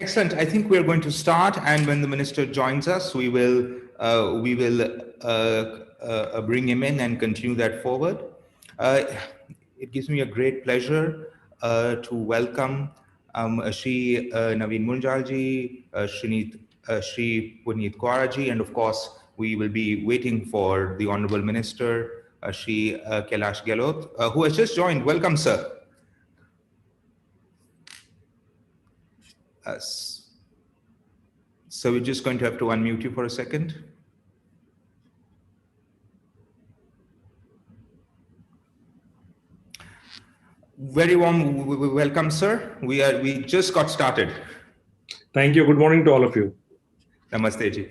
Excellent. I think we're going to start, and when the minister joins us, we will bring him in and continue that forward. Uh, it gives me a great pleasure to welcome Shri Naveen Munjalji, Shri Puneet Kauraji, and of course, we will be waiting for the Honorable Minister, Shri Kailash Gehlot, who has just joined. Welcome, sir. Uh, So we're just going to have to unmute you for a second. Very warm welcome, sir. We just got started. Thank you. Good morning to all of you. Namaste ji.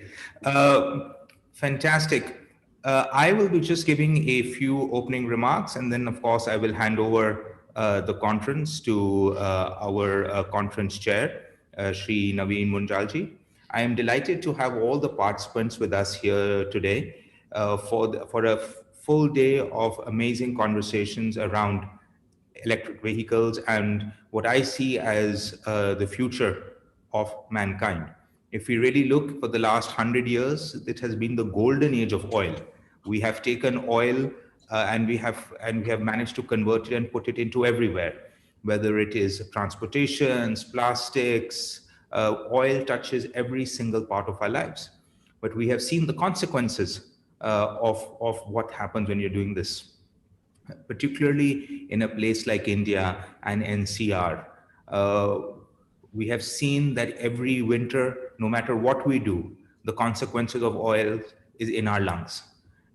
Fantastic. I will be just giving a few opening remarks, and then of course I will hand over the conference to our conference chair, Shri Naveen Munjalji. I am delighted to have all the participants with us here today for a full day of amazing conversations around electric vehicles and what I see as the future of mankind. If we really look for the last 100 years, it has been the golden age of oil. We have taken oil and we have managed to convert it and put it into everywhere, whether it is transportations, plastics, oil touches every single part of our lives. But we have seen the consequences of what happens when you're doing this, particularly in a place like India and NCR. We have seen that every winter, no matter what we do, the consequences of oil is in our lungs.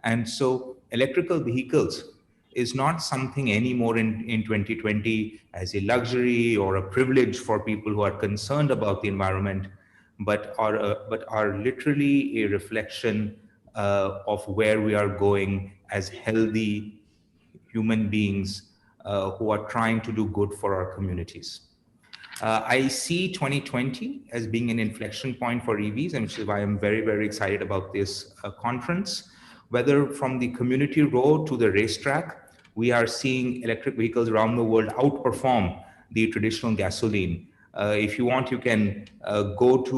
And so electrical vehicles is not something anymore in 2020 as a luxury or a privilege for people who are concerned about the environment, but are literally a reflection of where we are going as healthy human beings who are trying to do good for our communities. I see 2020 as being an inflection point for EVs, and which is why I'm very, very excited about this conference. Whether from the community road to the racetrack, we are seeing electric vehicles around the world outperform the traditional gasoline. If you want, you can go to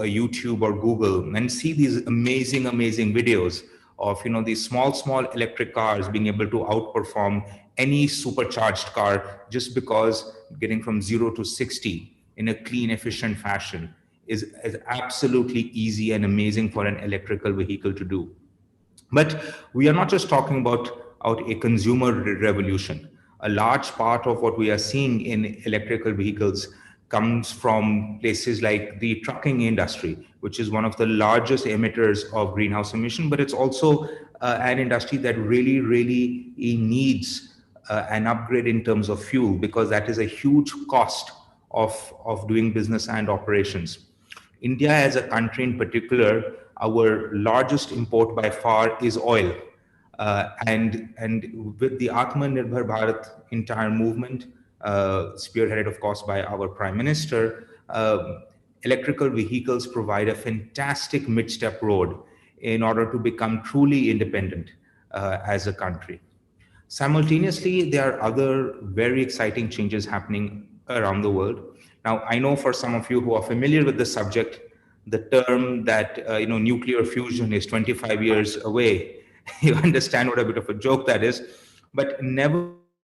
YouTube or Google and see these amazing, amazing videos of these small electric cars being able to outperform any supercharged car just because getting from 0 to 60 in a clean, efficient fashion is absolutely easy and amazing for an electrical vehicle to do. But we are not just talking about a consumer revolution. A large part of what we are seeing in electrical vehicles comes from places like the trucking industry, which is one of the largest emitters of greenhouse emission, but it's also an industry that really, really needs an upgrade in terms of fuel, because that is a huge cost of doing business and operations. India as a country in particular, our largest import by far is oil. And with the Atmanirbhar Bharat entire movement, spearheaded, of course, by our Prime Minister, electrical vehicles provide a fantastic mid-step road in order to become truly independent as a country. Simultaneously, there are other very exciting changes happening around the world. Now, I know for some of you who are familiar with the subject, the term that nuclear fusion is 25 years away. You understand what a bit of a joke that is. But never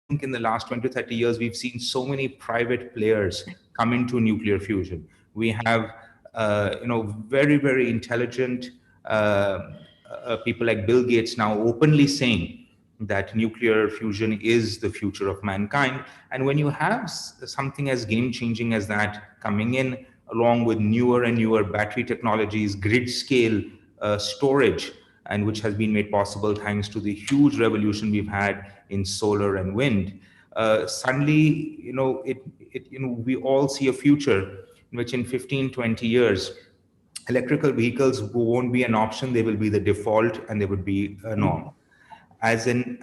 think in the last 20 to 30 years, we've seen so many private players come into nuclear fusion. We have very, very intelligent people like Bill Gates now openly saying that nuclear fusion is the future of mankind. And when you have something as game-changing as that coming in, along with newer and newer battery technologies, grid scale storage, and which has been made possible thanks to the huge revolution we've had in solar and wind, suddenly, we all see a future in which in 15, 20 years, electrical vehicles won't be an option, they will be the default and they would be a norm. As an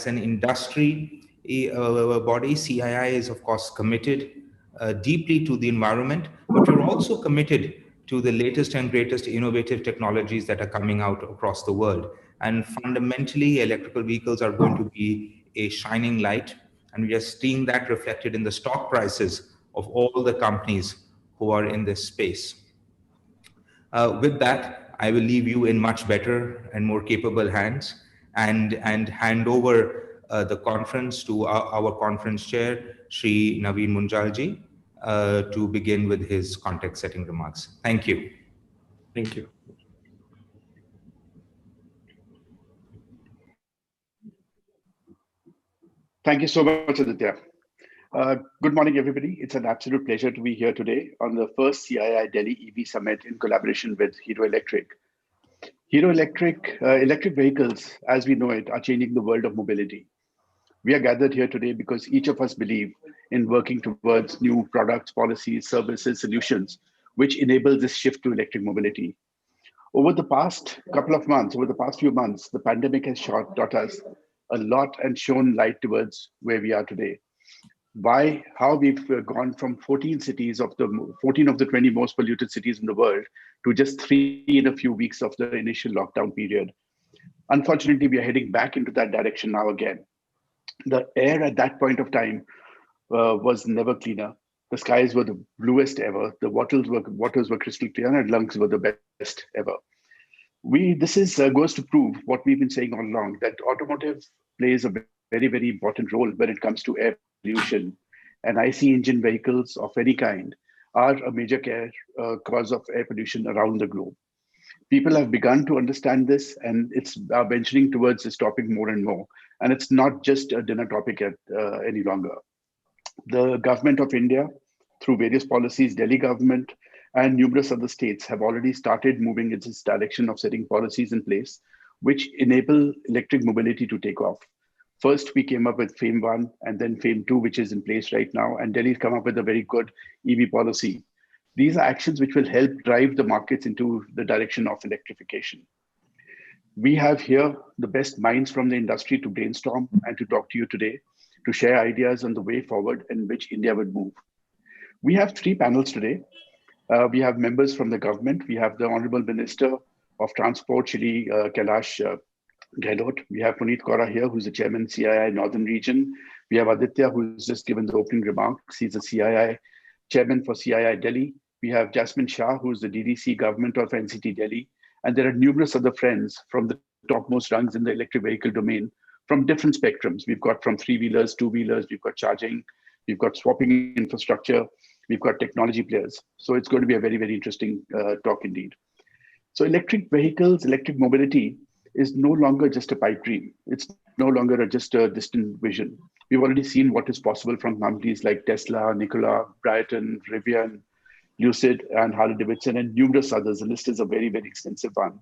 industry body, CII is of course committed deeply to the environment, but we're also committed to the latest and greatest innovative technologies that are coming out across the world. And fundamentally, electrical vehicles are going to be a shining light, and we are seeing that reflected in the stock prices of all the companies who are in this space. With that, I will leave you in much better and more capable hands and hand over the conference to our conference chair, Shri Naveen Munjalji, to begin with his context setting remarks. Thank you. Thank you. Thank you so much, Aditya. Good morning, everybody. It's an absolute pleasure to be here today on the first CII Delhi EV Summit in collaboration with Hero Electric. Electric vehicles, as we know it, are changing the world of mobility. We are gathered here today because each of us believe in working towards new products, policies, services, solutions, which enable this shift to electric mobility. Over the past few months, the pandemic has taught us a lot and shown light towards where we are today. How we've gone from 14 of the 20 most polluted cities in the world to just 3 in a few weeks of the initial lockdown period. Unfortunately, we are heading back into that direction now again. The air at that point of time was never cleaner. The skies were the bluest ever. The waters were crystal clear, and lungs were the best ever. Goes to prove what we've been saying all along, that automotive plays a very, very important role when it comes to air pollution. And IC engine vehicles of any kind are a major cause of air pollution around the globe. People have begun to understand this, and it's venturing towards this topic more and more. And it's not just a dinner topic any longer. The government of India, through various policies, Delhi government, and numerous other states have already started moving in this direction of setting policies in place which enable electric mobility to take off. First, we came up with FAME 1 and then FAME 2, which is in place right now, and Delhi's come up with a very good EV policy. These are actions which will help drive the markets into the direction of electrification. We have here the best minds from the industry to brainstorm and to talk to you today, to share ideas on the way forward in which India would move. We have 3 panels today. We have members from the government. We have the Honorable Minister of Transport, Shri Kailash Gehlot. We have Puneet Kaura here, who's the Chairman, CII Northern Region. We have Aditya, who's just given the opening remarks. He's the CII Chairman for CII Delhi. We have Jasmine Shah, who's the DDC Government of NCT Delhi. And there are numerous other friends from the topmost rungs in the electric vehicle domain from different spectrums. We've got from 3-wheelers, 2-wheelers, we've got charging, we've got swapping infrastructure, we've got technology players. So it's going to be a very, very interesting talk indeed. So electric vehicles, electric mobility is no longer just a pipe dream. It's no longer just a distant vision. We've already seen what is possible from companies like Tesla, Nikola, Brighton, Rivian, Lucid, and Harley-Davidson, and numerous others. The list is a very, very extensive one.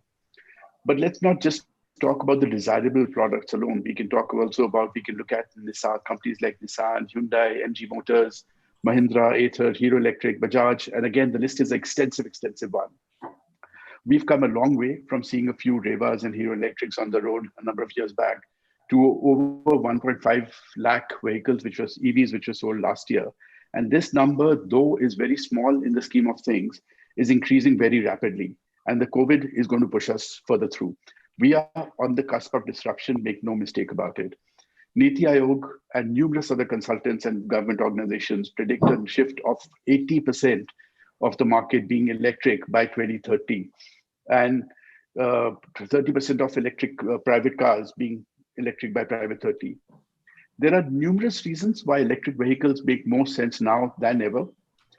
But let's not just talk about the desirable products alone. We can look at Nissan, companies like Nissan, Hyundai, MG Motors, Mahindra, Ather, Hero Electric, Bajaj, and again, the list is an extensive one. We've come a long way from seeing a few Revas and Hero Electrics on the road a number of years back to over 1.5 lakh vehicles, EVs, which were sold last year. And this number, though is very small in the scheme of things, is increasing very rapidly. And the COVID is going to push us further through. We are on the cusp of disruption, make no mistake about it. Niti Aayog and numerous other consultants and government organizations predict a shift of 80% of the market being electric by 2030, and 30% of electric private cars being electric by 2030. There are numerous reasons why electric vehicles make more sense now than ever.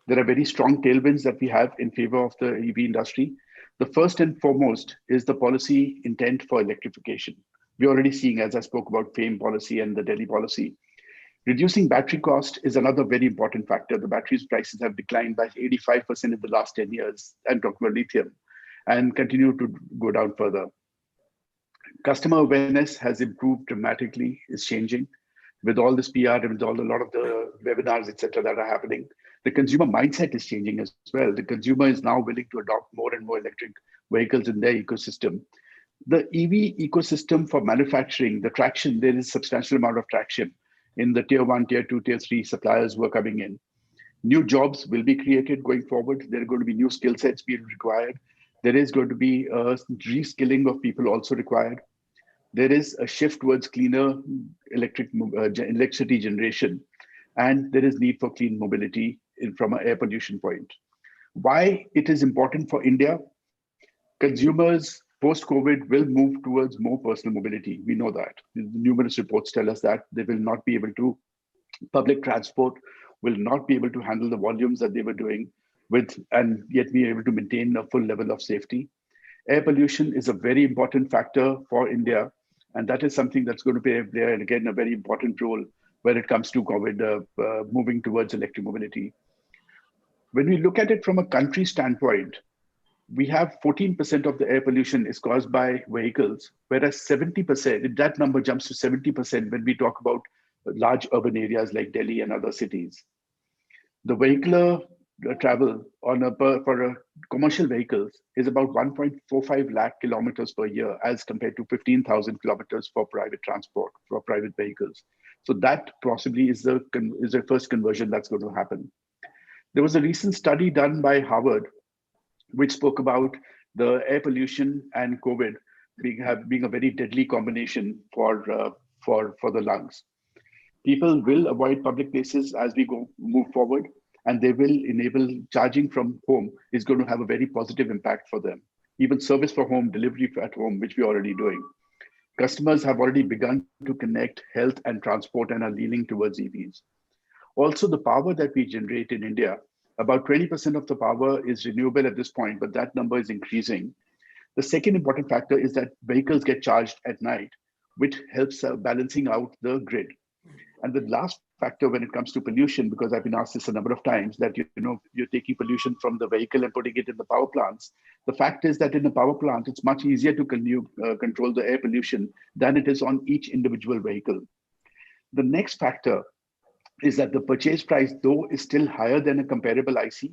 There are very strong tailwinds that we have in favor of the EV industry. The first and foremost is the policy intent for electrification. We're already seeing, as I spoke about, FAME policy and the Delhi policy. Reducing battery cost is another very important factor. The batteries prices have declined by 85% in the last 10 years. I'm talking about lithium, and continue to go down further. Customer awareness has improved dramatically, is changing. With all this PR and with a lot of the webinars, etc., that are happening, the consumer mindset is changing as well. The consumer is now willing to adopt more and more electric vehicles in their ecosystem. The EV ecosystem for manufacturing, the traction, there is a substantial amount of traction in the tier 1, tier 2, tier 3 suppliers who are coming in. New jobs will be created going forward. There are going to be new skill sets being required. There is going to be a reskilling of people also required. There is a shift towards cleaner electricity generation, and there is need for clean mobility from an air pollution point. Why it is important for India? Consumers post-COVID will move towards more personal mobility. We know that. Numerous reports tell us that they will not be able to, public transport will not be able to handle the volumes that they were doing with, and yet be able to maintain a full level of safety. Air pollution is a very important factor for India, and that is something that's going to play again, a very important role when it comes to COVID, moving towards electric mobility. When we look at it from a country standpoint, we have 14% of the air pollution is caused by vehicles, whereas 70%, that number jumps to 70% when we talk about large urban areas like Delhi and other cities. The vehicular travel for commercial vehicles is about 1.45 lakh kilometers per year as compared to 15,000 kilometers for private transport, for private vehicles. So that possibly is the first conversion that's going to happen. There was a recent study done by Harvard which spoke about the air pollution and COVID being a very deadly combination for the lungs. People will avoid public places as we move forward, and they will enable charging from home is going to have a very positive impact for them. Even service for home, delivery at home, which we're already doing. Customers have already begun to connect health and transport and are leaning towards EVs. Also, the power that we generate in India, about 20% of the power is renewable at this point, but that number is increasing. The second important factor is that vehicles get charged at night, which helps balancing out the grid. And the last factor when it comes to pollution, because I've been asked this a number of times, that you're taking pollution from the vehicle and putting it in the power plants. The fact is that in the power plant, it's much easier to control the air pollution than it is on each individual vehicle. The next factor is that the purchase price, though is still higher than a comparable IC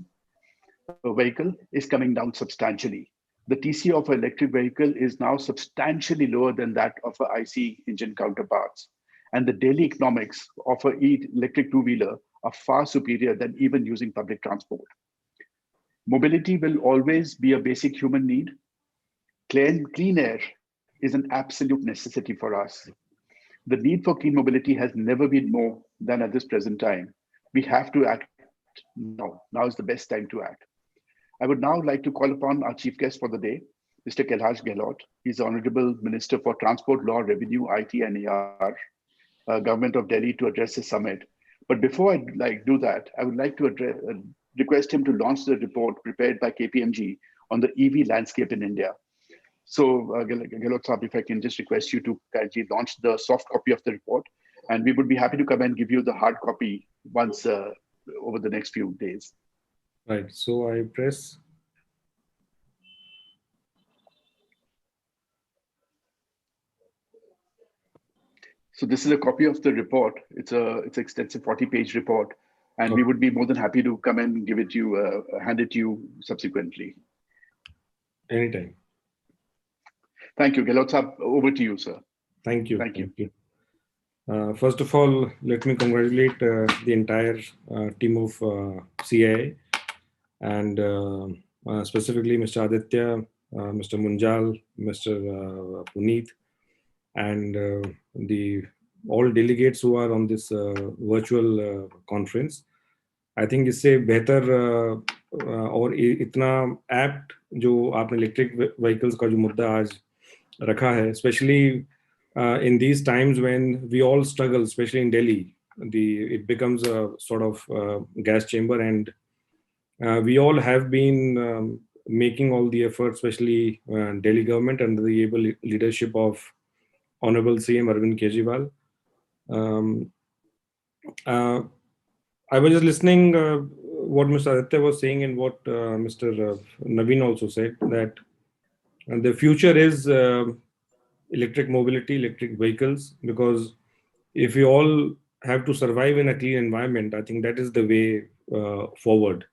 vehicle, is coming down substantially. The TCO of an electric vehicle is now substantially lower than that of an IC engine counterparts. And the daily economics of an electric two-wheeler are far superior than even using public transport. Mobility will always be a basic human need. Clean air is an absolute necessity for us. The need for clean mobility has never been more than at this present time. We have to act now. Now is the best time to act. I would now like to call upon our chief guest for the day, Mr. Kailash Gehlot. He's the Honorable Minister for Transport, Law, Revenue, IT, and AR, Government of Delhi, to address the summit. But before I do that, I would like to request him to launch the report prepared by KPMG on the EV landscape in India. So, Gehlot Saab, if I can just request you to kindly launch the soft copy of the report, and we would be happy to come and give you the hard copy once over the next few days. Right. So I press. So this is a copy of the report. It's an extensive 40-page report, and we would be more than happy to come and give it to you, hand it to you subsequently. Anytime. Thank you, Gehlot Saab. Over to you, sir. Thank you. Thank you. First of all, let me congratulate the entire team of CII, and specifically Mr. Aditya, Mr. Munjal, Mr. Puneet, and the all delegates who are on this virtual conference. I think इससे बेहतर और इतना apt जो आपने electric vehicles का जो मुद्दा आज रखा है, especially in these times when we all struggle, especially in Delhi, it becomes a sort of gas chamber, and we all have been making all the efforts, especially Delhi government under the able leadership of Honorable CM Arvind Kejriwal. I was just listening what Mr. Aditya was saying and what Mr. Naveen also said, that the future is electric mobility, electric vehicles, because if we all have to survive in a clean environment, I think that is the way forward.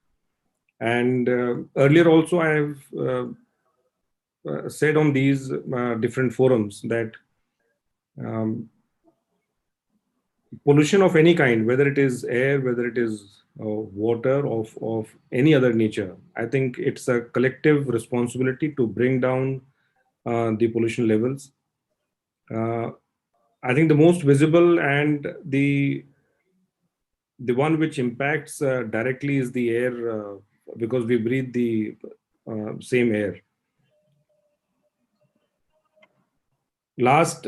And earlier also I have said on these different forums that pollution of any kind, whether it is air, whether it is water, of any other nature, I think it's a collective responsibility to bring down the pollution levels. I think the most visible and the one which impacts directly is the air because we breathe the same air. Last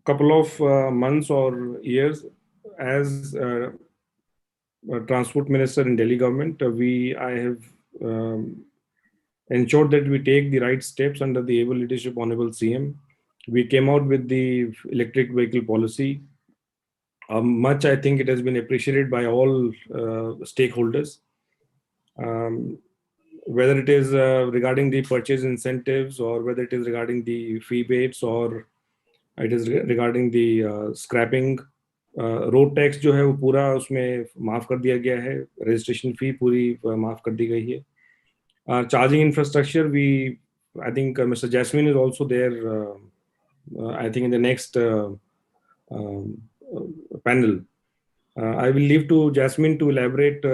couple of months or years, as Transport Minister in Delhi government, I have ensured that we take the right steps under the able leadership Honorable CM. We came out with the electric vehicle policy. Much, I think, it has been appreciated by all stakeholders. Whether it is regarding the purchase incentives, or whether it is regarding the fee baits, or it is regarding the scrapping, road tax जो है वो पूरा उसमें माफ कर दिया गया है, रजिस्ट्रेशन फी पूरी माफ कर दी गई है. Charging infrastructure, I think Mr. Jasmine is also there, I think in the next panel. I will leave to Jasmine to elaborate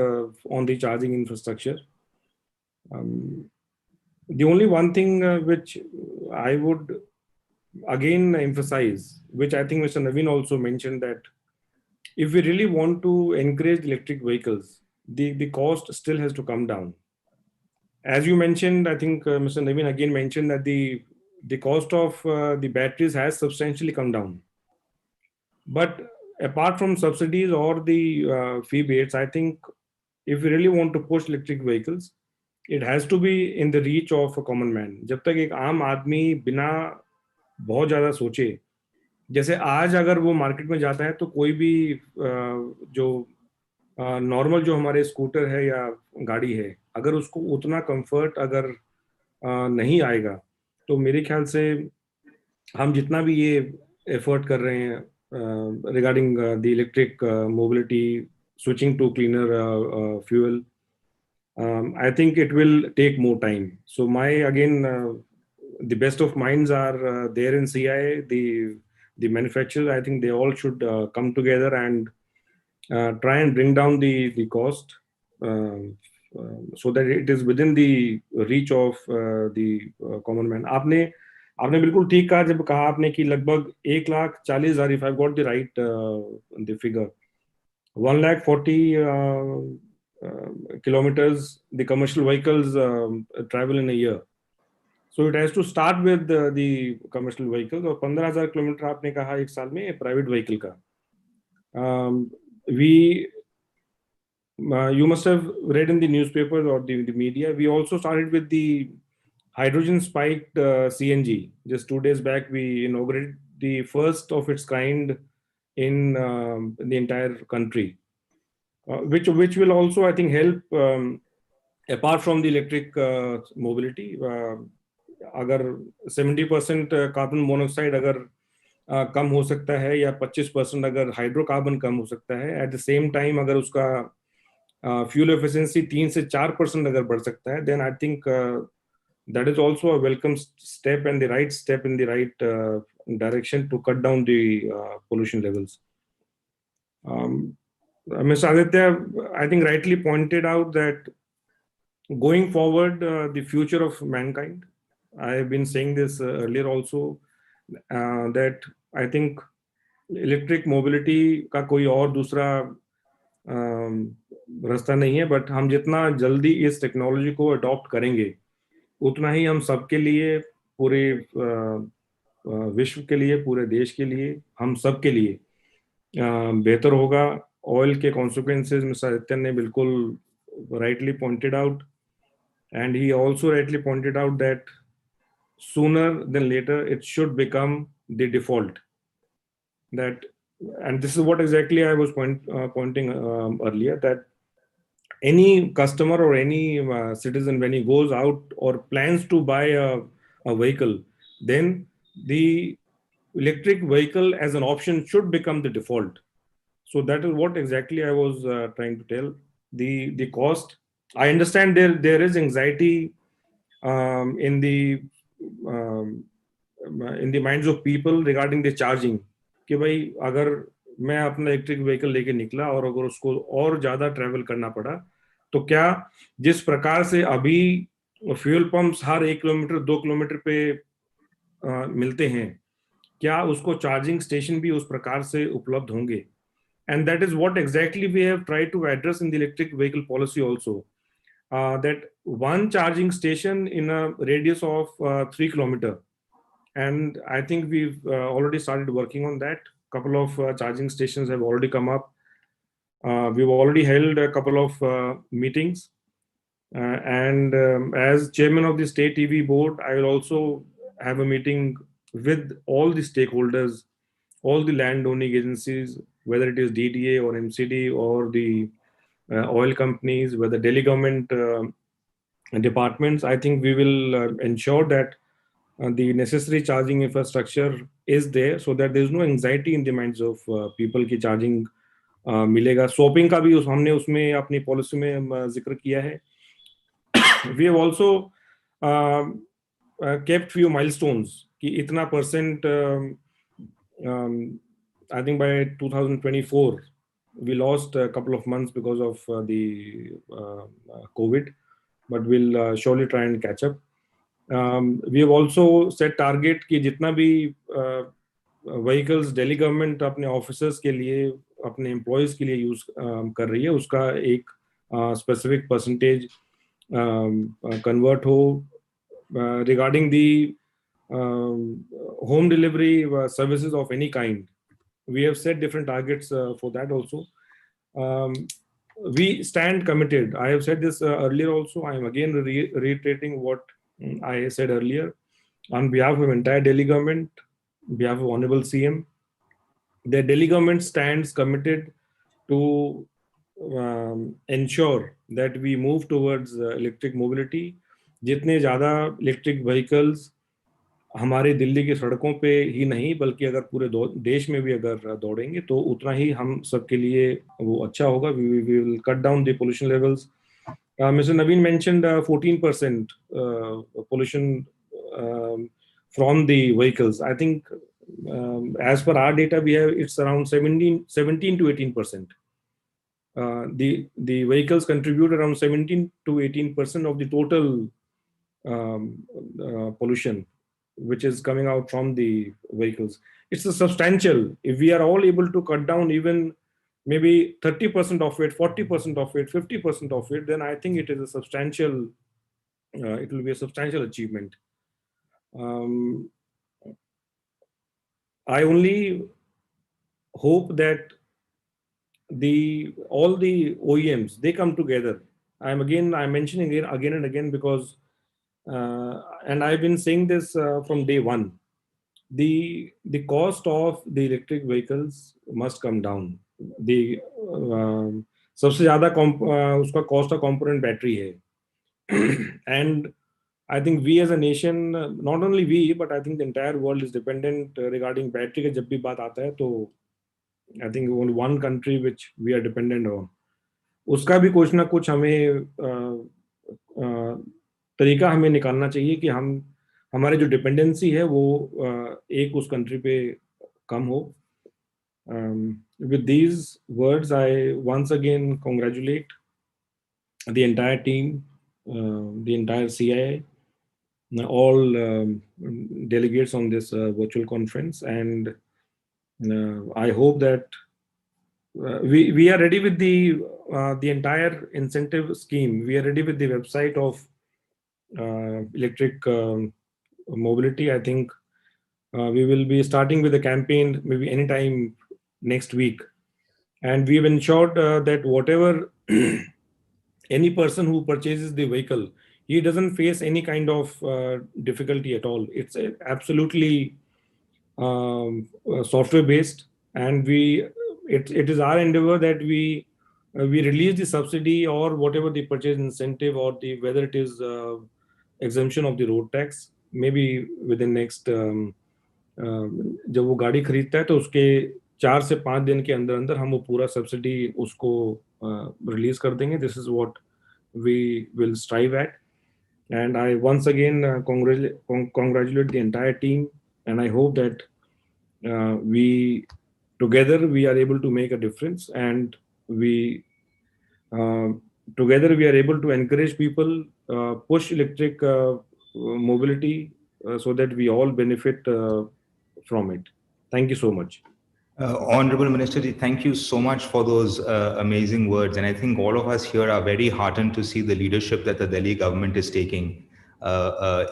on the charging infrastructure. The only one thing which I would again emphasize, which I think Mr. Naveen also mentioned, that if we really want to encourage electric vehicles, the cost still has to come down. As you mentioned, I think Mr. Naveen again mentioned that the cost of the batteries has substantially come down. But apart from subsidies or the fee baits, I think if we really want to push electric vehicles, it has to be in the reach of a common man. जब तक एक आम आदमी बिना बहुत ज़्यादा सोचे, जैसे आज अगर वो मार्केट में जाता है तो कोई भी जो नॉर्मल जो हमारे स्कूटर है या गाड़ी है, अगर उसको उतना कंफर्ट अगर नहीं आएगा, तो मेरे ख्याल से हम जितना भी ये एफर्ट कर रहे हैं regarding the electric mobility, switching to cleaner fuel, I think it will take more time. So the best of minds are there in CII, the manufacturers. I think they all should come together and try and bring down the cost so that it is within the reach of the common man. आपने बिल्कुल ठीक कहा जब कहा आपने कि लगभग 1,40,000, if I've got the right the figure, 1,40,000 kilometers the commercial vehicles travel in a year. So it has to start with the commercial vehicles. और 15,000 किलोमीटर आपने कहा एक साल में प्राइवेट व्हीकल का. You must have read in the newspapers or the media, we also started with the hydrogen spiked CNG. Just 2 days back, we inaugurated the first of its kind in the entire country, which will also, I think, help apart from the electric mobility. अगर 70% carbon monoxide अगर कम हो सकता है या 25% अगर hydrocarbon कम हो सकता है, एट द सेम टाइम अगर उसका फ्यूल एफिशिएंसी 3 से 4% अगर बढ़ सकता है, then I think that is also a welcome step and the right step in the right direction to cut down the pollution levels. Mr. Aditya, I think rightly pointed out that going forward, the future of mankind, I have been saying this earlier also, that I think electric mobility का कोई और दूसरा रास्ता नहीं है, but हम जितना जल्दी इस टेक्नोलॉजी को अडॉप्ट करेंगे, उतना ही हम सबके लिए, पूरे विश्व के लिए, पूरे देश के लिए, हम सब के लिए बेहतर होगा. ऑयल के कॉन्सिक्वेंसेस मिस्टर आदित्य ने बिल्कुल rightly pointed out, and he also rightly pointed out that sooner than later it should become the default. And this is what exactly I was pointing earlier, that any customer or any citizen, when he goes out or plans to buy a vehicle, then the electric vehicle as an option should become the default. So that is what exactly I was trying to tell. The cost, I understand there is anxiety in the minds of people regarding the charging, कि भाई अगर मैं अपना electric vehicle लेके निकला और अगर उसको और ज्यादा ट्रेवल करना पड़ा, तो क्या जिस प्रकार से अभी फ्यूल पंप्स हर 1 किलोमीटर 2 किलोमीटर पे मिलते हैं, क्या उसको चार्जिंग स्टेशन भी उस प्रकार से उपलब्ध होंगे? And that is what exactly we have tried to address in the electric vehicle policy also. that one charging station in a radius of 3 kilometer. And I think we've already started working on that. Couple of charging stations have already come up. We've already held a couple of meetings. And as chairman of the state EV board, I will also have a meeting with all the stakeholders, all the landowning agencies, whether it is DDA or MCD or the oil companies, whether Delhi government departments. I think we will ensure that the necessary charging infrastructure is there, so that there is no anxiety in the minds of people की charging मिलेगा. Swapping का भी हमने उसमें अपनी policy में जिक्र किया है. We have also kept few milestones कि इतना percent I think by 2024 we lost a couple of months because of the COVID, but we'll surely try and catch up. We have also set target कि जितना भी vehicles Delhi government अपने officers के लिए, अपने employees के लिए use कर रही है, उसका एक specific percentage convert हो. Regarding the home delivery services of any kind, we have set different targets for that also. We stand committed. I have said this earlier also. I am again reiterating what I said earlier. On behalf of entire Delhi government, on behalf of Honorable CM, the Delhi government stands committed to ensure that we move towards electric mobility. जितने ज़्यादा electric vehicles हमारे दिल्ली की सड़कों पे ही नहीं, बल्कि अगर पूरे देश में भी अगर दौड़ेंगे तो उतना ही हम सबके लिए वो अच्छा होगा. We will cut down the pollution levels. Mr. Naveen mentioned 14% pollution from the vehicles. I think as per our data, we have it's around 17 to 18%. The vehicles contribute around 17 to 18% of the total pollution which is coming out from the vehicles. It's a substantial. If we are all able to cut down even maybe 30% of it, 40% of it, 50% of it, then I think it is a substantial, it will be a substantial achievement. I only hope that all the OEMs, they come together. I'm mentioning it again and again because, and I've been saying this from day one, the cost of the electric vehicles must come down. The सबसे ज़्यादा उसका cost का component battery है. And I think we as a nation, not only we, but I think the entire world is dependent regarding battery का जब भी बात आता है तो I think only one country which we are dependent on. उसका भी कुछ ना कुछ हमें तरीका हमें निकालना चाहिए कि हमारे जो डिपेंडेंसी है वो एक उस कंट्री पे कम हो. With these words, I once again congratulate the entire team, the entire CII, all delegates on this virtual conference, and I hope that we are ready with the entire incentive scheme. We are ready with the website of electric mobility. I think we will be starting with the campaign maybe anytime next week, and we've ensured that whatever any person who purchases the vehicle, he doesn't face any kind of difficulty at all. It's absolutely software based, and it is our endeavor that we release the subsidy or whatever the purchase incentive or whether it is exemption of the road tax maybe within next जब वो गाड़ी खरीदता है तो उसके 4 से 5 दिन के अंदर अंदर हम वो पूरा सब्सिडी उसको रिलीज कर देंगे. This is what we will strive at, and I once again congratulate the entire team, and I hope that we together we are able to make a difference, and we together we are able to encourage people, push electric mobility so that we all benefit from it. Thank you so much. Honorable Minister, thank you so much for those amazing words. And I think all of us here are very heartened to see the leadership that the Delhi government is taking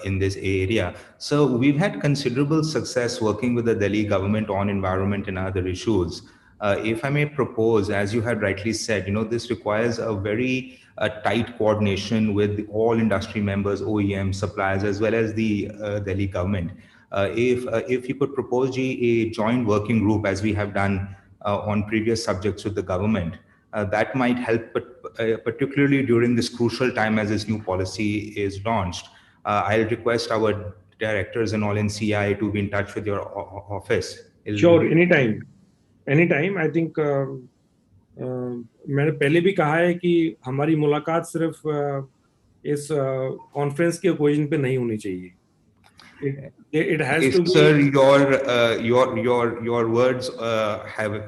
in this area. So we've had considerable success working with the Delhi government on environment and other issues. If I may propose, as you had rightly said, this requires a very tight coordination with all industry members, OEM suppliers, as well as the Delhi government. If you could propose a joint working group, as we have done on previous subjects with the government, that might help, particularly during this crucial time as this new policy is launched. I'll request our directors and all in CII to be in touch with your office. Sure, anytime. I think मैंने पहले भी कहा है कि हमारी मुलाकात सिर्फ इस कॉन्फ्रेंस के ओकेजन पे नहीं होनी चाहिए. It has to be. Sir, your words have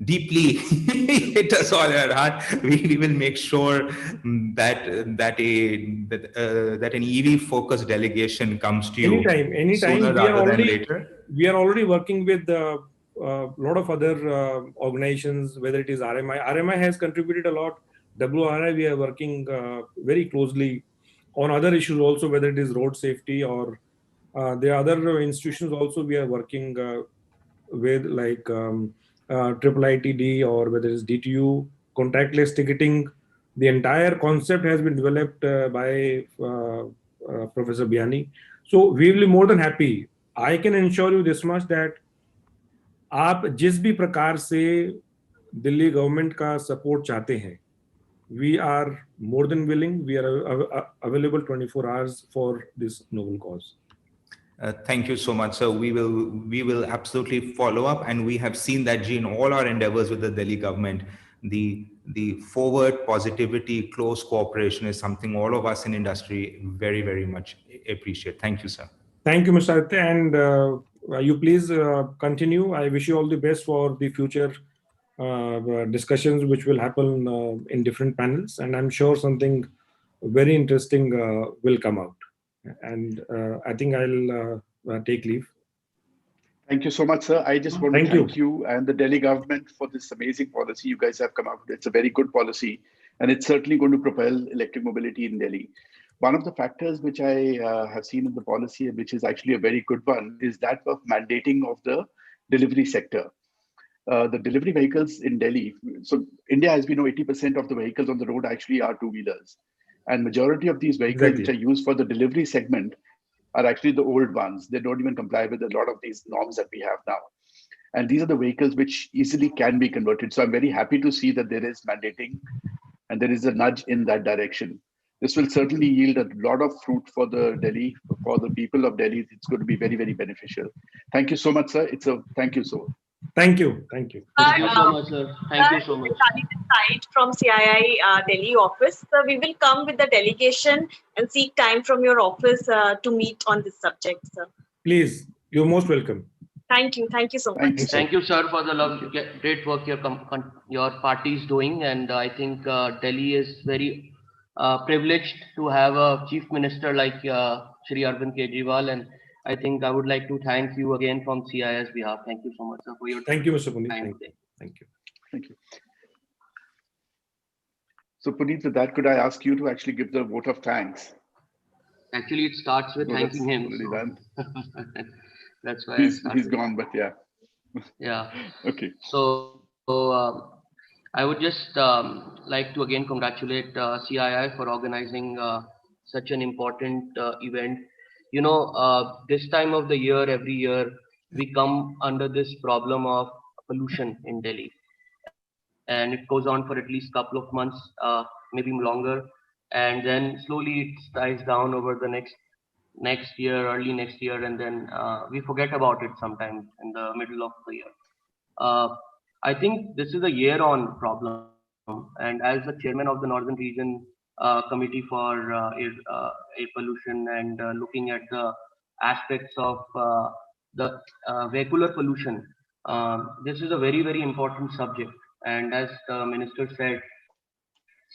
deeply hit us all at heart. We will make sure that an EV focused delegation comes to you anytime sooner rather than later. We are already working with a lot of other organizations, whether it is RMI. RMI has contributed a lot. WRI, we are working very closely on other issues also, whether it is road safety or there are other institutions also we are working with, like IIITD, or whether it's DTU, contactless ticketing. The entire concept has been developed by Professor Biani. So we will be more than happy. I can assure you this much that आप जिस भी प्रकार से Delhi government का support चाहते हैं, we are more than willing. We are available 24 hours for this noble cause. Thank you so much, sir. We will absolutely follow up, and we have seen that in all our endeavors with the Delhi government. The forward positivity, close cooperation is something all of us in industry very, very much appreciate. Thank you, sir. Thank you, Mr. Aditya, and you please continue. I wish you all the best for the future discussions which will happen in different panels, and I'm sure something very interesting will come out. And I think I'll take leave. Thank you so much, sir. I just want to thank you and the Delhi government for this amazing policy you guys have come up with. It's a very good policy, and it's certainly going to propel electric mobility in Delhi. One of the factors which I have seen in the policy, which is actually a very good one, is that of mandating of the delivery sector. The delivery vehicles in Delhi. So India, as we know, 80% of the vehicles on the road actually are two-wheelers. And majority of these vehicles which are used for the delivery segment are actually the old ones. They don't even comply with a lot of these norms that we have now. And these are the vehicles which easily can be converted. So I'm very happy to see that there is mandating and there is a nudge in that direction. This will certainly yield a lot of fruit for the Delhi, for the people of Delhi. It's going to be very, very beneficial. Thank you so much, sir. Thank you so much. Thank you. Thank you. Thank you so much, sir. Thank you so much. From CII Delhi office, so we will come with the delegation and seek time from your office to meet on this subject, sir. Please, you're most welcome. Thank you. Thank you so much. Thank you, sir, for the great work your party is doing, and I think Delhi is very privileged to have a chief minister like Shri Arvind Kejriwal, and I think I would like to thank you again from CII's behalf. Thank you so much, sir, for your Thank you, Mr. Puneet. Thank you. Thank you. So, Puneet, with that, could I ask you to actually give the vote of thanks? Actually, it starts with thanking him. So. That's why he's gone, but yeah. Yeah. Okay. So I would just like to again congratulate CII for organizing such an important event. You know, this time of the year, every year, we come under this problem of pollution in Delhi. And it goes on for at least a couple of months, maybe longer. And then slowly it dies down over the next year, early next year. And then we forget about it sometimes in the middle of the year. I think this is a year-on problem. And as the chairman of the Northern Region Committee for Air Pollution and looking at the aspects of the vehicular pollution, this is a very, very important subject. And as the minister said,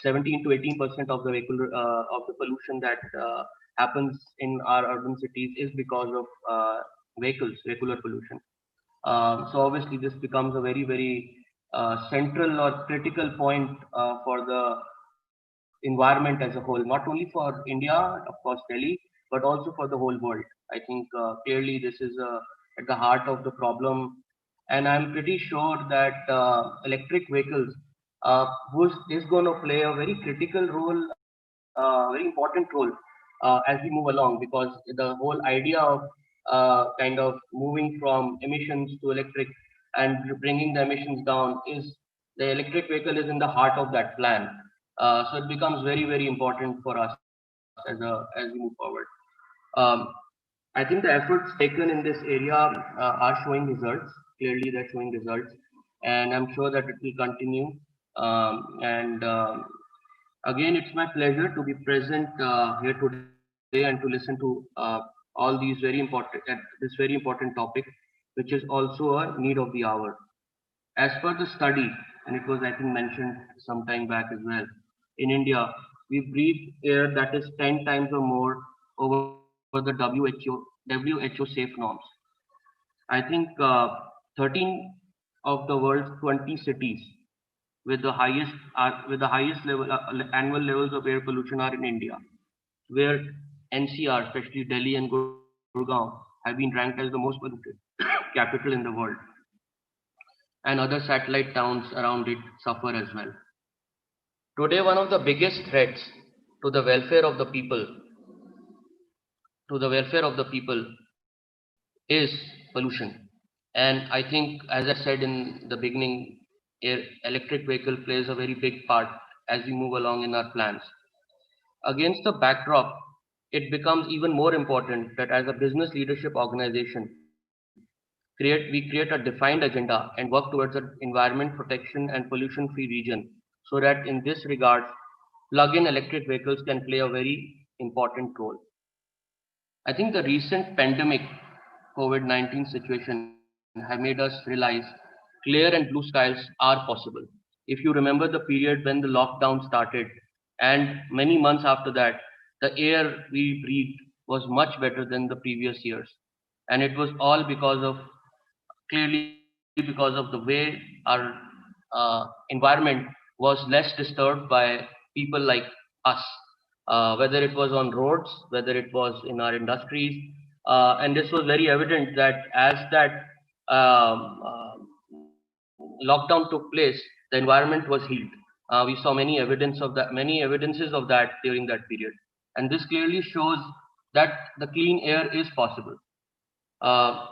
17 to 18% of the pollution that happens in our urban cities is because of vehicular pollution. So obviously this becomes a very central or critical point for the environment as a whole, not only for India, of course Delhi, but also for the whole world. I think clearly this is at the heart of the problem, and I'm pretty sure that electric vehicles is going to play a very critical role, very important role as we move along, because the whole idea of kind of moving from emissions to electric and bringing the emissions down is the electric vehicle is in the heart of that plan. So it becomes very important for us as we move forward. Um, I think the efforts taken in this area are showing results. Clearly, they're showing results, and I'm sure that it will continue. And Again, it's my pleasure to be present here today and to listen to all these this very important topic, which is also a need of the hour. As per the study, and it was I think mentioned some time back as well, in India, we breathe air that is 10 times or more over the WHO safe norms. I think 13 of the world's 20 cities with the highest annual levels of air pollution are in India, where NCR, especially Delhi and Gurgaon, have been ranked as the most polluted capital in the world, and other satellite towns around it suffer as well. Today, one of the biggest threats to the welfare of the people, to the welfare of the people, is pollution. And I think, as I said in the beginning, electric vehicle plays a very big part as we move along in our plans. Against the backdrop, it becomes even more important that as a business leadership organization, we create a defined agenda and work towards an environment protection and pollution-free region, so that in this regard, plug-in electric vehicles can play a very important role. I think the recent pandemic COVID-19 situation have made us realize clear and blue skies are possible. If you remember the period when the lockdown started, and many months after that, the air we breathed was much better than the previous years. And it was all because of, clearly because of the way our environment was less disturbed by people like us, whether it was on roads, whether it was in our industries. And this was very evident that as that um, uh, lockdown took place, the environment was healed. We saw many evidences of that during that period, and this clearly shows that the clean air is possible. Uh,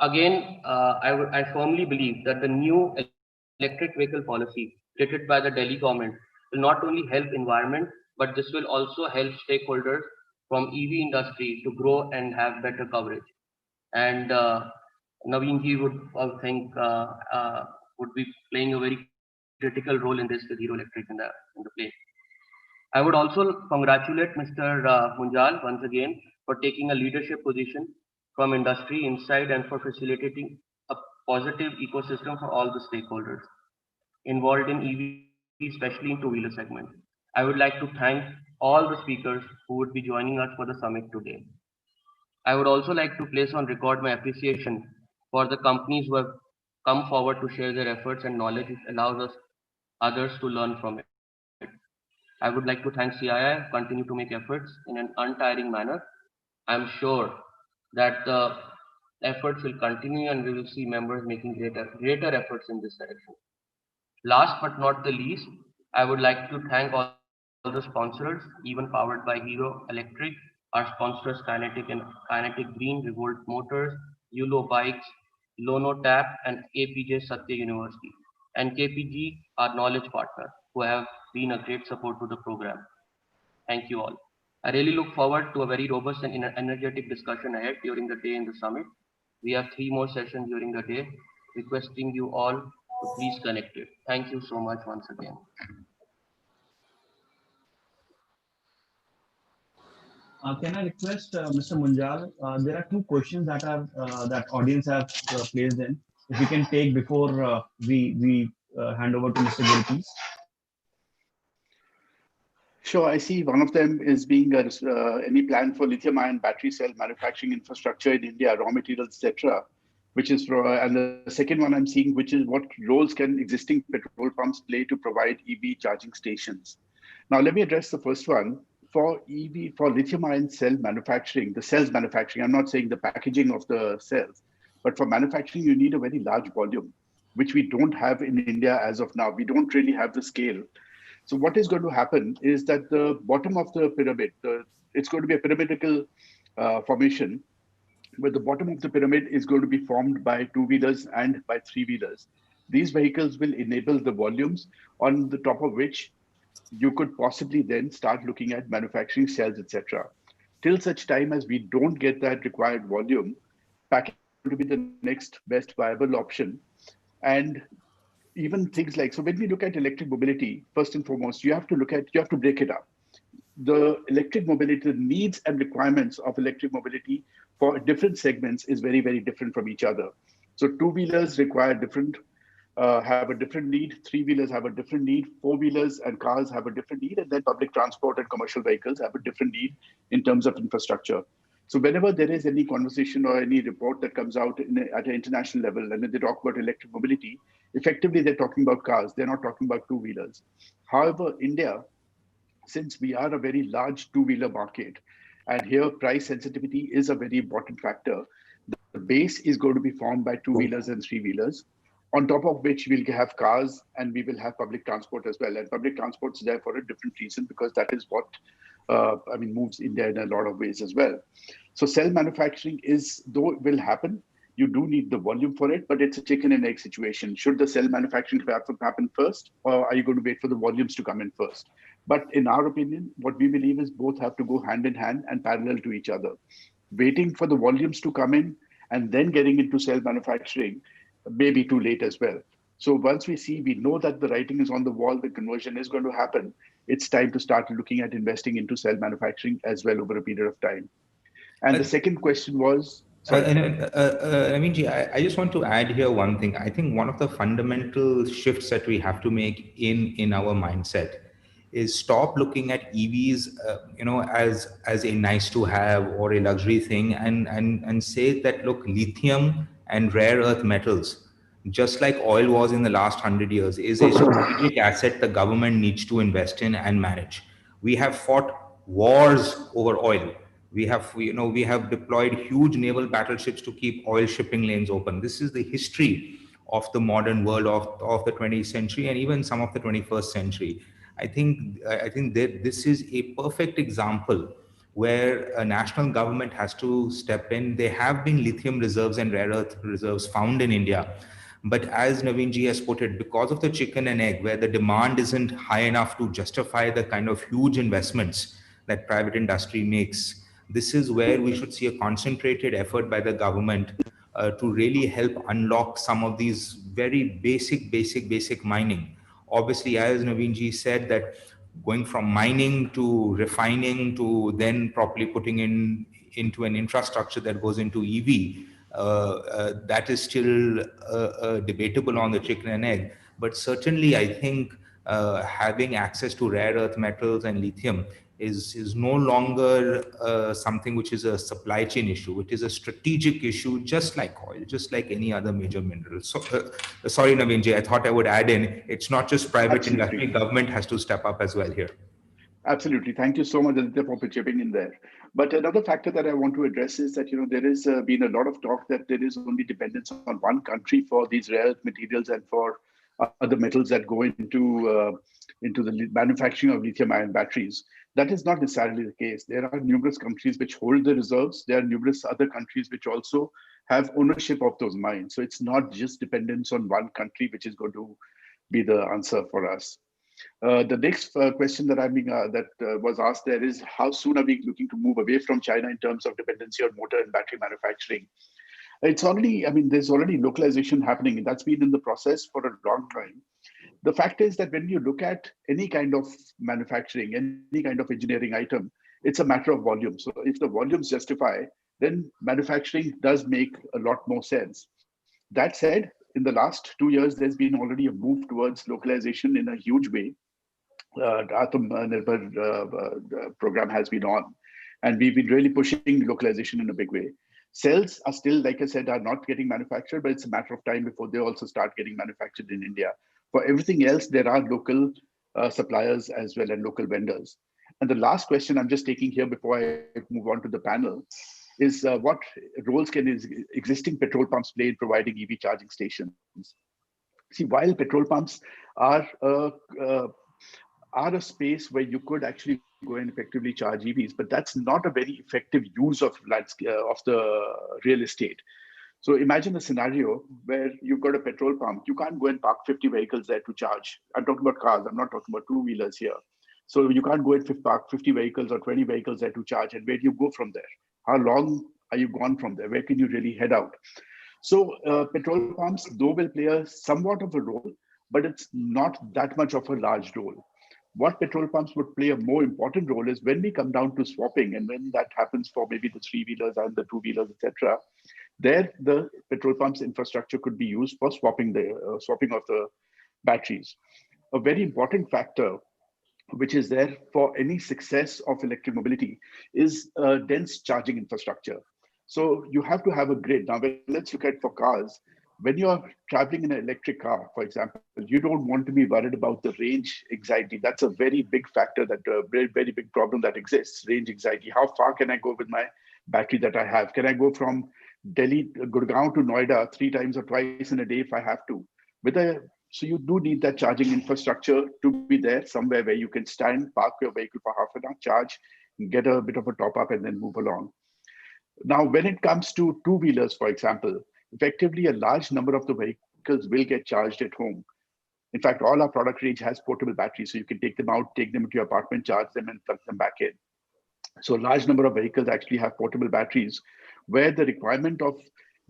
Again, I firmly believe that the new electric vehicle policy created by the Delhi government will not only help environment, but this will also help stakeholders from EV industry to grow and have better coverage. And Naveen ji would, I think, would be playing a very critical role in this with Hero Electric in the play. I would also congratulate Mr. Munjal once again for taking a leadership position from industry inside and for facilitating a positive ecosystem for all the stakeholders involved in EV, especially in two-wheeler segment. I would like to thank all the speakers who would be joining us for the summit today. I would also like to place on record my appreciation for the companies who have come forward to share their efforts and knowledge, which allows us others to learn from it. I would like to thank CII, continue to make efforts in an untiring manner. I'm sure that the efforts will continue and we will see members making greater efforts in this direction. Last but not the least, I would like to thank all the sponsors, even powered by Hero Electric, our sponsors Kinetic Green, Revolt Motors, Yulo Bikes, Lono Tap, and APJ Satya University, and KPG, our knowledge partner, who have been a great support to the program. Thank you all. I really look forward to a very robust and energetic discussion ahead during the day in the summit. We have 3 more sessions during the day, requesting you all to please connect it. Thank you so much once again. Can I request Mr. Munjal? There are 2 questions that audience have placed in. If we can take before we hand over to Mr. Gill, please. Sure, I see one of them is being any plan for lithium-ion battery cell manufacturing infrastructure in India, raw materials, etc. which is for, and the second one I'm seeing, which is what roles can existing petrol pumps play to provide EV charging stations. Now, let me address the first one. For EV, for lithium-ion cell manufacturing, the cells manufacturing, I'm not saying the packaging of the cells, but for manufacturing, you need a very large volume, which we don't have in India as of now. We don't really have the scale. So what is going to happen is that the bottom of the pyramid, it's going to be a pyramidal formation, where the bottom of the pyramid is going to be formed by two-wheelers and by three-wheelers. These vehicles will enable the volumes on the top of which you could possibly then start looking at manufacturing cells, etc. Till such time as we don't get that required volume, packaging to be the next best viable option. And even things like, so when we look at electric mobility, first and foremost, you have to break it up. The electric mobility, the needs and requirements of electric mobility for different segments is very, very different from each other. So two-wheelers require have a different need, three-wheelers have a different need, four-wheelers and cars have a different need, and then public transport and commercial vehicles have a different need in terms of infrastructure. So whenever there is any conversation or any report that comes out at an international level, and when they talk about electric mobility, effectively they're talking about cars, they're not talking about two-wheelers. However, India, since we are a very large two-wheeler market, and here price sensitivity is a very important factor, the base is going to be formed by two-wheelers and three-wheelers, on top of which we'll have cars and we will have public transport as well. And public transport is there for a different reason, because that is what moves India in a lot of ways as well. So cell manufacturing though it will happen, you do need the volume for it, but it's a chicken and egg situation. Should the cell manufacturing happen first, or are you going to wait for the volumes to come in first? But in our opinion, what we believe is both have to go hand in hand and parallel to each other. Waiting for the volumes to come in and then getting into cell manufacturing may be too late as well. So once we know that the writing is on the wall, the conversion is going to happen, it's time to start looking at investing into cell manufacturing as well over a period of time. And the second question was, I just want to add here one thing. I think one of the fundamental shifts that we have to make in our mindset is stop looking at EVs, as a nice to have or a luxury thing, and say that, look, lithium and rare earth metals, just like oil was in the last 100 years, is a strategic asset the government needs to invest in and manage. We have fought wars over oil. We have deployed huge naval battleships to keep oil shipping lanes open. This is the history of the modern world of the 20th century and even some of the 21st century. I think that this is a perfect example where a national government has to step in. There have been lithium reserves and rare earth reserves found in India. But as Naveenji has put it, because of the chicken and egg, where the demand isn't high enough to justify the kind of huge investments that private industry makes, this is where we should see a concentrated effort by the government to really help unlock some of these very basic mining. Obviously, as Naveenji said, that going from mining to refining to then properly putting into an infrastructure that goes into EV, that is still debatable on the chicken and egg. But certainly, I think having access to rare earth metals and lithium is no longer something which is a supply chain issue. It is a strategic issue, just like oil, just like any other major mineral. So, sorry, Naveenji, I thought I would add in, it's not just private industry, government has to step up as well here. Absolutely. Thank you so much, Aditya, for chipping in there. But another factor that I want to address is that, there has been a lot of talk that there is only dependence on one country for these rare earth materials and for other metals that go into the manufacturing of lithium-ion batteries. That is not necessarily the case. There are numerous countries which hold the reserves. There are numerous other countries which also have ownership of those mines. So it's not just dependence on one country which is going to be the answer for us. The next question that was asked there is, how soon are we looking to move away from China in terms of dependency on motor and battery manufacturing? It's already, there's already localization happening, and that's been in the process for a long time. The fact is that when you look at any kind of manufacturing, any kind of engineering item, it's a matter of volume. So if the volumes justify, then manufacturing does make a lot more sense. That said, in the last 2 years, there's been already a move towards localization in a huge way. Atmanirbhar program has been on, and we've been really pushing localization in a big way. Cells are still, like I said, are not getting manufactured, but it's a matter of time before they also start getting manufactured in India. For everything else, there are local suppliers as well and local vendors. And the last question I'm just taking here before I move on to the panel is what roles can existing petrol pumps play in providing EV charging stations? See, while petrol pumps are a space where you could actually go and effectively charge EVs, but that's not a very effective use of the real estate. So imagine a scenario where you've got a petrol pump. You can't go and park 50 vehicles there to charge. I'm talking about cars. I'm not talking about two-wheelers here. So you can't go and park 50 vehicles or 20 vehicles there to charge. And where do you go from there? How long are you gone from there? Where can you really head out? So petrol pumps, though, will play a somewhat of a role, but it's not that much of a large role. What petrol pumps would play a more important role is when we come down to swapping, and when that happens for maybe the three-wheelers and the two-wheelers, etc. There, the petrol pumps infrastructure could be used for swapping of the batteries. A very important factor which is there for any success of electric mobility is dense charging infrastructure. So you have to have a grid. Now, let's look at for cars. When you're traveling in an electric car, for example, you don't want to be worried about the range anxiety. That's a very big factor, that very, very big problem that exists, range anxiety. How far can I go with my battery that I have? Can I go from Delhi, Gurgaon to Noida 3 times or twice in a day if I have to? So you do need that charging infrastructure to be there somewhere where you can stand, park your vehicle for half an hour, charge, get a bit of a top up and then move along. Now, when it comes to two-wheelers, for example, effectively a large number of the vehicles will get charged at home. In fact, all our product range has portable batteries, so you can take them out, take them into your apartment, charge them and plug them back in. So a large number of vehicles actually have portable batteries where the requirement of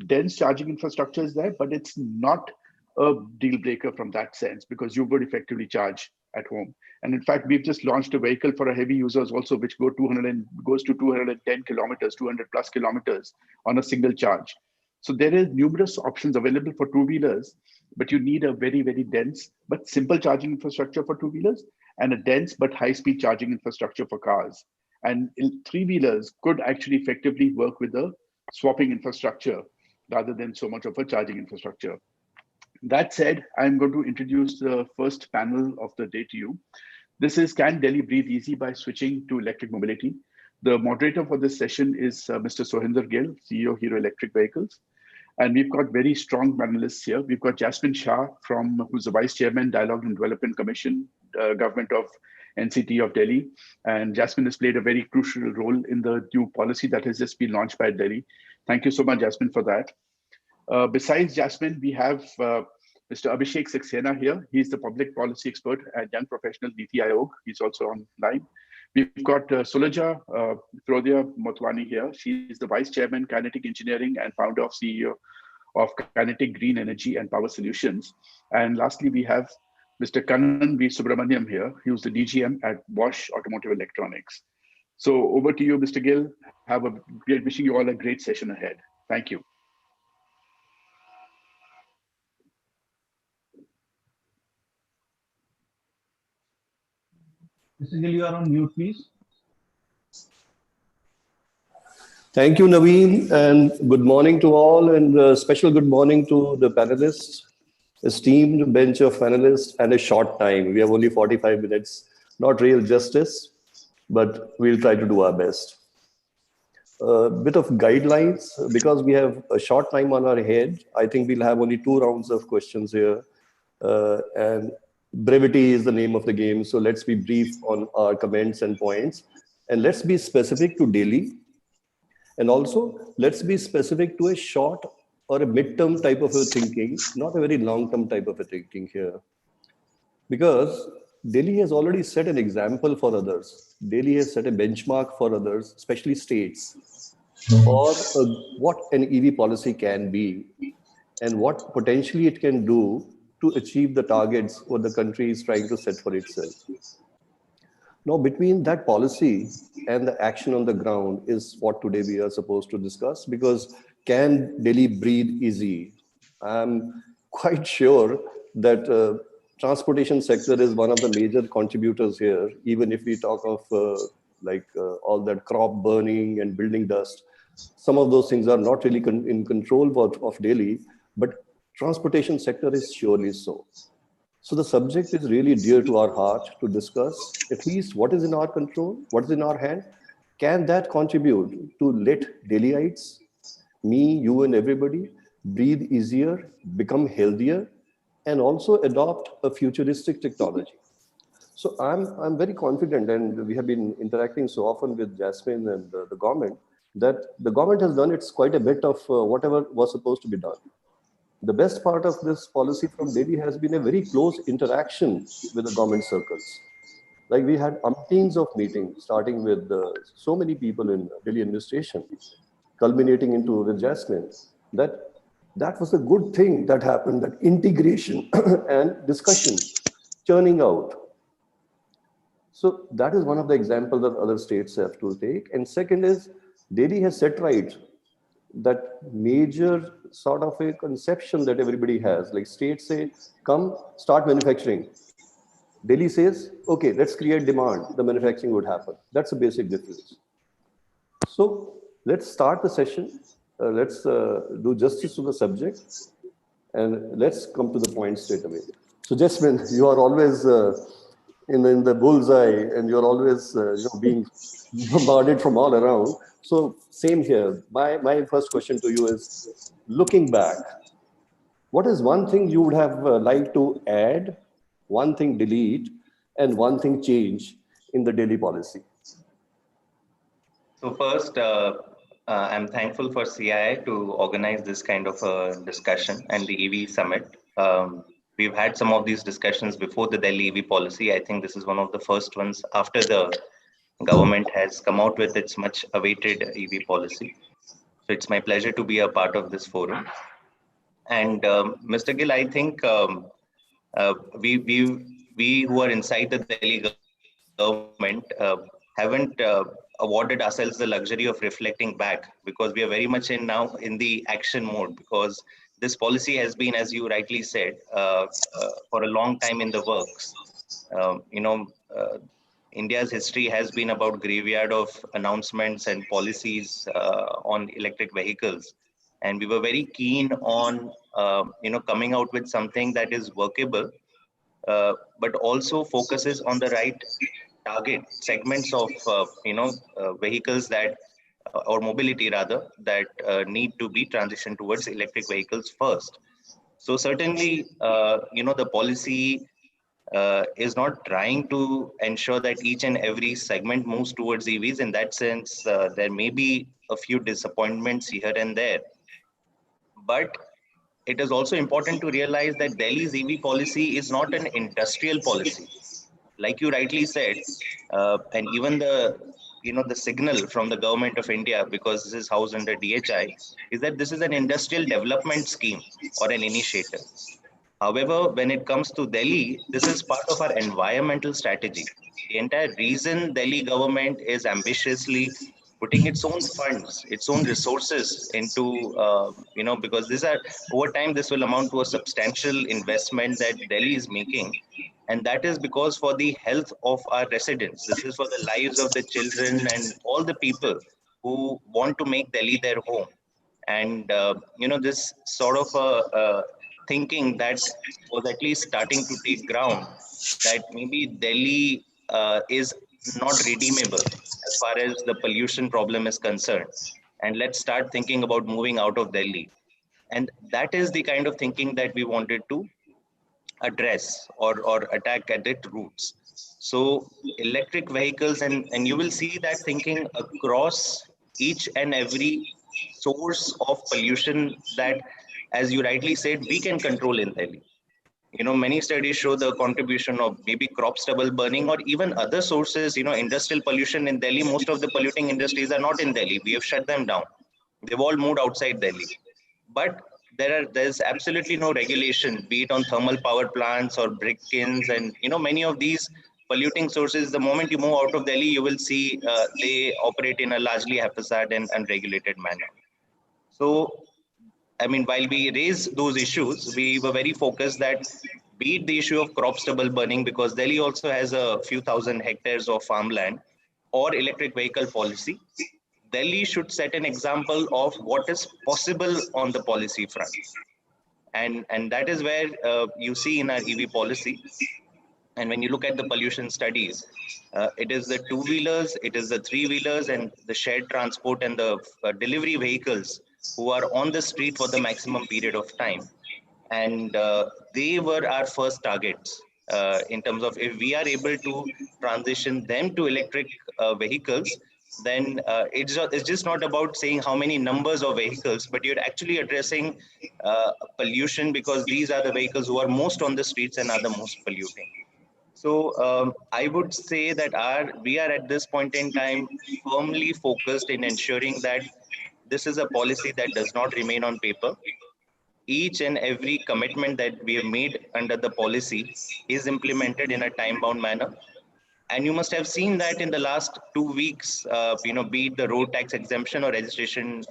dense charging infrastructure is there, but it's not a deal breaker from that sense, because you would effectively charge at home. And in fact, we've just launched a vehicle for a heavy users also, which goes to 210 kilometers, 200 plus kilometers on a single charge. So there is numerous options available for two-wheelers, but you need a very, very dense but simple charging infrastructure for two-wheelers and a dense but high-speed charging infrastructure for cars. And three-wheelers could actually effectively work with the swapping infrastructure rather than so much of a charging infrastructure. That said, I'm going to introduce the first panel of the day to you. This is Can Delhi Breathe Easy by Switching to Electric Mobility? The moderator for this session is Mr. Sohinder Gill, CEO, Hero Electric Vehicles. And we've got very strong panelists here. We've got Jasmine Shah, who's the Vice Chairman, Dialogue and Development Commission, Government of NCT of Delhi. And Jasmine has played a very crucial role in the new policy that has just been launched by Delhi. Thank you so much, Jasmine, for that. Besides Jasmine, we have Mr. Abhishek Saxena here. He's the public policy expert at Young Professional Niti Aayog. He's also online. We've got Sulaja Prodya Motwani here. She's the Vice Chairman, Kinetic Engineering and founder of CEO of Kinetic Green Energy and Power Solutions. And lastly, we have Mr. Kannan V. Subramaniam here, who's the DGM at Bosch Automotive Electronics. So over to you, Mr. Gill. Wishing you all a great session ahead. Thank you. Mr. Gill, you are on mute, please. Thank you, Naveen, and good morning to all, and a special good morning to the panelists, esteemed bench of panelists, and a short time. We have only 45 minutes, not real justice, but we'll try to do our best. A bit of guidelines, because we have a short time on our head. I think we'll have only 2 rounds of questions here, and brevity is the name of the game. So let's be brief on our comments and points, and let's be specific to Delhi. And also, let's be specific to a short or a mid-term type of a thinking, not a very long-term type of a thinking here. Because Delhi has already set an example for others. Delhi has set a benchmark for others, especially states, for what an EV policy can be and what potentially it can do to achieve the targets what the country is trying to set for itself. Now, between that policy and the action on the ground is what today we are supposed to discuss, because can Delhi breathe easy? I'm quite sure that transportation sector is one of the major contributors here, even if we talk of all that crop burning and building dust. Some of those things are not really in control of Delhi, but transportation sector is surely so. So the subject is really dear to our heart to discuss at least what is in our control, what is in our hand. Can that contribute to let Delhiites, me, you and everybody, breathe easier, become healthier, and also adopt a futuristic technology? So I'm very confident, and we have been interacting so often with Jasmine and the government, that the government has done its quite a bit of whatever was supposed to be done. The best part of this policy from Delhi has been a very close interaction with the government circles. Like we had umpteens of meetings, starting with so many people in Delhi administration, culminating into with Jasmine, that was a good thing that happened, that integration and discussion churning out. So that is one of the examples that other states have to take. And second is, Delhi has set right that major sort of a conception that everybody has. Like states say, come start manufacturing. Delhi says, okay, let's create demand. The manufacturing would happen. That's a basic difference. So let's start the session. Let's do justice to the subject. And let's come to the point straight away. So Jasmine, you are always in the bullseye, and you're always being bombarded from all around. So same here. My first question to you is, looking back, what is one thing you would have liked to add, one thing delete, and one thing change in the Delhi policy? So first, I'm thankful for CII to organize this kind of a discussion and the EV summit. We've had some of these discussions before the Delhi EV policy. I think this is one of the first ones after the government has come out with its much awaited EV policy. So it's my pleasure to be a part of this forum. And Mr. Gill, I think we who are inside the Delhi government haven't awarded ourselves the luxury of reflecting back, because we are very much now in the action mode, because this policy has been, as you rightly said, for a long time in the works. India's history has been about graveyard of announcements and policies on electric vehicles. And we were very keen on, coming out with something that is workable, but also focuses on the right target segments of, vehicles that, or mobility rather, that need to be transitioned towards electric vehicles first. So certainly, the policy is not trying to ensure that each and every segment moves towards EVs. In that sense, there may be a few disappointments here and there. But it is also important to realize that Delhi's EV policy is not an industrial policy. Like you rightly said, and even the signal from the government of India, because this is housed under DHI, is that this is an industrial development scheme or an initiative. However, when it comes to Delhi, this is part of our environmental strategy. The entire reason Delhi government is ambitiously putting its own funds, its own resources into, because these are, over time, this will amount to a substantial investment that Delhi is making. And that is because for the health of our residents, this is for the lives of the children and all the people who want to make Delhi their home. And, this sort of thinking that was at least starting to take ground, that maybe Delhi is not redeemable as far as the pollution problem is concerned. And let's start thinking about moving out of Delhi. And that is the kind of thinking that we wanted to address or attack at its roots. So electric vehicles, and you will see that thinking across each and every source of pollution that, as you rightly said, we can control in Delhi. Many studies show the contribution of maybe crop stubble burning or even other sources, industrial pollution in Delhi. Most of the polluting industries are not in Delhi. We have shut them down. They've all moved outside Delhi. But there's absolutely no regulation, be it on thermal power plants or brick kilns, and many of these polluting sources. The moment you move out of Delhi, you will see they operate in a largely haphazard and unregulated manner. So, I mean, while we raise those issues, we were very focused that, be it the issue of crop stubble burning, because Delhi also has a few thousand hectares of farmland, or electric vehicle policy, Delhi should set an example of what is possible on the policy front. And that is where you see in our EV policy. And when you look at the pollution studies, it is the two-wheelers, it is the three-wheelers, and the shared transport and the delivery vehicles who are on the street for the maximum period of time. And they were our first targets in terms of if we are able to transition them to electric vehicles, then it's just not about saying how many numbers of vehicles, but you're actually addressing pollution, because these are the vehicles who are most on the streets and are the most polluting. So I would say that we are at this point in time firmly focused in ensuring that this is a policy that does not remain on paper. Each and every commitment that we have made under the policy is implemented in a time-bound manner. And you must have seen that in the last 2 weeks, be it the road tax exemption or registration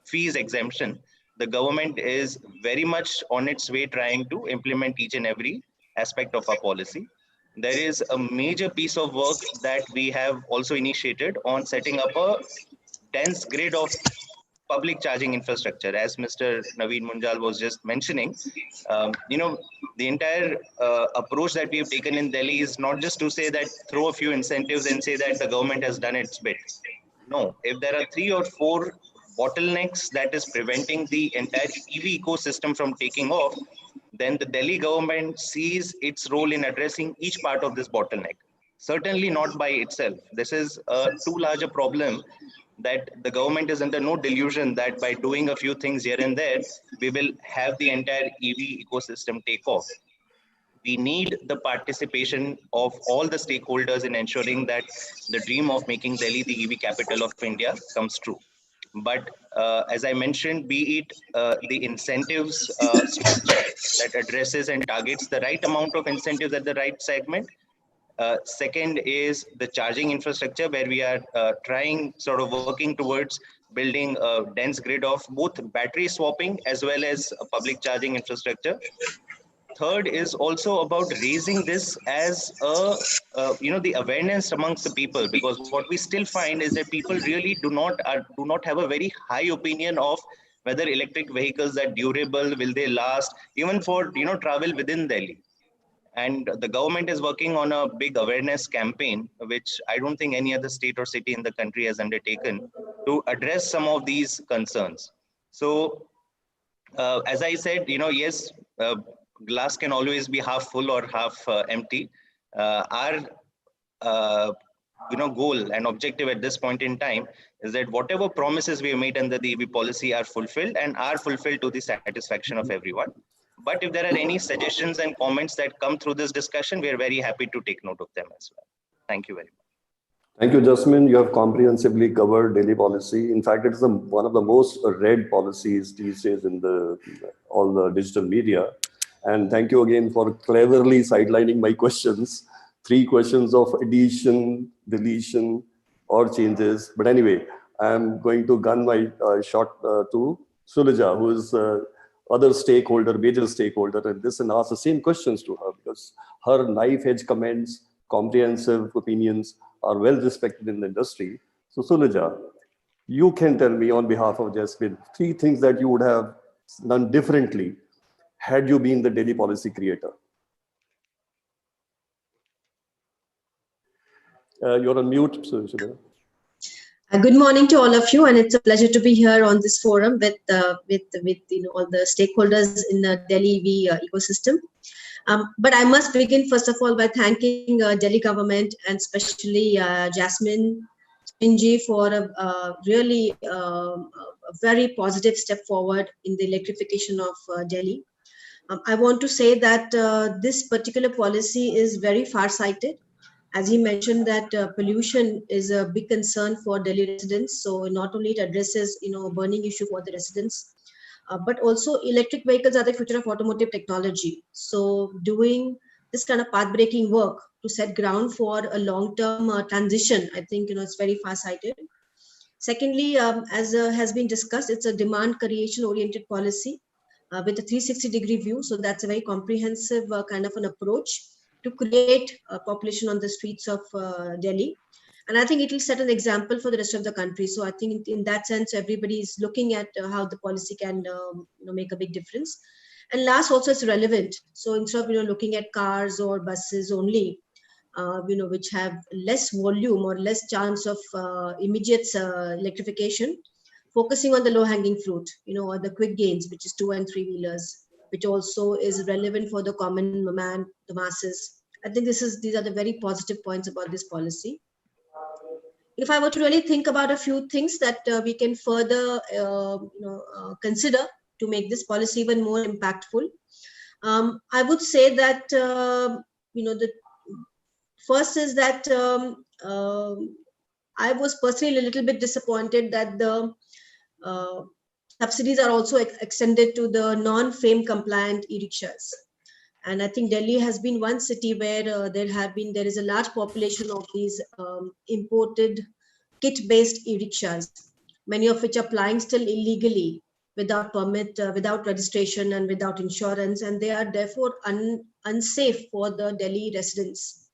fees exemption, the government is very much on its way trying to implement each and every aspect of our policy. There is a major piece of work that we have also initiated on setting up a dense grid of public charging infrastructure. As Mr. Naveen Munjal was just mentioning, the entire approach that we have taken in Delhi is not just to say that throw a few incentives and say that the government has done its bit. No, if there are 3 or 4 bottlenecks that is preventing the entire EV ecosystem from taking off, then the Delhi government sees its role in addressing each part of this bottleneck. Certainly not by itself. This is too large a problem that the government is under no delusion that by doing a few things here and there, we will have the entire EV ecosystem take off. We need the participation of all the stakeholders in ensuring that the dream of making Delhi the EV capital of India comes true. But as I mentioned, be it the incentives structure that addresses and targets the right amount of incentives at the right segment. Second is the charging infrastructure, where we are working towards building a dense grid of both battery swapping as well as a public charging infrastructure. Third is also about raising this as the awareness amongst the people, because what we still find is that people really do not have a very high opinion of whether electric vehicles are durable, will they last, even for travel within Delhi. And the government is working on a big awareness campaign, which I don't think any other state or city in the country has undertaken, to address some of these concerns. So as I said, yes, glass can always be half full or half empty. Our goal and objective at this point in time is that whatever promises we have made under the EV policy are fulfilled, and are fulfilled to the satisfaction of everyone. But if there are any suggestions and comments that come through this discussion, we are very happy to take note of them as well. Thank you very much. Thank you, Jasmine. You have comprehensively covered Delhi policy. In fact, it is one of the most read policies these days in all the digital media. And thank you again for cleverly sidelining my questions. 3 questions of addition, deletion, or changes. But anyway, I'm going to gun my shot to Sulija, who is other stakeholder, major stakeholder in this, and ask the same questions to her, because her knife-edge comments, comprehensive opinions are well respected in the industry. So Sulija, you can tell me on behalf of Jasmine 3 things that you would have done differently had you been the Delhi policy creator. You're on mute, Sulija. Good morning to all of you, and it's a pleasure to be here on this forum with all the stakeholders in the Delhi EV ecosystem. But I must begin first of all by thanking Delhi government, and especially Jasmine Ji, for a really very positive step forward in the electrification of Delhi. I want to say that this particular policy is very far-sighted. As he mentioned, that pollution is a big concern for Delhi residents. So not only it addresses a burning issue for the residents, but also electric vehicles are the future of automotive technology. So doing this kind of path-breaking work to set ground for a long-term transition, I think it's very far-sighted. Secondly, as has been discussed, it's a demand creation-oriented policy with a 360-degree view. So that's a very comprehensive kind of an approach to create a population on the streets of Delhi. And I think it will set an example for the rest of the country. So I think in that sense, everybody is looking at how the policy can make a big difference. And last, also it's relevant. So instead of looking at cars or buses only, which have less volume or less chance of immediate electrification, focusing on the low-hanging fruit, or the quick gains, which is 2 and 3 wheelers, which also is relevant for the common man, the masses. I think these are the very positive points about this policy. If I were to really think about a few things that we can further consider to make this policy even more impactful, I would say that the first is that I was personally a little bit disappointed that the subsidies are also extended to the non-FAME compliant e-rickshaws. And I think Delhi has been one city where there is a large population of these imported kit-based e-rickshaws, many of which are plying still illegally without permit, without registration and without insurance. And they are therefore unsafe for the Delhi residents.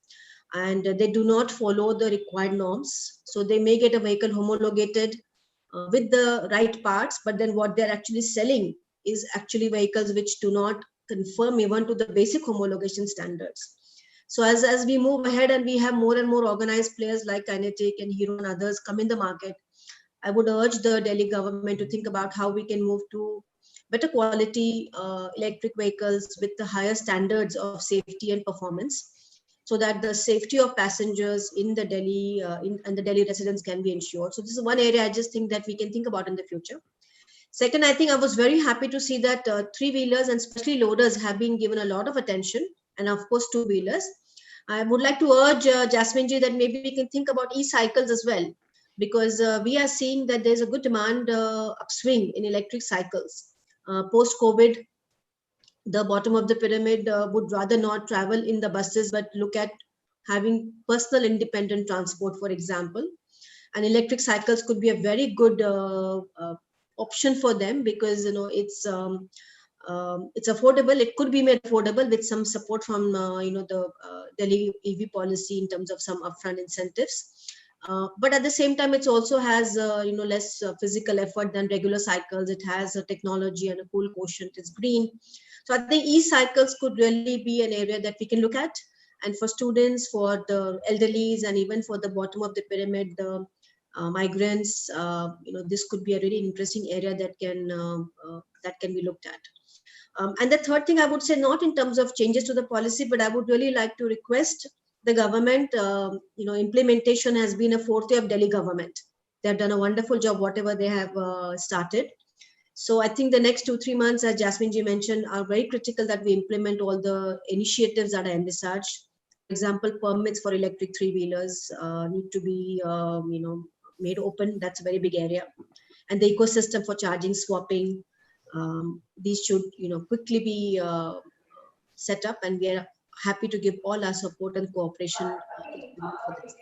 And they do not follow the required norms. So they may get a vehicle homologated with the right parts, but then what they're actually selling is actually vehicles which do not conform even to the basic homologation standards. So as we move ahead and we have more and more organized players like Kinetic and Hero and others come in the market, I would urge the Delhi government to think about how we can move to better quality electric vehicles with the higher standards of safety and performance, so that the safety of passengers in the Delhi and the Delhi residents can be ensured. So this is one area I just think that we can think about in the future. Second, I think I was very happy to see that three-wheelers and especially loaders have been given a lot of attention, and of course two-wheelers. I would like to urge Jasmine ji that maybe we can think about e-cycles as well, because we are seeing that there's a good demand upswing in electric cycles. Post-COVID, the bottom of the pyramid would rather not travel in the buses, but look at having personal independent transport, for example. And electric cycles could be a very good option for them, because it's affordable. It could be made affordable with some support from the Delhi EV policy in terms of some upfront incentives. But at the same time, it also has less physical effort than regular cycles. It has a technology and a cool quotient. It's green. So I think e-cycles could really be an area that we can look at. And for students, for the elderlies, and even for the bottom of the pyramid, the migrants, this could be a really interesting area that can be looked at. And the third thing I would say, not in terms of changes to the policy, but I would really like to request the government, implementation has been a forte of Delhi government. They have done a wonderful job, whatever they have started. So I think the next 2-3 months, as Jasmine ji mentioned, are very critical that we implement all the initiatives that are envisaged. For example, permits for electric three-wheelers need to be, made open. That's a very big area. And the ecosystem for charging, swapping, these should, quickly be set up, and we are happy to give all our support and cooperation for this.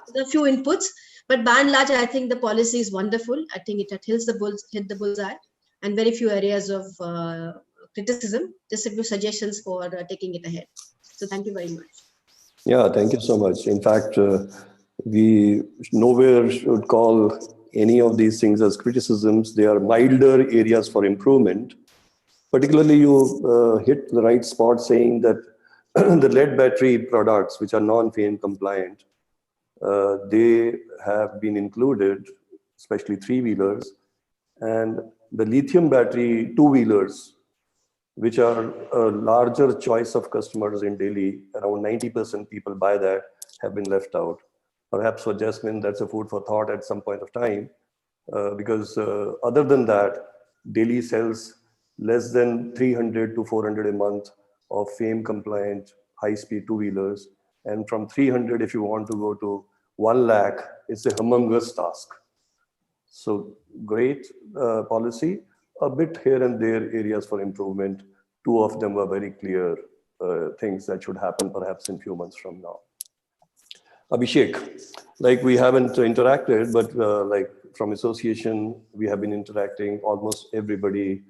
So there are a few inputs, but by and large, I think the policy is wonderful. I think it hit the bullseye, and very few areas of criticism. Just a few suggestions for taking it ahead. So thank you very much. Yeah, thank you so much. In fact, we nowhere should call any of these things as criticisms. They are milder areas for improvement. Particularly, you hit the right spot saying that the lead battery products, which are non-FAME compliant, they have been included, especially three-wheelers, and the lithium battery two-wheelers, which are a larger choice of customers in Delhi, around 90% people buy that, have been left out. Perhaps for Jasmine, that's a food for thought at some point of time, because other than that, Delhi sells less than 300 to 400 a month of FAME compliant high-speed two-wheelers. And from 300, if you want to go to 1 lakh, it's a humongous task. So great policy, a bit here and there areas for improvement. 2 of them were very clear things that should happen perhaps in a few months from now. Abhishek, like we haven't interacted, but like from association, we have been interacting almost everybody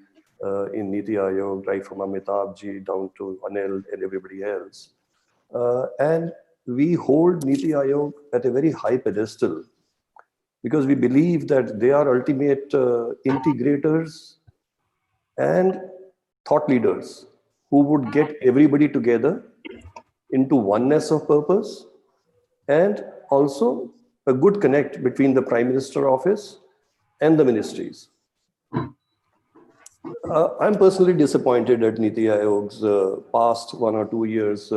in Niti Aayog, right from Amitabh ji down to Anil and everybody else. And we hold Niti Aayog at a very high pedestal because we believe that they are ultimate integrators and thought leaders who would get everybody together into oneness of purpose, and also a good connect between the Prime Minister office and the ministries. I'm personally disappointed at Niti Aayog's past 1 or 2 years,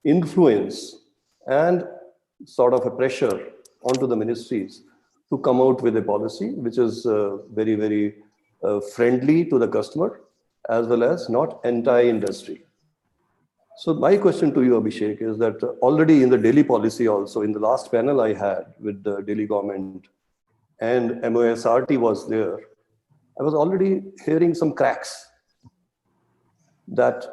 influence and sort of a pressure onto the ministries to come out with a policy which is very, very friendly to the customer as well as not anti-industry. So my question to you, Abhishek, is that already in the Delhi policy also, in the last panel I had with the Delhi government and MOSRT was there, I was already hearing some cracks that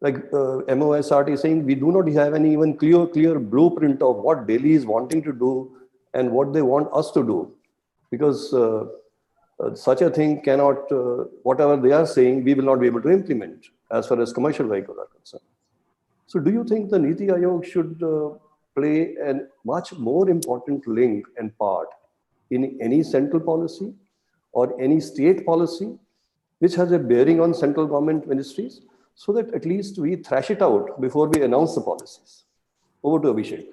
like MOSRT is saying we do not have any even clear blueprint of what Delhi is wanting to do and what they want us to do. Because such a thing cannot, whatever they are saying, we will not be able to implement as far as commercial vehicles are concerned. So do you think the Niti Aayog should play a much more important link and part in any central policy or any state policy which has a bearing on central government ministries, so that at least we thrash it out before we announce the policies? Over to Abhishek.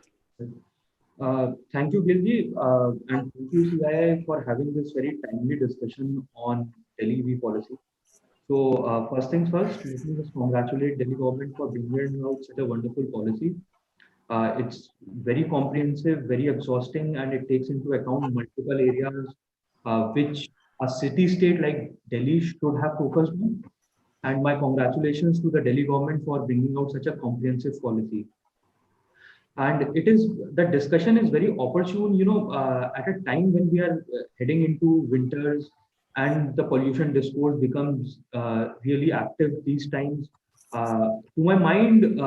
Thank you, Gilji, and thank you, CII, for having this very timely discussion on Delhi EV policy. So first things first, let me just congratulate Delhi government for bringing out such a wonderful policy. It's very comprehensive, very exhausting, and it takes into account multiple areas which a city-state like Delhi should have focused on. And my congratulations to the Delhi government for bringing out such a comprehensive policy. And it is, the discussion is very opportune, at a time when we are heading into winters and the pollution discourse becomes really active these times. To my mind,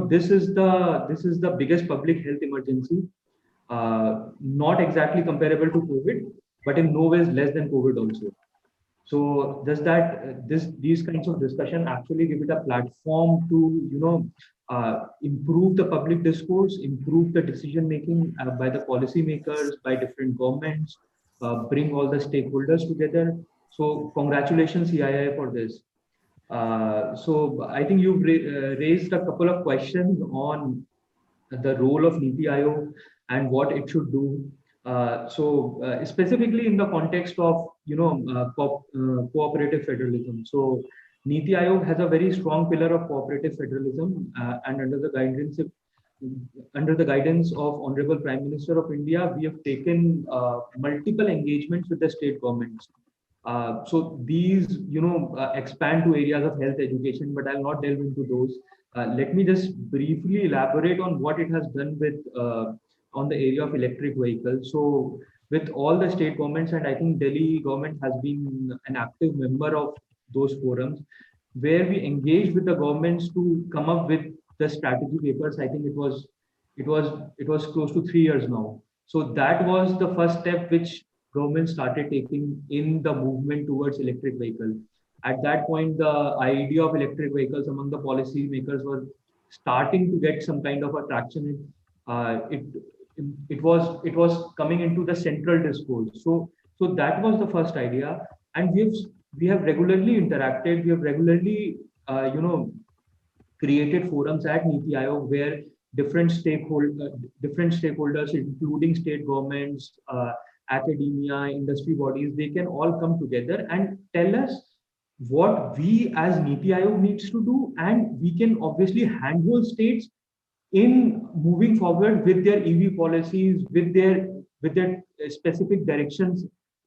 this is the biggest public health emergency, not exactly comparable to COVID, but in no ways less than COVID also. So does that these kinds of discussion actually give it a platform to improve the public discourse, improve the decision making by the policymakers, by different governments, bring all the stakeholders together. So congratulations, CII, for this. So I think you've raised a couple of questions on the role of Niti Aayog and what it should do. Specifically in the context of cooperative federalism. So Niti Aayog has a very strong pillar of cooperative federalism, and under the guidance of Honorable Prime Minister of India, we have taken multiple engagements with the state governments. So these expand to areas of health education, but I'll not delve into those. Let me just briefly elaborate on what it has done with on the area of electric vehicles. So with all the state governments, and I think Delhi government has been an active member of those forums, where we engaged with the governments to come up with the strategy papers. I think it was close to 3 years now. So that was the first step which government started taking in the movement towards electric vehicles. At that point, the idea of electric vehicles among the policy makers was starting to get some kind of attraction. It was coming into the central discourse. So that was the first idea, and we have regularly interacted. We have regularly created forums at Niti Aayog where different stakeholders, including state governments, academia, industry bodies, they can all come together and tell us what we as Niti Aayog needs to do, and we can obviously handhold states in moving forward with their EV policies, with their specific directions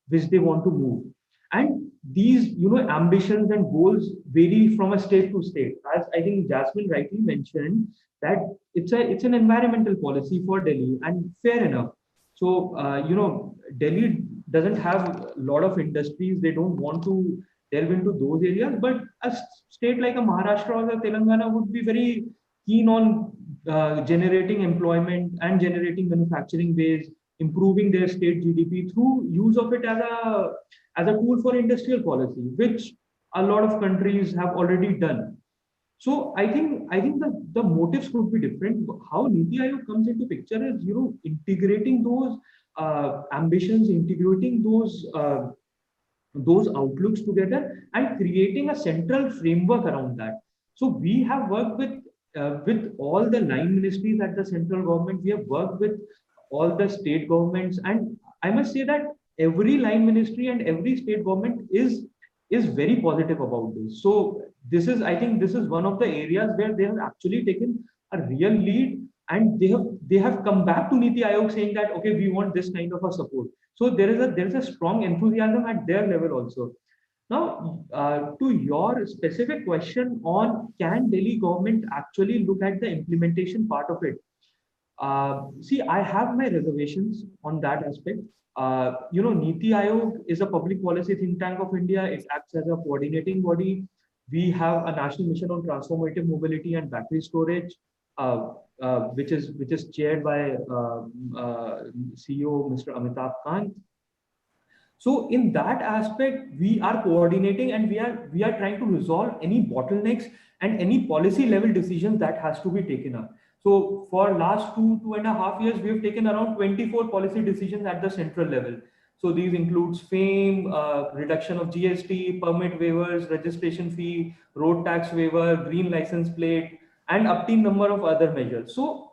which they want to move. And these ambitions and goals vary from a state to state. As I think Jasmine rightly mentioned, that it's an environmental policy for Delhi, and fair enough. So Delhi doesn't have a lot of industries. They don't want to delve into those areas, but a state like a Maharashtra or a Telangana would be very keen on generating employment and generating manufacturing base, improving their state GDP through use of it as a tool for industrial policy, which a lot of countries have already done. So I think the motives could be different. How Niti Aayog comes into picture is, integrating those ambitions, integrating those outlooks together and creating a central framework around that. So we have worked with all the 9 ministries at the central government. We have worked with all the state governments, and I must say that every line ministry and every state government is very positive about this. So I think this is one of the areas where they have actually taken a real lead, and they have come back to Niti Aayog saying that, okay, we want this kind of a support. So there is a strong enthusiasm at their level also. Now, to your specific question on, can Delhi government actually look at the implementation part of it? See, I have my reservations on that aspect. Niti Aayog is a public policy think tank of India. It acts as a coordinating body. We have a national mission on transformative mobility and battery storage, which is chaired by CEO Mr. Amitabh Kant. So in that aspect, we are coordinating, and we are trying to resolve any bottlenecks and any policy level decisions that has to be taken up. So for last 2.5 years, we have taken around 24 policy decisions at the central level. So these includes FAME, reduction of GST, permit waivers, registration fee, road tax waiver, green license plate, and umpteen number of other measures. So,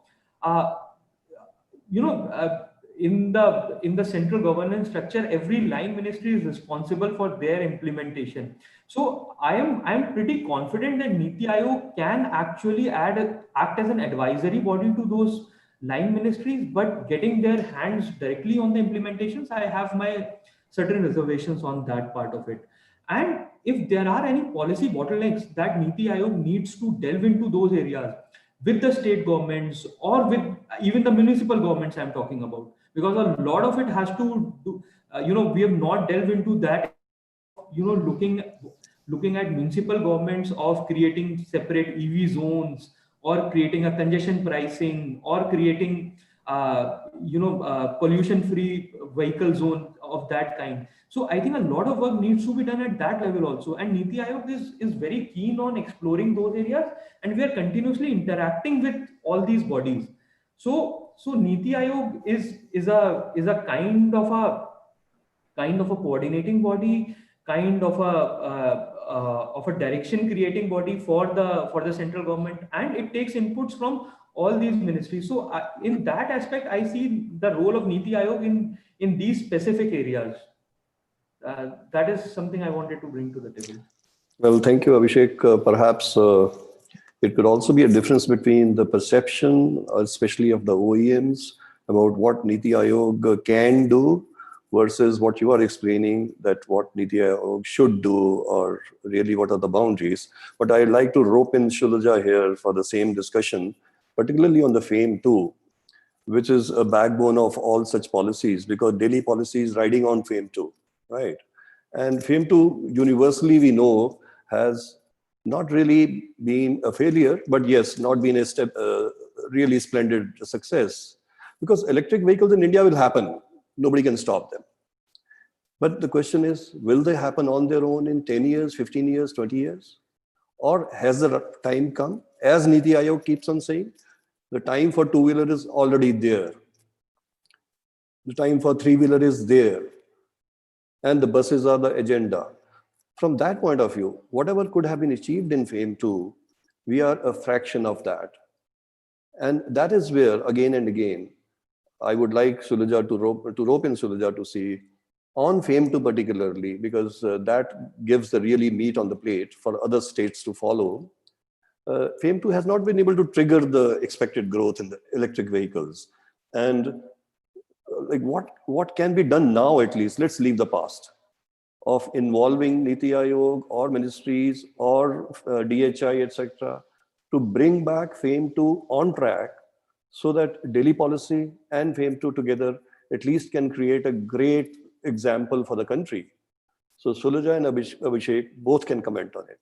in the central governance structure, every line ministry is responsible for their implementation. So I am pretty confident that Niti Aayog can actually act as an advisory body to those line ministries, but getting their hands directly on the implementations, I have my certain reservations on that part of it. And if there are any policy bottlenecks that Niti Aayog needs to delve into those areas with the state governments or with even the municipal governments I'm talking about, because a lot of it has to do, we have not delved into that, looking at municipal governments of creating separate EV zones, or creating a congestion pricing, or creating pollution-free vehicle zone of that kind. So I think a lot of work needs to be done at that level also. And Niti Aayog is very keen on exploring those areas, and we are continuously interacting with all these bodies. So Niti Aayog is a kind of a coordinating body, kind of a direction creating body for the central government, and it takes inputs from all these ministries. So in that aspect, I see the role of Niti Aayog in these specific areas. That is something I wanted to bring to the table. Well, thank you, Abhishek. Perhaps it could also be a difference between the perception, especially of the OEMs, about what Niti Aayog can do versus what you are explaining, that what Niti Aayog should do, or really what are the boundaries. But I'd like to rope in Shulaja here for the same discussion, particularly on the FAME 2, which is a backbone of all such policies, because Delhi policy is riding on FAME 2, right? And FAME 2, universally we know, has not really been a failure, but yes, not been a really splendid success. Because electric vehicles in India will happen. Nobody can stop them. But the question is, will they happen on their own in 10 years, 15 years, 20 years? Or has the time come? As Niti Aayog keeps on saying, the time for two-wheeler is already there. The time for three-wheeler is there. And the buses are the agenda. From that point of view, whatever could have been achieved in FAME 2, we are a fraction of that. And that is where, again and again, I would like Shulaja to rope in Shulaja to see on FAME 2 particularly, because that gives the really meat on the plate for other states to follow. FAME 2 has not been able to trigger the expected growth in the electric vehicles. And like what can be done now, at least, let's leave the past, of involving Niti Aayog or ministries or DHI, etc., to bring back FAME 2 on track, so that Delhi policy and FAME 2 together at least can create a great example for the country. So Shulaja and Abhishek both can comment on it.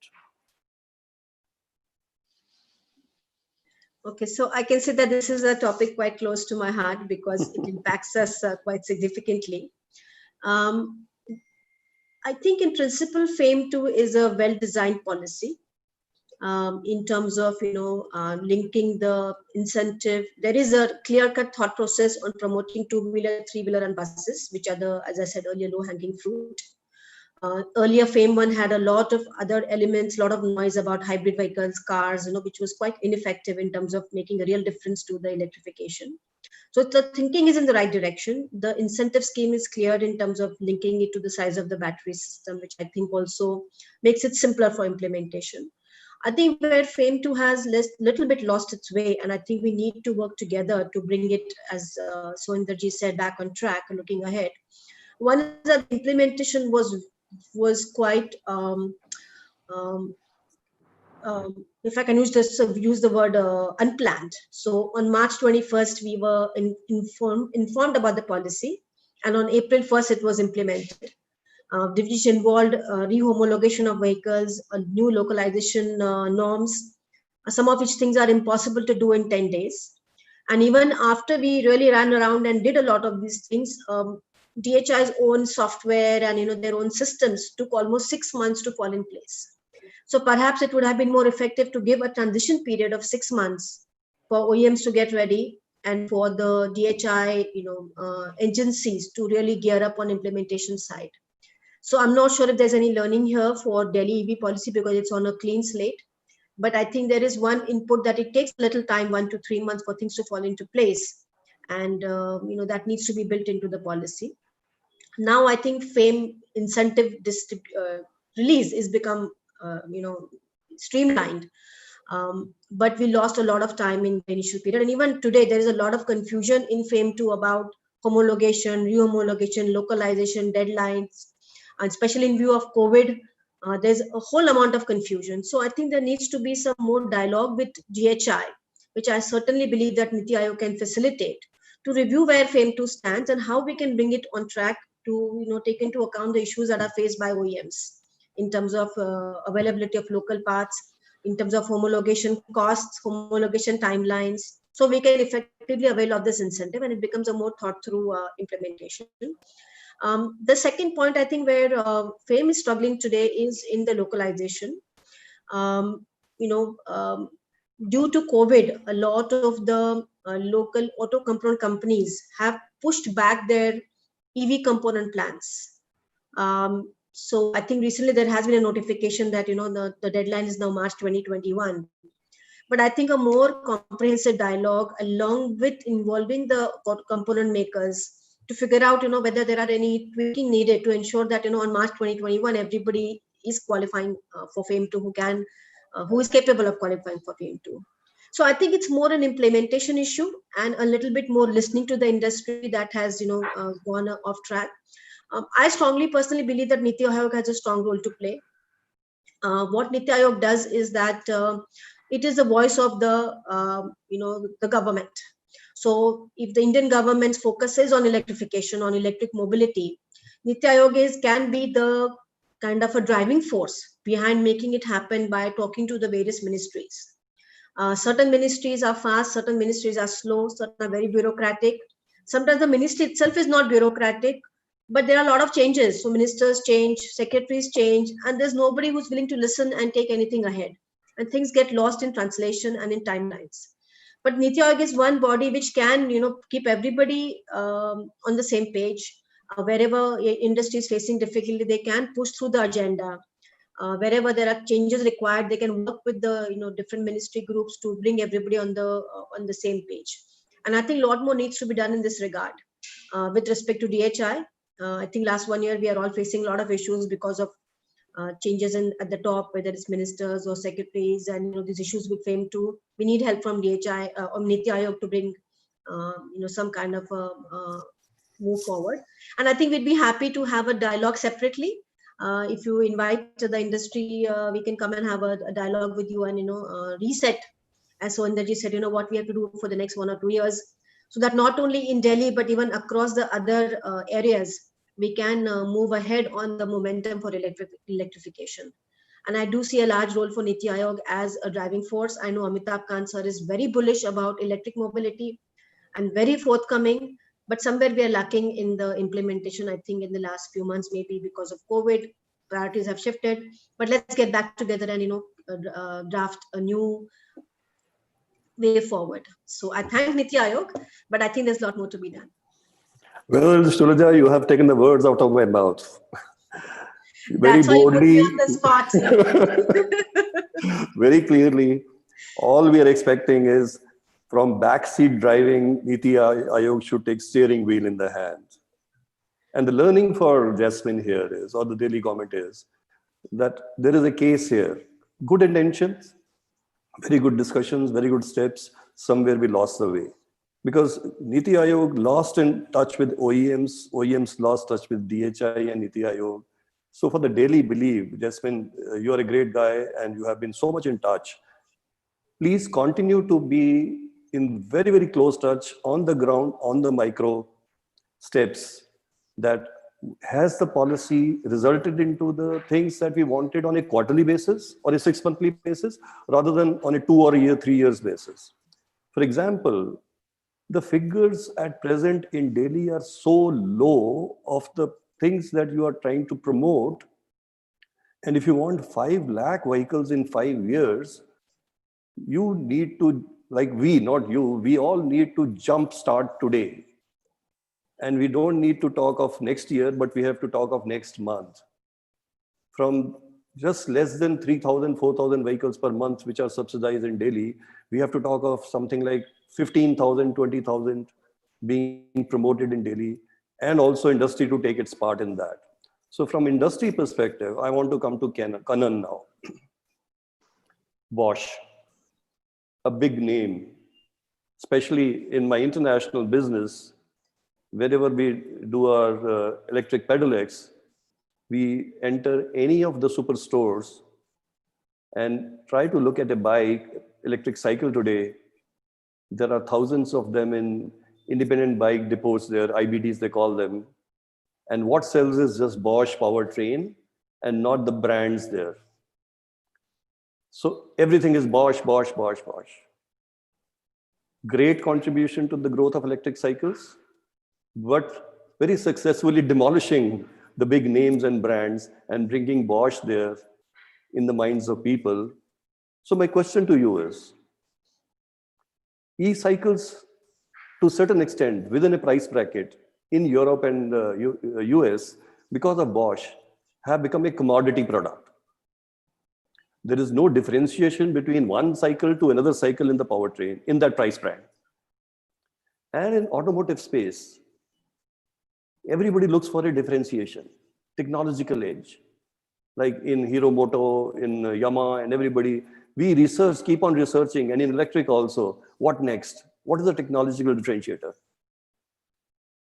Okay, so I can say that this is a topic quite close to my heart because it impacts us quite significantly. I think in principle, FAME 2 is a well-designed policy. in terms of linking the incentive. There is a clear-cut thought process on promoting two-wheeler, three-wheeler, and buses, which are the, as I said earlier, low-hanging fruit. Earlier, FAME 1 had a lot of other elements, a lot of noise about hybrid vehicles, cars, which was quite ineffective in terms of making a real difference to the electrification. So the thinking is in the right direction. The incentive scheme is clear in terms of linking it to the size of the battery system, which I think also makes it simpler for implementation. I think where FAME 2 has little bit lost its way, and I think we need to work together to bring it, as Soinderji said, back on track, looking ahead. One is that the implementation was quite, if I can use the word unplanned. So on March 21st, we were informed about the policy, and on April 1st, it was implemented. Which involved rehomologation of vehicles, new localization norms, some of which things are impossible to do in 10 days. And even after we really ran around and did a lot of these things, DHI's own software and their own systems took almost 6 months to fall in place. So perhaps it would have been more effective to give a transition period of 6 months for OEMs to get ready and for the DHI agencies to really gear up on implementation side. So I'm not sure if there's any learning here for Delhi EV policy because it's on a clean slate. But I think there is one input that it takes a little time, 1 to 3 months, for things to fall into place. And, that needs to be built into the policy. Now, I think FAME incentive release is become, streamlined. But we lost a lot of time in the initial period. And even today, there is a lot of confusion in FAME 2 about homologation, rehomologation, localization, deadlines. And especially in view of COVID, there's a whole amount of confusion. So I think there needs to be some more dialogue with DHI, which I certainly believe that Niti Aayog can facilitate, to review where FAME 2 stands and how we can bring it on track to take into account the issues that are faced by OEMs in terms of availability of local parts, in terms of homologation costs, homologation timelines, so we can effectively avail of this incentive and it becomes a more thought through implementation. The second point, I think, where FAME is struggling today is in the localization. Due to COVID, a lot of the local auto component companies have pushed back their EV component plans. So I think recently there has been a notification that the deadline is now March 2021. But I think a more comprehensive dialogue, along with involving the component makers, to figure out whether there are any tweaking needed to ensure that on March 2021 everybody is qualifying for FAME 2 who is capable of qualifying for FAME 2. So I think it's more an implementation issue and a little bit more listening to the industry that has gone off track. I strongly personally believe that Niti Aayog has a strong role to play. What Niti Aayog does is that it is the voice of the government. So if the Indian government's focus is on electrification, on electric mobility, Niti Aayog can be the kind of a driving force behind making it happen by talking to the various ministries. Certain ministries are fast, certain ministries are slow, certain are very bureaucratic. Sometimes the ministry itself is not bureaucratic, but there are a lot of changes. So ministers change, secretaries change, and there's nobody who's willing to listen and take anything ahead. And things get lost in translation and in timelines. But Niti Aayog is one body which can, keep everybody on the same page. Wherever industry is facing difficulty, they can push through the agenda. Wherever there are changes required, they can work with the different ministry groups to bring everybody on the same page. And I think a lot more needs to be done in this regard. With respect to DHI, I think last 1 year we are all facing a lot of issues because of changes at the top, whether it's ministers or secretaries, and these issues with FAME 2. We need help from DHI or Niti Aayog to bring some kind of move forward. And I think we'd be happy to have a dialogue separately. If you invite the industry, we can come and have a dialogue with you and reset, as Soinderji said, what we have to do for the next 1 or 2 years, so that not only in Delhi but even across the other areas we can move ahead on the momentum for electrification. And I do see a large role for Niti Aayog as a driving force. I know Amitabh Kant sir is very bullish about electric mobility and very forthcoming, but somewhere we are lacking in the implementation, I think, in the last few months, maybe because of COVID, priorities have shifted, but let's get back together and draft a new way forward. So I thank Niti Aayog, but I think there's a lot more to be done. Well, Shulaja, you have taken the words out of my mouth. Very That's why boldly, you put me on the spot. very clearly, all we are expecting is from backseat driving, Niti Aayog should take steering wheel in the hand. And the learning for Jasmine here is, or the Delhi government is, that there is a case here. Good intentions, very good discussions, very good steps. Somewhere we lost the way. Because Niti Aayog lost in touch with OEMs, OEMs lost touch with DHI and Niti Aayog. So for the daily belief, Jasmine, you are a great guy and you have been so much in touch. Please continue to be in very, very close touch on the ground, on the micro steps, that has the policy resulted into the things that we wanted on a quarterly basis or a 6 monthly basis, rather than on a 2 or a year, 3 years basis. For example, the figures at present in Delhi are so low of the things that you are trying to promote. And if you want 5 lakh vehicles in 5 years, you need to, like we, not you, we all need to jump start today. And we don't need to talk of next year, but we have to talk of next month. From just less than 3,000, 4,000 vehicles per month, which are subsidized in Delhi, we have to talk of something like 15,000, 20,000 being promoted in Delhi, and also industry to take its part in that. So from industry perspective, I want to come to Kannan now. Bosch, a big name, especially in my international business. Wherever we do our electric pedelecs, we enter any of the superstores and try to look at a bike, electric cycle today. There are thousands of them in independent bike depots there, IBDs they call them. And what sells is just Bosch powertrain and not the brands there. So everything is Bosch, Bosch, Bosch, Bosch. Great contribution to the growth of electric cycles, but very successfully demolishing the big names and brands and bringing Bosch there in the minds of people. So my question to you is, e-cycles to a certain extent within a price bracket in Europe and US, because of Bosch, have become a commodity product. There is no differentiation between one cycle to another cycle in the powertrain in that price brand. And in automotive space, everybody looks for a differentiation, technological edge. Like in Hero Moto, in Yamaha, and everybody, we research, keep on researching, and in electric also, what next? What is the technological differentiator?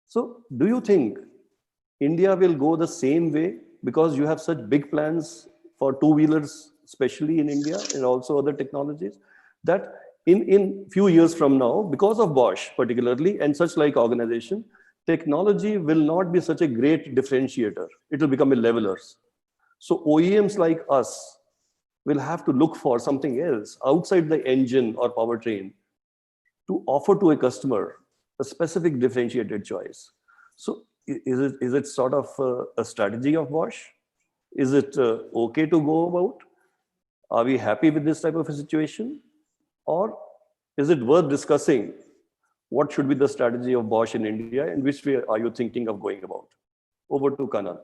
So do you think India will go the same way because you have such big plans for two-wheelers, especially in India, and also other technologies, that in few years from now, because of Bosch particularly, and such like organization, technology will not be such a great differentiator. It will become a leveler. So OEMs like us will have to look for something else outside the engine or powertrain to offer to a customer a specific differentiated choice. So is it sort of a strategy of Bosch? Is it okay to go about? Are we happy with this type of a situation? Or is it worth discussing what should be the strategy of Bosch in India, and which way are you thinking of going about? Over to Kannan.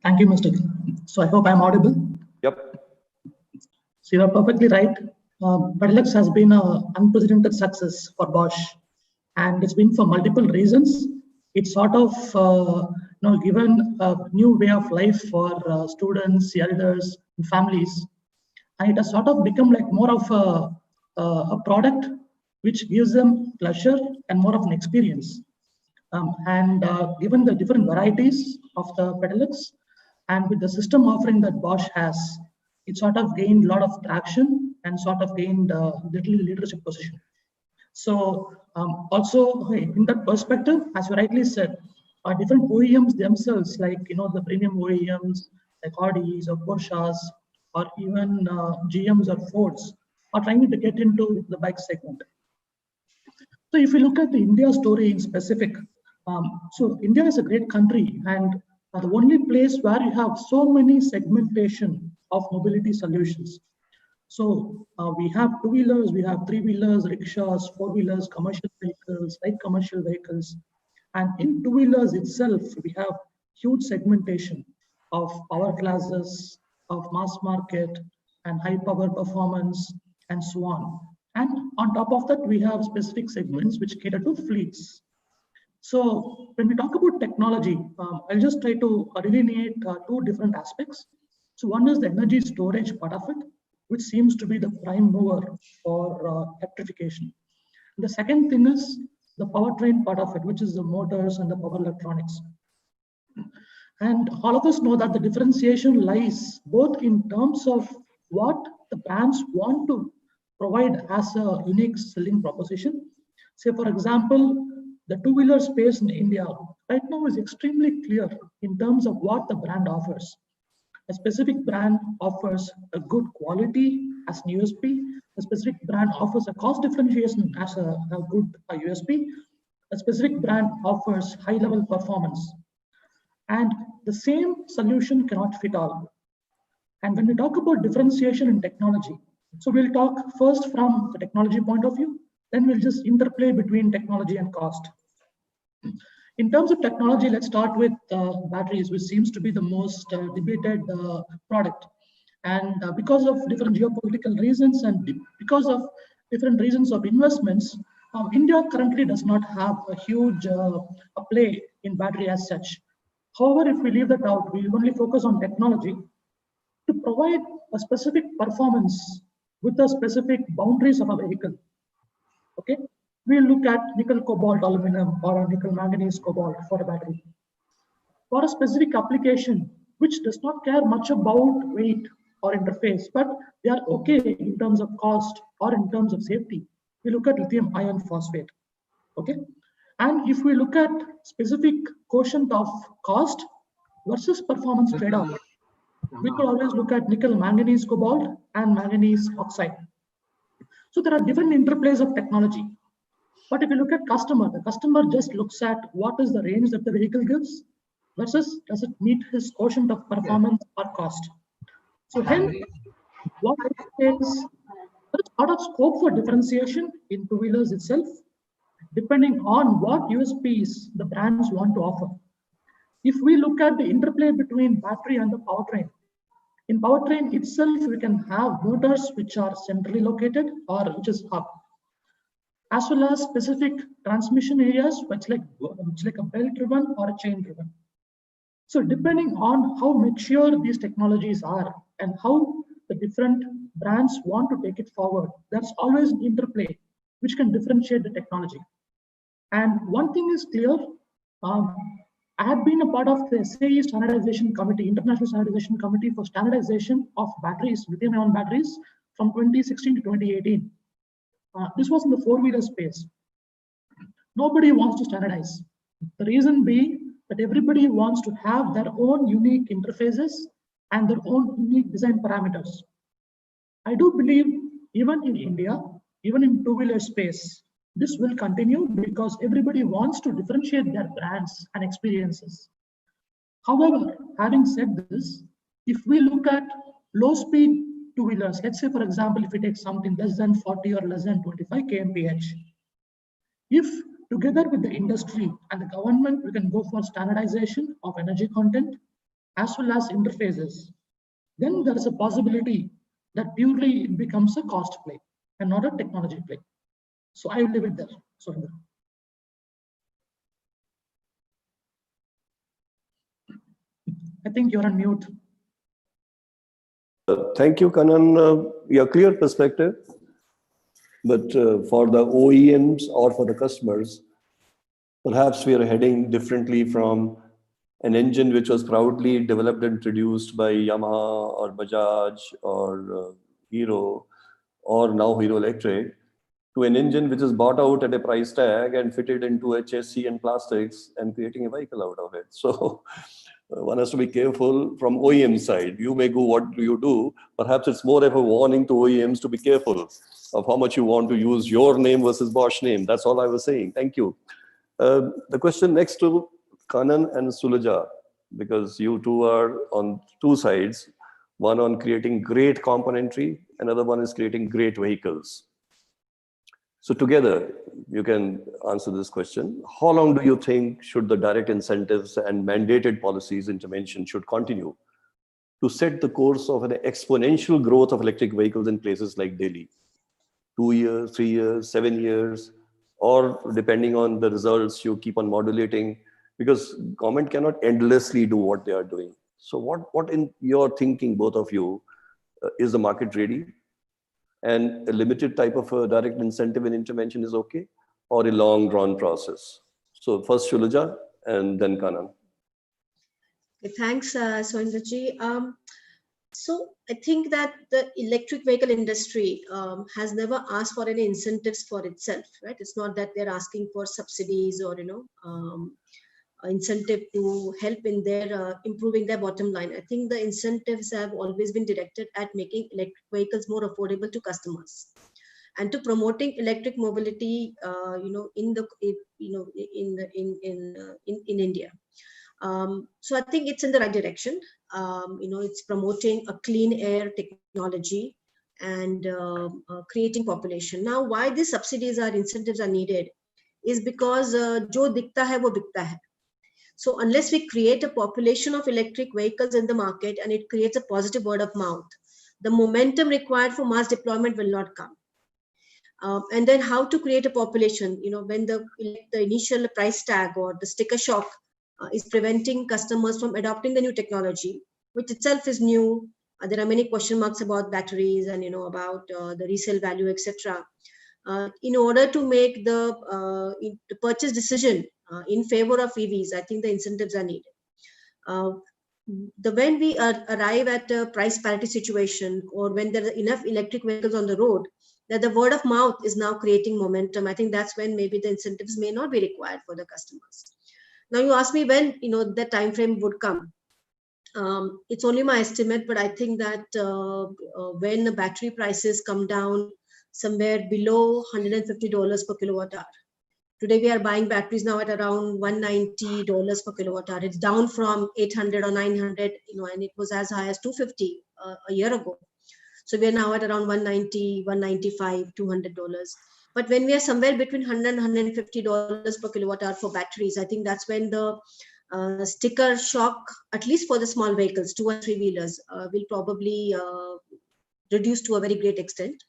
Thank you, Mr. So I hope I'm audible. Yep. So you're perfectly right. Pedelecs has been an unprecedented success for Bosch, and it's been for multiple reasons. It's sort of given a new way of life for students, elders, and families, and it has sort of become like more of a product which gives them pleasure and more of an experience. Given the different varieties of the pedelecs, and with the system offering that Bosch has, it sort of gained a lot of traction and sort of gained a little leadership position. So also in that perspective, as you rightly said, different OEMs themselves, like the premium OEMs like Audis or Porsches, or even GMs or Fords, are trying to get into the bike segment. So if you look at the India story in specific, so India is a great country, and the only place where you have so many segmentation of mobility solutions. So we have two-wheelers, we have three-wheelers, rickshaws, four-wheelers, commercial vehicles, light commercial vehicles. And in two-wheelers itself, we have huge segmentation of power classes, of mass market, and high power performance, and so on. And on top of that, we have specific segments which cater to fleets. So when we talk about technology, I'll just try to delineate two different aspects. So one is the energy storage part of it, which seems to be the prime mover for electrification. The second thing is the powertrain part of it, which is the motors and the power electronics. And all of us know that the differentiation lies both in terms of what the brands want to provide as a unique selling proposition. Say, for example, the two-wheeler space in India right now is extremely clear in terms of what the brand offers. A specific brand offers a good quality as an USP. A specific brand offers a cost differentiation as a good USP. A specific brand offers high-level performance. And the same solution cannot fit all. And when we talk about differentiation in technology, so we'll talk first from the technology point of view, then we'll just interplay between technology and cost. In terms of technology, let's start with batteries, which seems to be the most debated product. And because of different geopolitical reasons and because of different reasons of investments, India currently does not have a huge play in battery as such. However, if we leave that out, we only focus on technology to provide a specific performance with the specific boundaries of a vehicle. Okay, we'll look at nickel, cobalt, aluminum, or nickel, manganese, cobalt for a battery. For a specific application, which does not care much about weight or interface, but they are okay in terms of cost or in terms of safety, we look at lithium iron phosphate. Okay. And if we look at specific quotient of cost versus performance trade-off, we could always look at nickel, manganese, cobalt, and manganese oxide. So there are different interplays of technology. But if you look at customer, the customer just looks at what is the range that the vehicle gives versus does it meet his quotient of performance or cost. So hence, what I say is there's a lot of scope for differentiation in two-wheelers itself, depending on what USPs the brands want to offer. If we look at the interplay between battery and the powertrain, in powertrain itself, we can have motors which are centrally located or which is hub, as well as specific transmission areas which like a belt-driven or a chain-driven. So depending on how mature these technologies are and how the different brands want to take it forward, there's always an interplay which can differentiate the technology. And one thing is clear, I had been a part of the SAE Standardization Committee, International Standardization Committee for Standardization of batteries, lithium-ion batteries from 2016 to 2018. This was in the four-wheeler space. Nobody wants to standardize. The reason being that everybody wants to have their own unique interfaces and their own unique design parameters. I do believe even in India, even in two-wheeler space, this will continue because everybody wants to differentiate their brands and experiences. However, having said this, if we look at low-speed two-wheelers, let's say, for example, if we take something less than 40 or less than 25 kmph, if together with the industry and the government, we can go for standardization of energy content as well as interfaces, then there is a possibility that purely it becomes a cost play and not a technology play. So I will leave it there. So I think you're on mute. Thank you, Kanan. Your clear perspective. But for the OEMs or for the customers, perhaps we are heading differently from an engine which was proudly developed and introduced by Yamaha or Bajaj or Hero or now Hero Electric, to an engine which is bought out at a price tag and fitted into a chassis and plastics and creating a vehicle out of it. So one has to be careful from OEM side. You may go what you do. Perhaps it's more of a warning to OEMs to be careful of how much you want to use your name versus Bosch name. That's all I was saying. Thank you. The question next to Kanan and Sulaja. because you two are on two sides, one on creating great componentry, another one is creating great vehicles. So together, you can answer this question. How long do you think should the direct incentives and mandated policies intervention should continue to set the course of an exponential growth of electric vehicles in places like Delhi? 2 years, 3 years, 7 years, or depending on the results, you keep on modulating, because government cannot endlessly do what they are doing. So what in your thinking, both of you, is the market ready? And a limited type of direct incentive and intervention is okay, or a long drawn process? So first Shulaja and then Kanan. Okay, thanks, Soindraji. So I think that the electric vehicle industry has never asked for any incentives for itself, right? It's not that they're asking for subsidies or incentive to help in their improving their bottom line. I think the incentives have always been directed at making electric vehicles more affordable to customers and to promoting electric mobility, in India. So I think it's in the right direction. It's promoting a clean air technology and creating population. Now, why these subsidies or incentives are needed is because jo dikta hai wo bikta hai. So unless we create a population of electric vehicles in the market and it creates a positive word of mouth, the momentum required for mass deployment will not come. And then how to create a population, when the initial price tag or the sticker shock is preventing customers from adopting the new technology, which itself is new. There are many question marks about batteries and about the resale value, etc. In order to make the purchase decision in favor of EVs, I think the incentives are needed. When we arrive at a price parity situation, or when there are enough electric vehicles on the road, that the word of mouth is now creating momentum, I think that's when maybe the incentives may not be required for the customers. Now you ask me when the time frame would come. It's only my estimate, but I think that when the battery prices come down somewhere below $150 per kilowatt hour. Today we are buying batteries now at around $190 per kilowatt hour. It's down from 800 or 900, and it was as high as 250 a year ago. So we are now at around 190, 195, $200. But when we are somewhere between $100 and $150 per kilowatt hour for batteries, I think that's when the sticker shock, at least for the small vehicles, 2 or 3 wheelers, will probably reduce to a very great extent.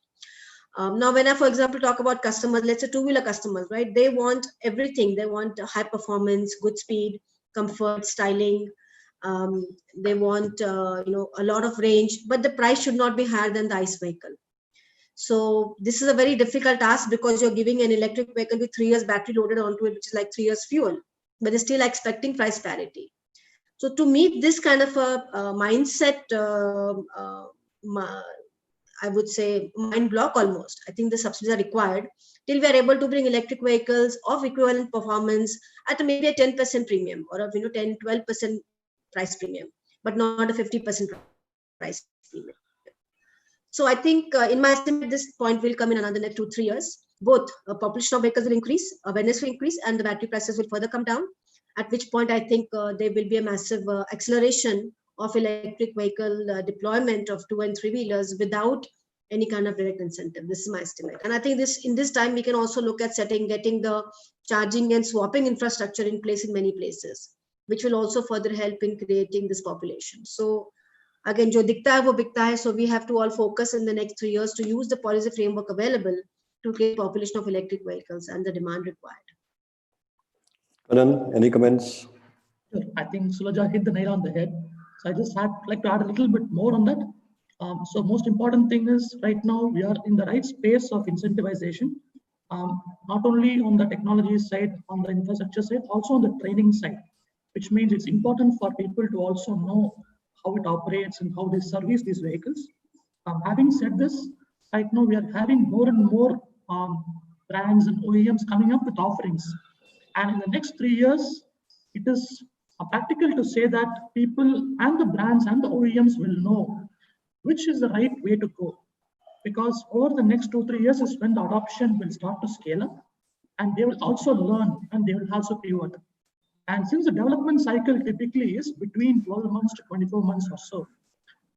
Now, when I, for example, talk about customers, let's say 2-wheeler customers, right? They want everything. They want high performance, good speed, comfort, styling. They want, a lot of range, but the price should not be higher than the ICE vehicle. So this is a very difficult task because you're giving an electric vehicle with 3 years battery loaded onto it, which is like 3 years fuel, but they're still expecting price parity. So to meet this kind of a mindset, I would say mind block almost. I think the subsidies are required till we are able to bring electric vehicles of equivalent performance at maybe a 10% premium or a 10-12% price premium, but not a 50% price premium. So I think in my estimate, this point will come in another 2-3 years. Both population of vehicles will increase, awareness will increase, and the battery prices will further come down. At which point I think there will be a massive acceleration of electric vehicle deployment of 2 and 3 wheelers without any kind of direct incentive. This is my estimate. And I think in this time, we can also look at getting the charging and swapping infrastructure in place in many places, which will also further help in creating this population. So again, jo dikta hai wo bikta hai. So we have to all focus in the next 3 years to use the policy framework available to create population of electric vehicles and the demand required. Kanan, any comments? Sure. I think Sulaja hit the nail on the head. So I just like to add a little bit more on that. So most important thing is right now we are in the right space of incentivization, not only on the technology side, on the infrastructure side, also on the training side, which means it's important for people to also know how it operates and how they service these vehicles. Having said this, right now we are having more and more brands and OEMs coming up with offerings. And in the next 3 years, it is practical to say that people and the brands and the OEMs will know which is the right way to go. Because over the next 2-3 years is when the adoption will start to scale up, and they will also learn and they will also pivot. And since the development cycle typically is between 12 months to 24 months or so,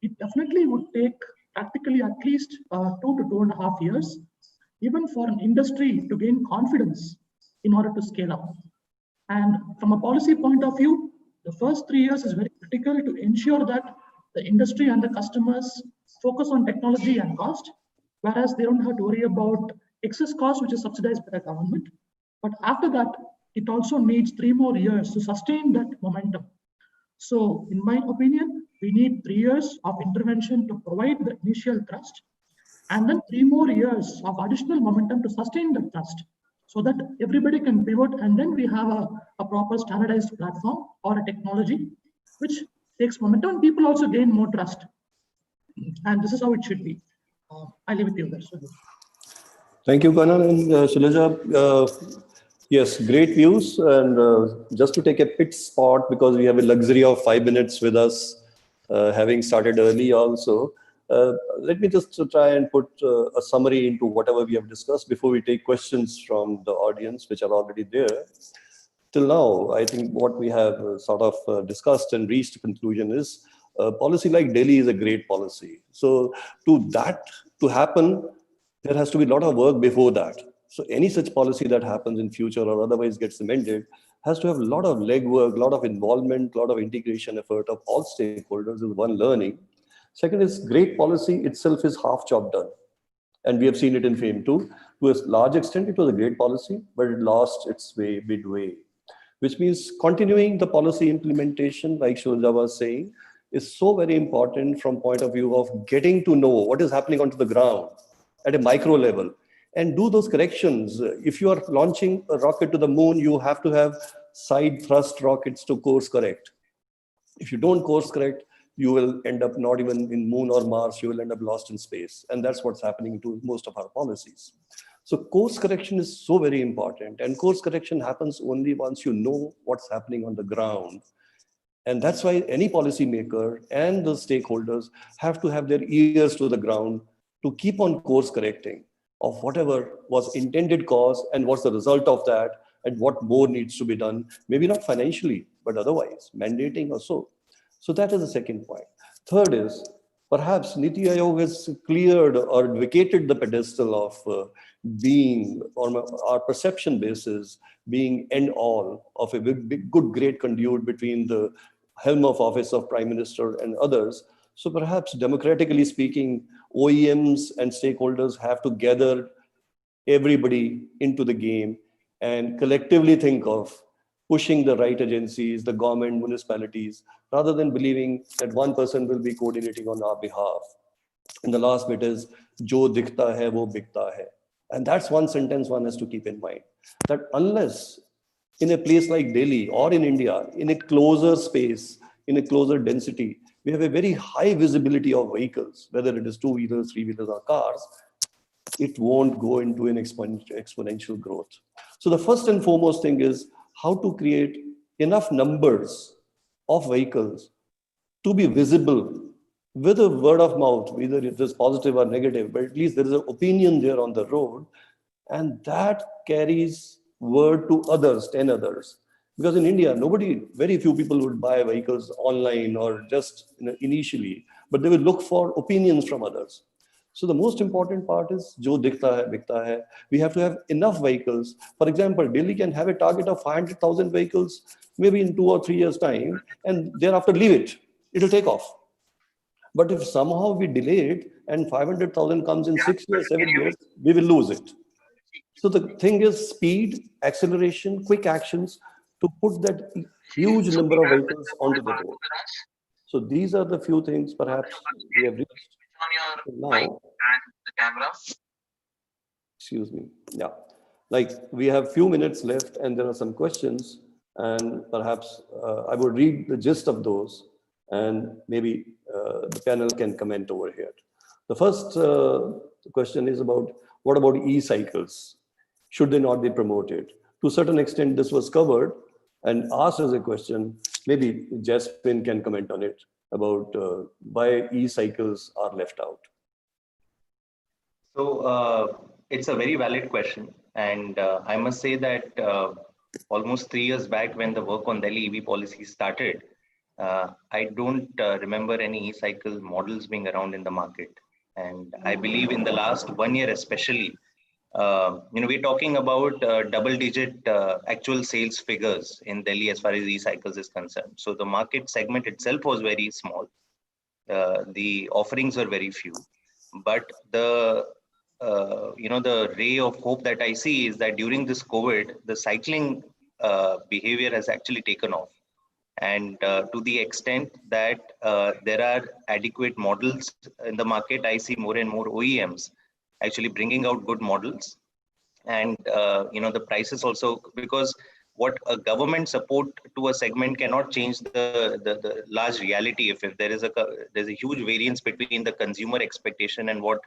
it definitely would take practically at least 2 to 2.5 years, even for an industry to gain confidence in order to scale up. And from a policy point of view, the first 3 years is very critical to ensure that the industry and the customers focus on technology and cost, whereas they don't have to worry about excess cost, which is subsidized by the government. But after that, it also needs 3 more years to sustain that momentum. So in my opinion, we need 3 years of intervention to provide the initial thrust, and then 3 more years of additional momentum to sustain the thrust, so that everybody can pivot, and then we have a proper standardized platform or a technology which takes momentum, and people also gain more trust. And this is how it should be. I leave it to you guys. Thank you, Kanan and Shailaja. Yes, great views. And just to take a pit spot, because we have a luxury of 5 minutes with us, having started early also, let me just try and put a summary into whatever we have discussed before we take questions from the audience, which are already there. Till now, I think what we have sort of discussed and reached a conclusion is a policy like Delhi is a great policy. So to happen, there has to be a lot of work before that. So any such policy that happens in future or otherwise gets amended has to have a lot of legwork, a lot of involvement, a lot of integration effort of all stakeholders is one learning. Second is great policy itself is half job done. And we have seen it in FAME too. To a large extent, it was a great policy, but it lost its way midway, which means continuing the policy implementation, like Shailaja was saying, is so very important from point of view of getting to know what is happening onto the ground at a micro level and do those corrections. If you are launching a rocket to the moon, you have to have side thrust rockets to course correct. If you don't course correct, you will end up not even in moon or Mars, you will end up lost in space. And that's what's happening to most of our policies. So course correction is so very important, and course correction happens only once you know what's happening on the ground. And that's why any policymaker and the stakeholders have to have their ears to the ground to keep on course correcting of whatever was intended cause and what's the result of that and what more needs to be done, maybe not financially, but otherwise, mandating or so. So that is the second point. Third is, perhaps Niti Aayog has cleared or vacated the pedestal of being, on our perception basis, being end all of a big, good, great conduit between the helm of office of Prime Minister and others. So perhaps democratically speaking, OEMs and stakeholders have to gather everybody into the game and collectively think of pushing the right agencies, the government, municipalities, rather than believing that one person will be coordinating on our behalf. And the last bit is, jo dikhta hai, wo bikta hai. And that's one sentence one has to keep in mind, that unless in a place like Delhi or in India, in a closer space, in a closer density, we have a very high visibility of vehicles, whether it is 2-wheelers, 3-wheelers or cars, it won't go into an exponential growth. So the first and foremost thing is how to create enough numbers of vehicles to be visible with a word of mouth, whether it is positive or negative, but at least there is an opinion there on the road, and that carries word to others, 10 others. Because in India, very few people would buy vehicles online or just initially, but they will look for opinions from others. So the most important part is jo dikhta hai, bikta hai. We have to have enough vehicles. For example, Delhi can have a target of 500,000 vehicles, maybe in 2 or 3 years' time, and thereafter leave it. It'll take off. But if somehow we delay it and 500,000 comes in 6 years, 7 years, we will lose it. So the thing is speed, acceleration, quick actions to put that huge number of vehicles onto the road. So these are the few things perhaps we have reached now. Excuse me. Yeah. Like we have few minutes left and there are some questions, and perhaps I would read the gist of those and maybe the panel can comment over here. The first question is about, what about e-cycles? Should they not be promoted? To a certain extent, this was covered and asked as a question. Maybe Jasmine can comment on it, about why e-cycles are left out. So it's a very valid question. And I must say that almost 3 years back when the work on Delhi EV policy started, I don't remember any e-cycle models being around in the market. And I believe in the last 1 year especially, we're talking about double-digit actual sales figures in Delhi as far as e-cycles is concerned. So the market segment itself was very small. The offerings were very few, but the ray of hope that I see is that during this COVID, the cycling behavior has actually taken off. And to the extent that there are adequate models in the market, I see more and more OEMs actually bringing out good models. And the prices also, because what a government support to a segment cannot change the large reality. If there's a huge variance between the consumer expectation and what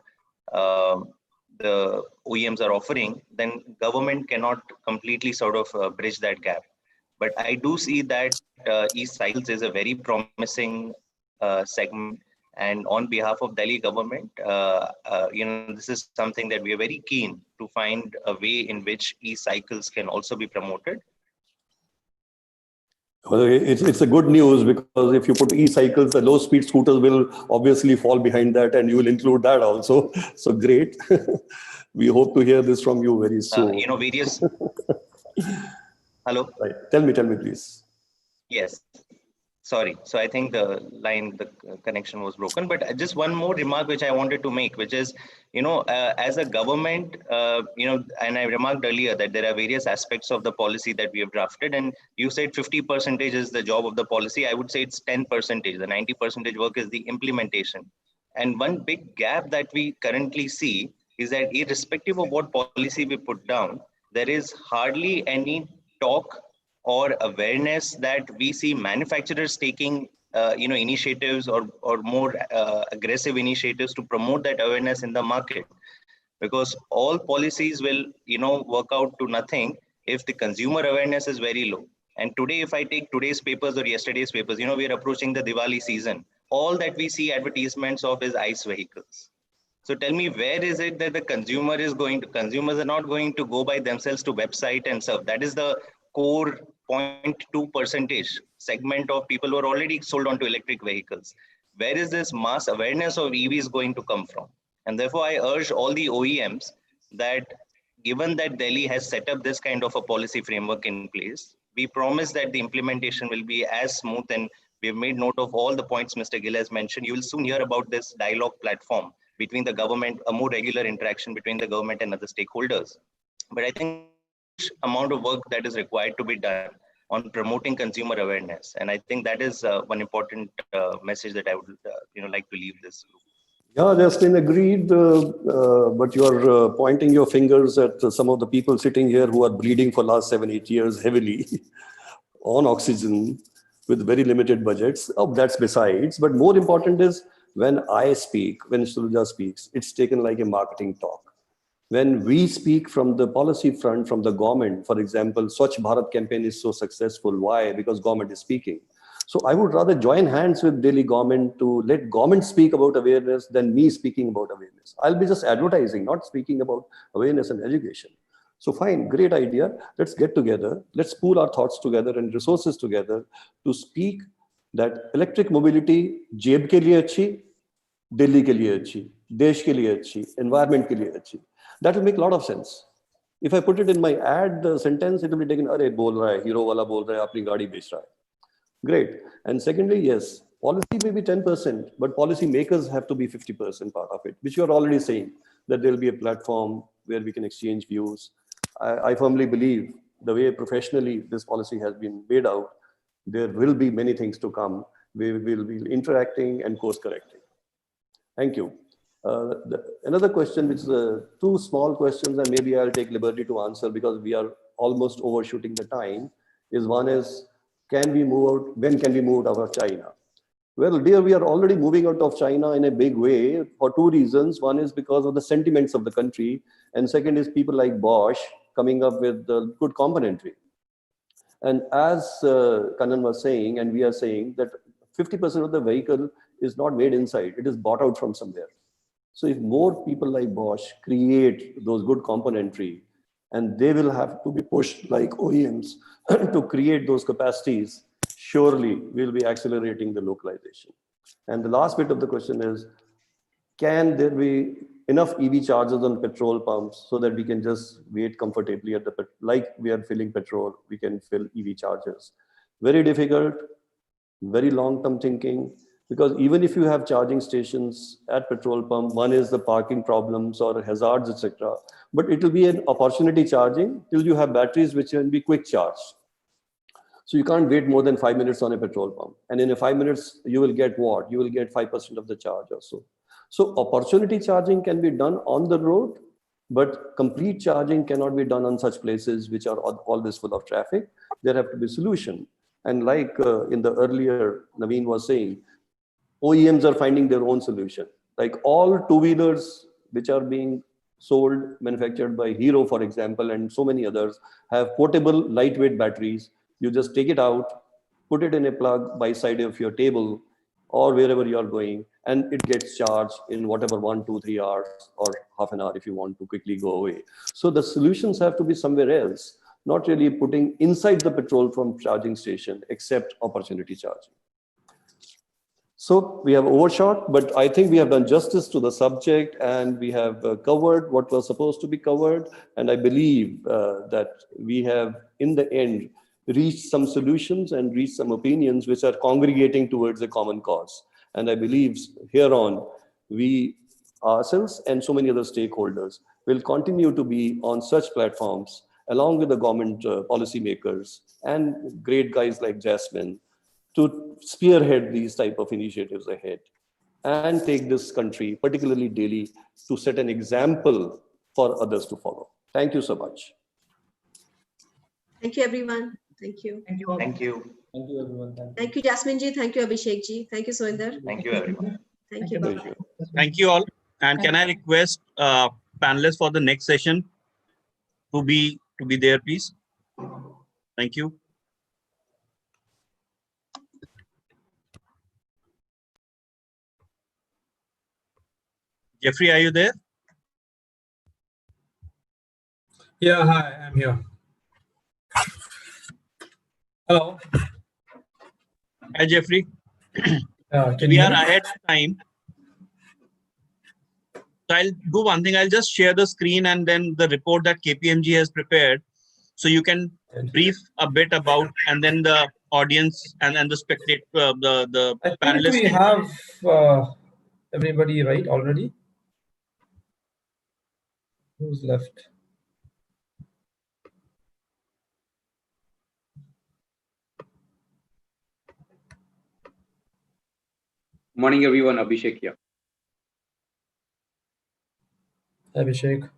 the OEMs are offering, then government cannot completely sort of bridge that gap. But I do see that e-cycles is a very promising segment. And on behalf of Delhi government, this is something that we are very keen to find a way in which e-cycles can also be promoted. Well, it's a good news, because if you put e-cycles, the low-speed scooters will obviously fall behind that, and you will include that also. So great. We hope to hear this from you very soon. Various. Hello. Right. Tell me, please. Yes. Sorry. So I think the connection was broken. But just one more remark which I wanted to make, which is, as a government, and I remarked earlier that there are various aspects of the policy that we have drafted. And you said 50% is the job of the policy. I would say it's 10%. The 90% work is the implementation. And one big gap that we currently see is that irrespective of what policy we put down, there is hardly any talk or awareness that we see manufacturers taking initiatives or more aggressive initiatives to promote that awareness in the market, because all policies will work out to nothing if the consumer awareness is very low. And today, if I take today's papers or yesterday's papers, we are approaching the Diwali season. All that we see advertisements of is ICE vehicles. So tell me, where is it that the consumers are not going to go by themselves to website and surf? That is the core 0.2% segment of people who are already sold onto electric vehicles. Where is this mass awareness of EVs going to come from? And therefore, I urge all the OEMs that, given that Delhi has set up this kind of a policy framework in place, we promise that the implementation will be as smooth, and we have made note of all the points Mr. Gill has mentioned. You will soon hear about this dialogue platform between the government, a more regular interaction between the government and other stakeholders. But I think amount of work that is required to be done on promoting consumer awareness, and I think that is one important message that I would like to leave this group. Yeah, Justin, agreed. But you are pointing your fingers at some of the people sitting here who are bleeding for last 7-8 years heavily on oxygen with very limited budgets. Oh, that's besides. But more important is, when I speak, when Suruja speaks, it's taken like a marketing talk. When we speak from the policy front, from the government, for example, Swachh Bharat campaign is so successful. Why? Because government is speaking. So I would rather join hands with Delhi government to let government speak about awareness than me speaking about awareness. I'll be just advertising, not speaking about awareness and education. So fine, great idea. Let's get together. Let's pool our thoughts together and resources together to speak that electric mobility जेब के लिए अच्छी, दिल्ली के लिए अच्छी, देश के लिए अच्छी, environment के लिए अच्छी. That will make a lot of sense. If I put it in my ad sentence, it will be taken, अरे बोल रहा है, हीरो वाला बोल रहा है, अपनी गाड़ी बेच रहा है. Great. And secondly, yes, policy may be 10%, but policy makers have to be 50% part of it, which you are already saying, that there will be a platform where we can exchange views. I firmly believe the way professionally this policy has been laid out, there will be many things to come. We will be interacting and course correcting. Thank you. Another question, which is two small questions, and maybe I'll take liberty to answer because we are almost overshooting the time, is one is, can we move out? When can we move out of China? Well, dear, we are already moving out of China in a big way for two reasons. One is because of the sentiments of the country, and second is people like Bosch coming up with good componentry. And as Kannan was saying, and we are saying, that 50% of the vehicle is not made inside, it is bought out from somewhere. So if more people like Bosch create those good componentry and they will have to be pushed like OEMs to create those capacities. Surely we'll be accelerating the localization. And the last bit of the question is, can there be enough EV chargers on petrol pumps so that we can just wait comfortably at the, like we are filling petrol, we can fill EV chargers? Very difficult, very long-term thinking, because even if you have charging stations at petrol pump, one is the parking problems or hazards, etc. But it will be an opportunity charging till you have batteries which can be quick charged. So you can't wait more than 5 minutes on a petrol pump. And in a 5 minutes, you will get what? You will get 5% of the charge or so. So opportunity charging can be done on the road, but complete charging cannot be done on such places which are always full of traffic. There have to be solution. And like in the earlier, Naveen was saying, OEMs are finding their own solution. Like all two-wheelers which are being sold, manufactured by Hero, for example, and so many others, have portable, lightweight batteries. You just take it out, put it in a plug by side of your table or wherever you are going, and it gets charged in whatever 1, 2, 3 hours or half an hour if you want to quickly go away. So the solutions have to be somewhere else, not really putting inside the petrol pump charging station, except opportunity charging. So we have overshot, but I think we have done justice to the subject and we have covered what was supposed to be covered. And I believe that we have, in the end, reached some solutions and reached some opinions which are congregating towards a common cause. And I believe here on, we ourselves and so many other stakeholders will continue to be on such platforms along with the government policymakers and great guys like Jasmine to spearhead these type of initiatives ahead and take this country, particularly Delhi, to set an example for others to follow. Thank you so much. Thank you, everyone. Thank you. Thank you all. Thank you. Thank you, everyone. Thank you, Jasmine ji. Thank you, Abhishek ji. Thank you, Soinder. Thank you, everyone. Thank you. Bye-bye. Thank you all. And can I request panelists for the next session to be there, please? Thank you. Jeffrey, are you there? Yeah, hi, I'm here. Hello. Hi, Jeffrey. Can We you are hear me? ahead of time. So I'll do one thing. I'll just share the screen and then the report that KPMG has prepared. So you can brief a bit about, and then the audience and the spectator, the I think panelists. we have everybody right already. Who's left? Morning, everyone. Abhishek here. Abhishek.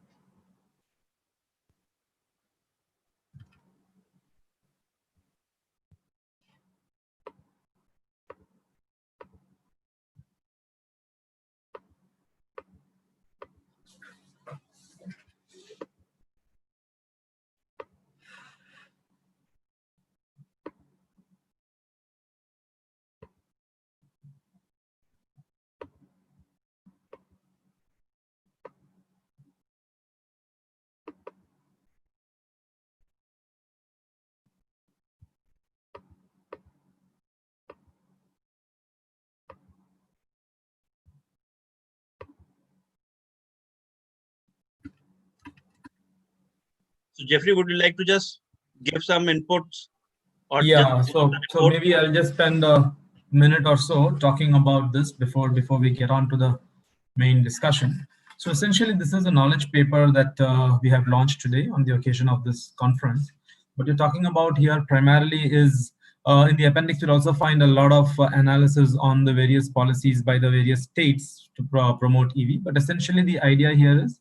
So Jeffrey, would you like to just give some inputs? Or Yeah, so maybe I'll just spend a minute or so talking about this before we get on to the main discussion. So essentially, this is a knowledge paper that we have launched today on the occasion of this conference. What you're talking about here primarily is in the appendix, you'll also find a lot of analysis on the various policies by the various states to promote EV. But essentially, the idea here is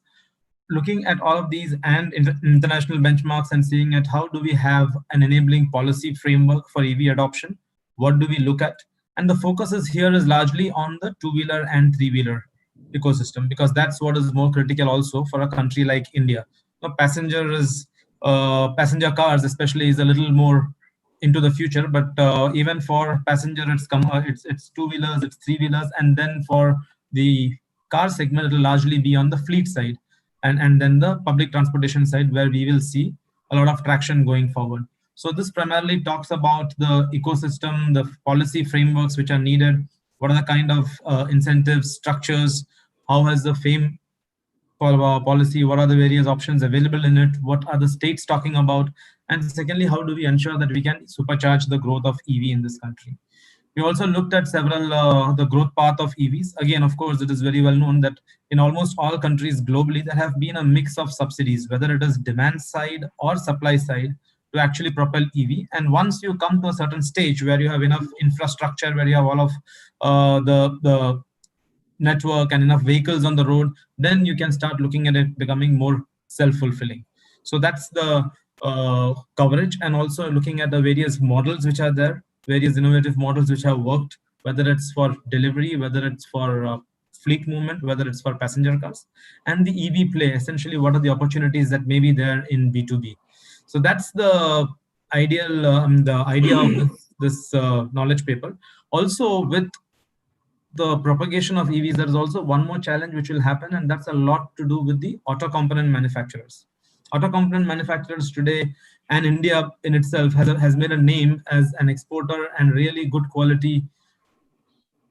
looking at all of these and international benchmarks and seeing at how do we have an enabling policy framework for EV adoption, what do we look at, and the focus is here is largely on the two-wheeler and three-wheeler ecosystem, because that's what is more critical also for a country like India. Now, passenger cars especially is a little more into the future, but even for passenger it's two-wheelers, it's three-wheelers, and then for the car segment it'll largely be on the fleet side. and then the public transportation side, where we will see a lot of traction going forward. So this primarily talks about the ecosystem, the policy frameworks which are needed, what are the kind of incentives, structures, how has the FAME policy, what are the various options available in it, what are the states talking about, and secondly, how do we ensure that we can supercharge the growth of EV in this country. We also looked at several, the growth path of EVs. Again, of course, it is very well known that in almost all countries globally, there have been a mix of subsidies, whether it is demand side or supply side, to actually propel EV. And once you come to a certain stage where you have enough infrastructure, where you have all of the network and enough vehicles on the road, then you can start looking at it becoming more self-fulfilling. So that's the coverage, and also looking at the various models which are there, various innovative models which have worked, whether it's for delivery, whether it's for fleet movement, whether it's for passenger cars, and the EV play, essentially what are the opportunities that may be there in B2B. So that's the ideal, the idea of this knowledge paper. Also, with the propagation of EVs, there is also one more challenge which will happen, and that's a lot to do with the auto component manufacturers. Auto component manufacturers today, and India in itself has made a name as an exporter and really good quality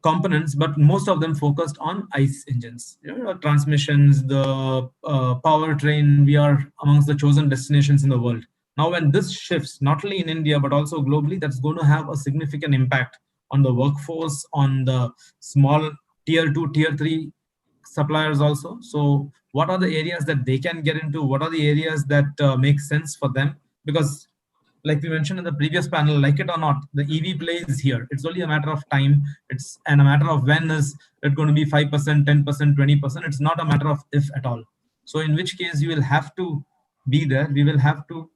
components, but most of them focused on ICE engines, transmissions, the powertrain. We are amongst the chosen destinations in the world. Now, when this shifts, not only in India, but also globally, that's going to have a significant impact on the workforce, on the small tier 2, tier 3 suppliers also. So what are the areas that they can get into? What are the areas that make sense for them? Because like we mentioned in the previous panel, like it or not, the EV play is here. It's only a matter of time. It's a matter of when is it going to be 5%, 10%, 20%. It's not a matter of if at all. So in which case you will have to be there. We will have to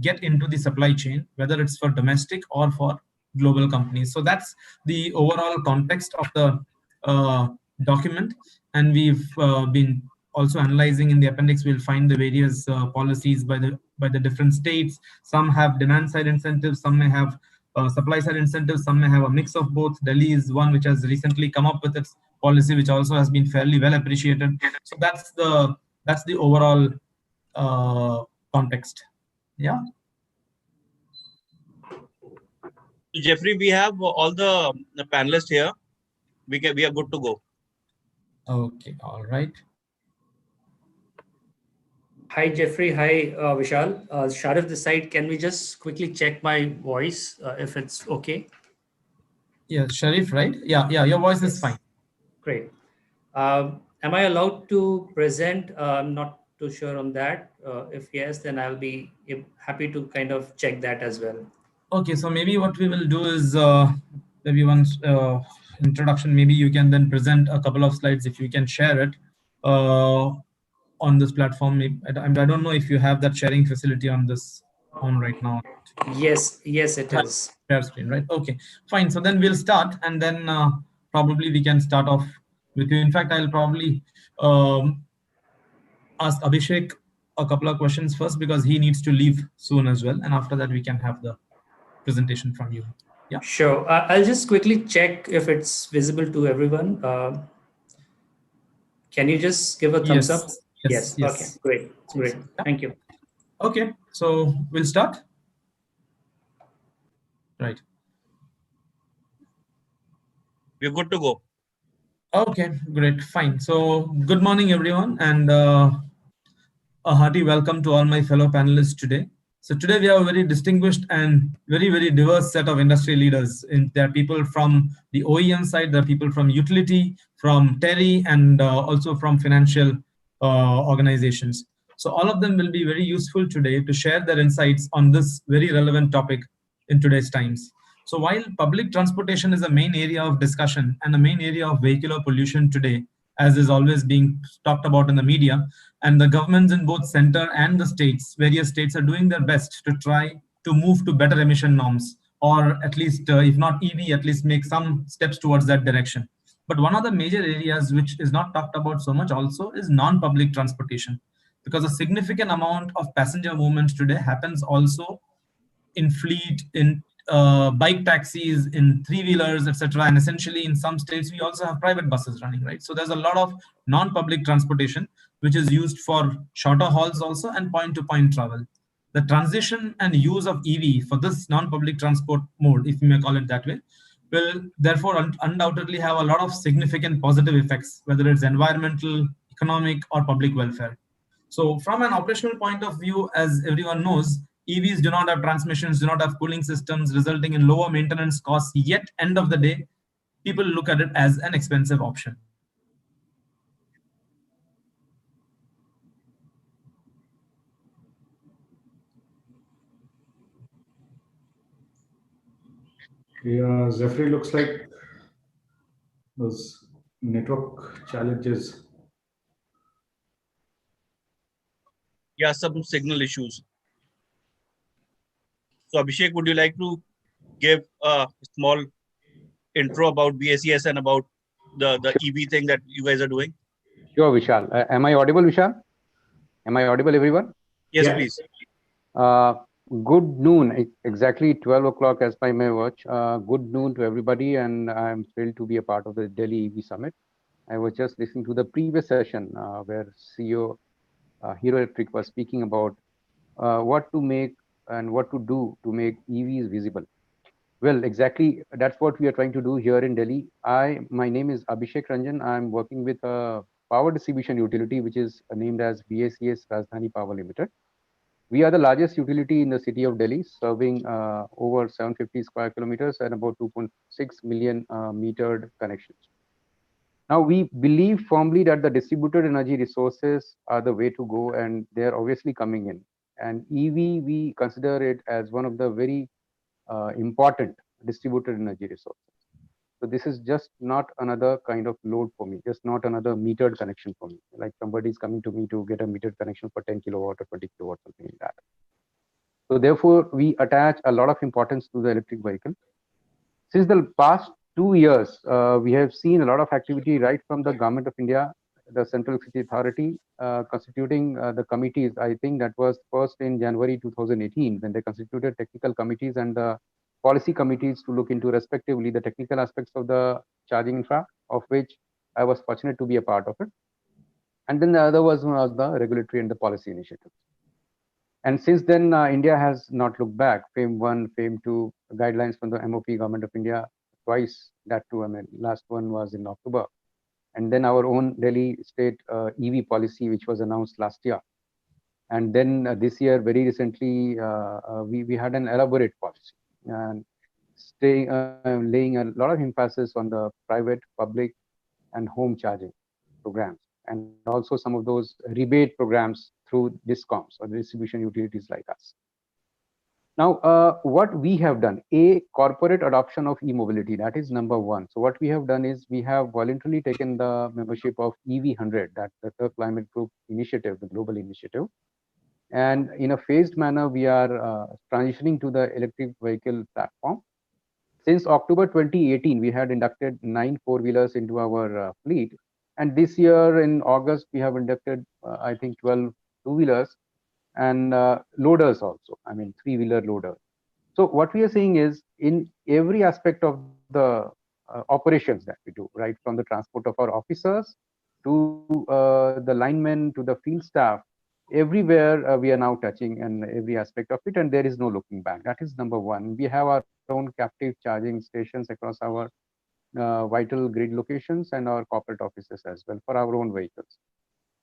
get into the supply chain, whether it's for domestic or for global companies. So that's the overall context of the document. And we've been also analyzing in the appendix. We'll find the various policies by the different states. Some have demand side incentives, some may have supply side incentives, some may have a mix of both. Delhi is one which has recently come up with its policy, which also has been fairly well appreciated. So that's the overall context. Yeah. Jeffrey, we have all the panelists here. We are good to go. Okay, all right. Hi, Jeffrey. Hi, Vishal. Sharif this side. Can we just quickly check my voice if it's okay? Yeah, Sharif, right? Yeah, your voice is fine. Great. Am I allowed to present? I'm not too sure on that. If yes, then I'll be happy to kind of check that as well. Okay, so maybe what we will do is maybe once introduction, maybe you can then present a couple of slides if you can share it on this platform. I don't know if you have that sharing facility on right now. Yes, it is. Share screen, right? Okay, fine. So then we'll start, and then probably we can start off with you. In fact, I'll probably ask Abhishek a couple of questions first, because he needs to leave soon as well. And after that, we can have the presentation from you. Yeah, sure. I'll just quickly check if it's visible to everyone. Can you just give a thumbs up? Yes. Okay, great. Thank you. Okay, so we'll start. Right. We're good to go. Okay, great, fine. So good morning, everyone, and a hearty welcome to all my fellow panelists today. So today we have a very distinguished and very, very diverse set of industry leaders. There are people from the OEM side, there are people from utility, from TERI, and also from financial organizations. So all of them will be very useful today to share their insights on this very relevant topic in today's times. So while public transportation is a main area of discussion and a main area of vehicular pollution today, as is always being talked about in the media, and the governments in both center and the states, various states are doing their best to try to move to better emission norms, or at least, if not EV, at least make some steps towards that direction. But one of the major areas which is not talked about so much also is non-public transportation, because a significant amount of passenger movement today happens also in fleet, in bike taxis, in three-wheelers, etc. And essentially in some states, we also have private buses running, right? So there's a lot of non-public transportation, which is used for shorter hauls also and point-to-point travel. The transition and use of EV for this non-public transport mode, if you may call it that way, will therefore undoubtedly have a lot of significant positive effects, whether it's environmental, economic, or public welfare. So from an operational point of view, as everyone knows, EVs do not have transmissions, do not have cooling systems, resulting in lower maintenance costs, yet end of the day, people look at it as an expensive option. Yeah, Zephyr, looks like those network challenges. Yeah, some signal issues. So Abhishek, would you like to give a small intro about BACS and about the EV thing that you guys are doing? Sure, Vishal. Am I audible, Vishal? Am I audible, everyone? Yes, yeah. Please. Good noon, exactly 12 o'clock as by my watch. Good noon to everybody, and I'm thrilled to be a part of the Delhi EV Summit. I was just listening to the previous session where CEO Hero Electric was speaking about what to make and what to do to make EVs visible. Well, exactly, that's what we are trying to do here in Delhi. My name is Abhishek Ranjan. I'm working with a power distribution utility, which is named as BACS Rajdhani Power Limited. We are the largest utility in the city of Delhi, serving over 750 square kilometers and about 2.6 million metered connections. Now, we believe firmly that the distributed energy resources are the way to go, and they're obviously coming in. And EV, we consider it as one of the very important distributed energy resources. So this is just not another kind of load for me, just not another metered connection for me. Like somebody is coming to me to get a metered connection for 10 kilowatt or 20 kilowatt, something like that. So therefore, we attach a lot of importance to the electric vehicle. Since the past 2 years, we have seen a lot of activity right from the Government of India, the Central Electricity Authority, constituting the committees. I think that was first in January 2018 when they constituted technical committees and the policy committees to look into respectively the technical aspects of the charging infra, of which I was fortunate to be a part of it. And then the other was the regulatory and the policy initiatives. And since then, India has not looked back. FAME 1, FAME 2 guidelines from the MOP Government of India twice, that too, I mean, last one was in October. And then our own Delhi state EV policy, which was announced last year. And then this year, very recently, we had an elaborate policy and laying a lot of emphasis on the private, public, and home charging programs, and also some of those rebate programs through DISCOMs or distribution utilities like us. Now, what we have done, corporate adoption of e-mobility, that is number one. So what we have done is we have voluntarily taken the membership of EV100, that's the Climate Group initiative, the global initiative. And in a phased manner, we are transitioning to the electric vehicle platform. Since October 2018, we had inducted 9 four-wheelers into our fleet. And this year in August, we have inducted, I think, 12 two-wheelers and loaders also, I mean, three-wheeler loaders. So what we are saying is in every aspect of the operations that we do, right, from the transport of our officers to the linemen to the field staff, everywhere we are now touching and every aspect of it, and there is no looking back. That is number one. We have our own captive charging stations across our vital grid locations and our corporate offices as well for our own vehicles.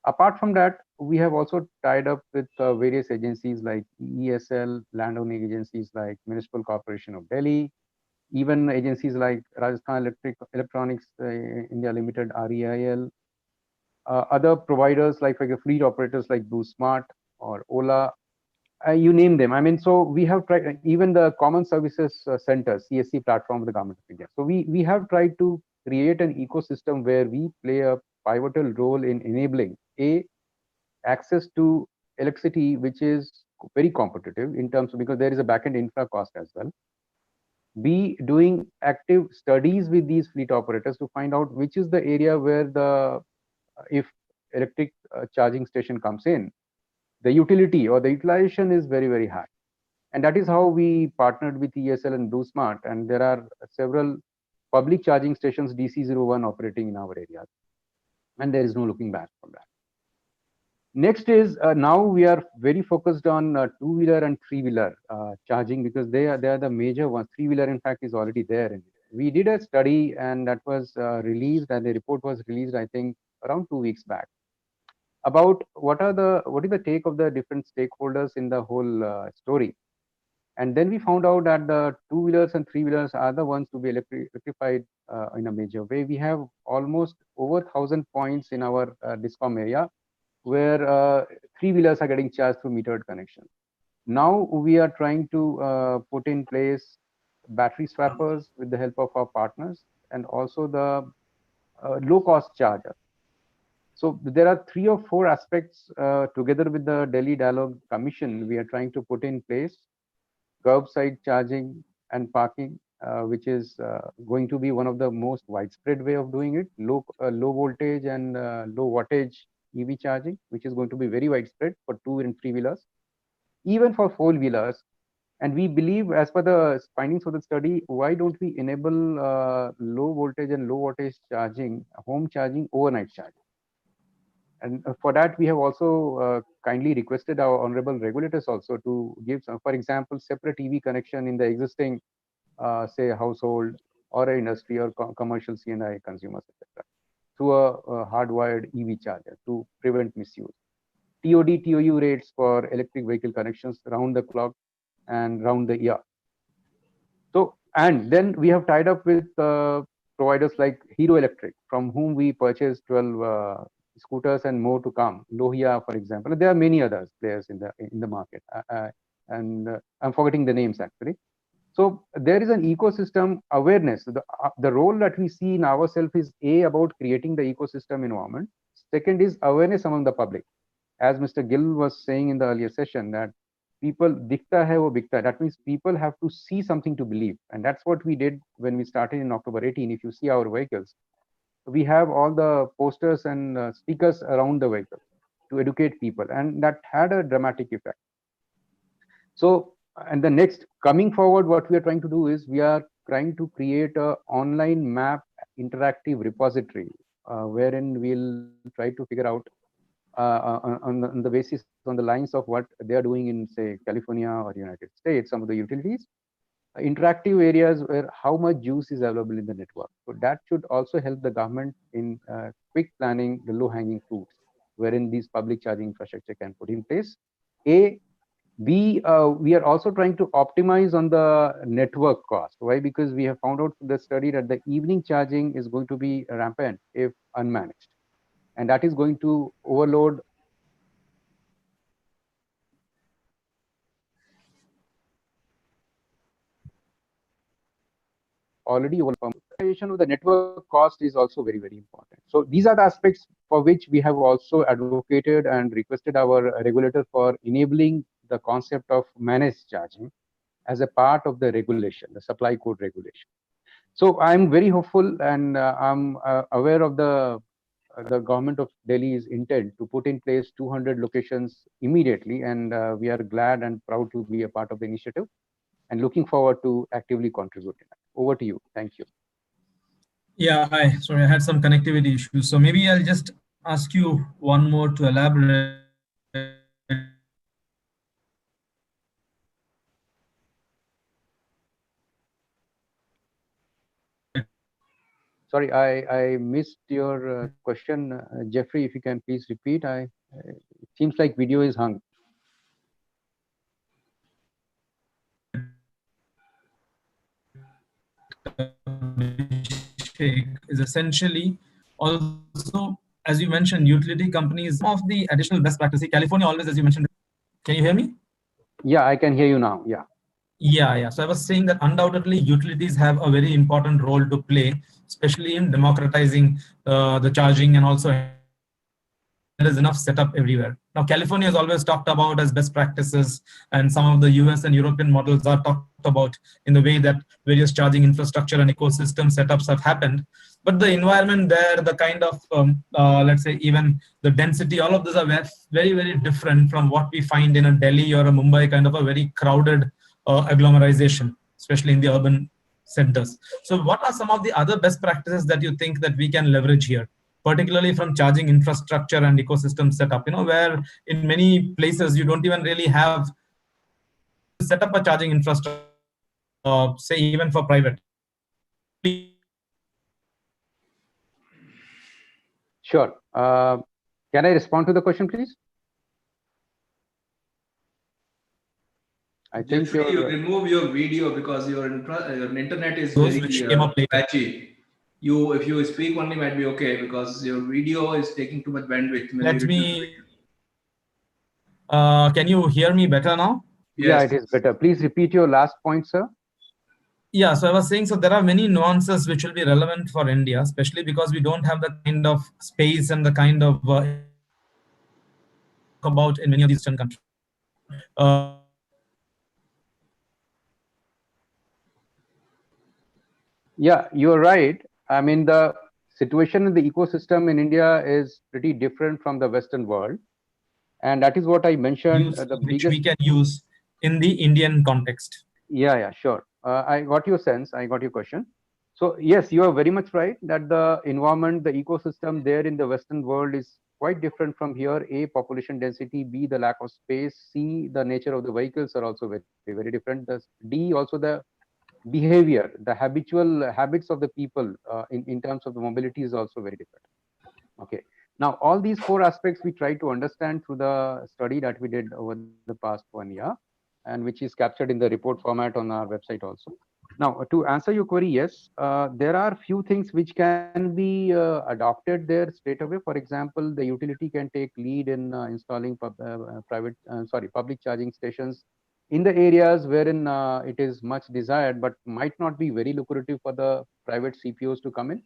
Apart from that, we have also tied up with various agencies like ESL, landowning agencies like Municipal Corporation of Delhi, even agencies like Rajasthan Electronics India Limited, REIL, other providers like fleet operators like Blue Smart or Ola, you name them. I mean, so we have tried, even the Common Services Center, CSC platform of the Government of India. So we have tried to create an ecosystem where we play a pivotal role in enabling access to electricity, which is very competitive in terms of, because there is a backend infra cost as well. B, doing active studies with these fleet operators to find out which is the area where the, if electric charging station comes in, the utility or the utilization is very, very high. And that is how we partnered with ESL and Blue Smart. And there are several public charging stations, DC01, operating in our area. And there is no looking back from that. Next is now we are very focused on two-wheeler and three-wheeler charging, because they are the major ones. Three-wheeler, in fact, is already there. We did a study, and that was released, and the report was released, I think, around 2 weeks back, about what is the take of the different stakeholders in the whole story. And then we found out that the two-wheelers and three-wheelers are the ones to be electrified in a major way. We have almost over 1,000 points in our DISCOM area, where three-wheelers are getting charged through metered connection. Now we are trying to put in place battery swappers with the help of our partners, and also the low-cost charger. So there are 3 or 4 aspects together with the Delhi Dialogue Commission we are trying to put in place: curbside charging and parking, which is going to be one of the most widespread way of doing it, low voltage and low wattage EV charging, which is going to be very widespread for 2 and 3 wheelers, even for 4 wheelers. And we believe, as per the findings of the study, why don't we enable low voltage and low wattage charging, home charging, overnight charging? And for that, we have also kindly requested our honorable regulators also to give some, for example, separate EV connection in the existing, say, household or an industry or commercial CNI consumers, etc., through a hardwired EV charger to prevent misuse. TOD, TOU rates for electric vehicle connections round the clock and round the year. So, and then we have tied up with providers like Hero Electric, from whom we purchased 12 scooters and more to come. Lohia, for example. There are many other players in the market, and I'm forgetting the names actually. So there is an ecosystem awareness. The role that we see in ourselves is about creating the ecosystem environment. Second is awareness among the public. As Mr. Gill was saying in the earlier session, that people dikhta hai wo bikta. That means people have to see something to believe, and that's what we did when we started in October 18. If you see our vehicles, we have all the posters and stickers around the vehicle to educate people, and that had a dramatic effect. So, and the next coming forward, what we are trying to do is we are trying to create a online map interactive repository, wherein we'll try to figure out on the basis, on the lines of what they are doing in, say, California or United States, some of the utilities, interactive areas where how much juice is available in the network. So that should also help the government in quick planning the low-hanging fruits, wherein these public charging infrastructure can put in place. We are also trying to optimize on the network cost. Why? Because we have found out through the study that the evening charging is going to be rampant if unmanaged, and that is going to overload already over. Of the network cost is also very, very important. So these are the aspects for which we have also advocated and requested our regulator for enabling the concept of managed charging as a part of the regulation, the supply code regulation. So I'm very hopeful, and I'm aware of the government of Delhi's intent to put in place 200 locations immediately, and we are glad and proud to be a part of the initiative, and looking forward to actively contributing. Over to you. Thank you. Yeah, hi. Sorry, I had some connectivity issues. So maybe I'll just ask you one more to elaborate. Sorry, I missed your question, Jeffrey. If you can please repeat. It seems like video is hung. Is essentially also, as you mentioned, utility companies. Some of the additional best practices, California always, as you mentioned. Can you hear me? Yeah, I can hear you now. Yeah. Yeah. So I was saying that undoubtedly utilities have a very important role to play, especially in democratizing the charging, and also there is enough setup everywhere. Now, California is always talked about as best practices, and some of the US and European models are talked about in the way that various charging infrastructure and ecosystem setups have happened. But the environment there, the kind of, let's say, even the density, all of those are very, very different from what we find in a Delhi or a Mumbai kind of a very crowded agglomeration, especially in the urban centers. So what are some of the other best practices that you think that we can leverage here particularly from charging infrastructure and ecosystem setup, where in many places you don't even really have to set up a charging infrastructure, say even for private. Sure. Can I respond to the question, please? I think Jeffrey, you remove your video because your internet is those very which came up later. patchy. If you speak only, might be okay because your video is taking too much bandwidth. Let me. Can you hear me better now? Yes. Yeah, it is better. Please repeat your last point, sir. Yeah, so I was saying, so there are many nuances which will be relevant for India, especially because we don't have the kind of space and the kind of about in many of these Eastern countries. Yeah, you're right. I mean, the situation in the ecosystem in India is pretty different from the Western world. And that is what I mentioned. Which we can use in the Indian context. Yeah, sure. I got your sense. I got your question. So yes, you are very much right that the environment, the ecosystem there in the Western world is quite different from here. A, population density, B, the lack of space, C, the nature of the vehicles are also very, very different. D, also the behavior, the habitual habits of the people in terms of the mobility is also very different. Okay. Now, all these four aspects we try to understand through the study that we did over the past 1 year, and which is captured in the report format on our website also. Now, to answer your query, yes, there are few things which can be adopted there straight away. For example, the utility can take lead in installing public charging stations in the areas wherein it is much desired, but might not be very lucrative for the private CPOs to come in.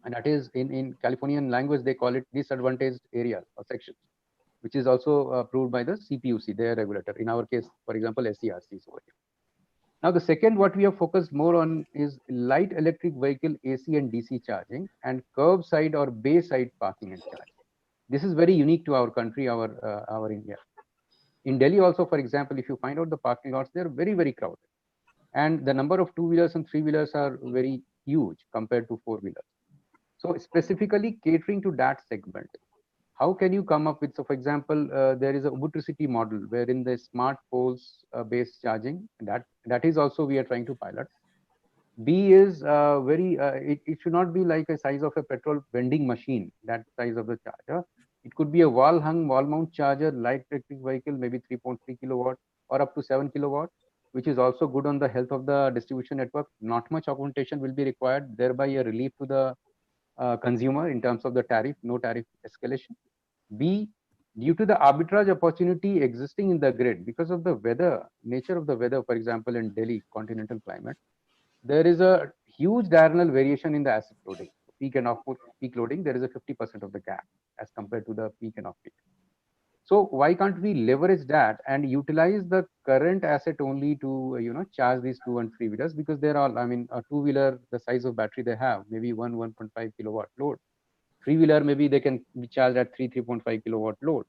And that is in Californian language, they call it disadvantaged areas or sections, which is also approved by the CPUC, their regulator. In our case, for example, SCRC is over here. Now, the second, what we have focused more on is light electric vehicle AC and DC charging and curbside or bayside parking and charging. This is very unique to our country, our India. In Delhi also, for example, if you find out the parking lots, they're very, very crowded. And the number of two-wheelers and three-wheelers are very huge compared to four-wheelers. So specifically catering to that segment, how can you come up with, so for example, there is a Ubutricity model wherein the smart poles based charging, that is also we are trying to pilot. B is it should not be like a size of a petrol vending machine, that size of the charger. It could be a wall mount charger, light electric vehicle, maybe 3.3 kilowatt or up to 7 kilowatt, which is also good on the health of the distribution network. Not much augmentation will be required, thereby a relief to the consumer in terms of the tariff, no tariff escalation. B, due to the arbitrage opportunity existing in the grid because of the weather, nature of the weather, for example, in Delhi continental climate, there is a huge diurnal variation in the asset loading. Peak and off peak loading, there is a 50% of the gap as compared to the peak and off peak. So why can't we leverage that and utilize the current asset only to charge these 2 and 3 wheelers, because they're all, I mean, a two-wheeler, the size of battery they have, maybe 1.5 kilowatt load. Three-wheeler, maybe they can be charged at 3.5 kilowatt load.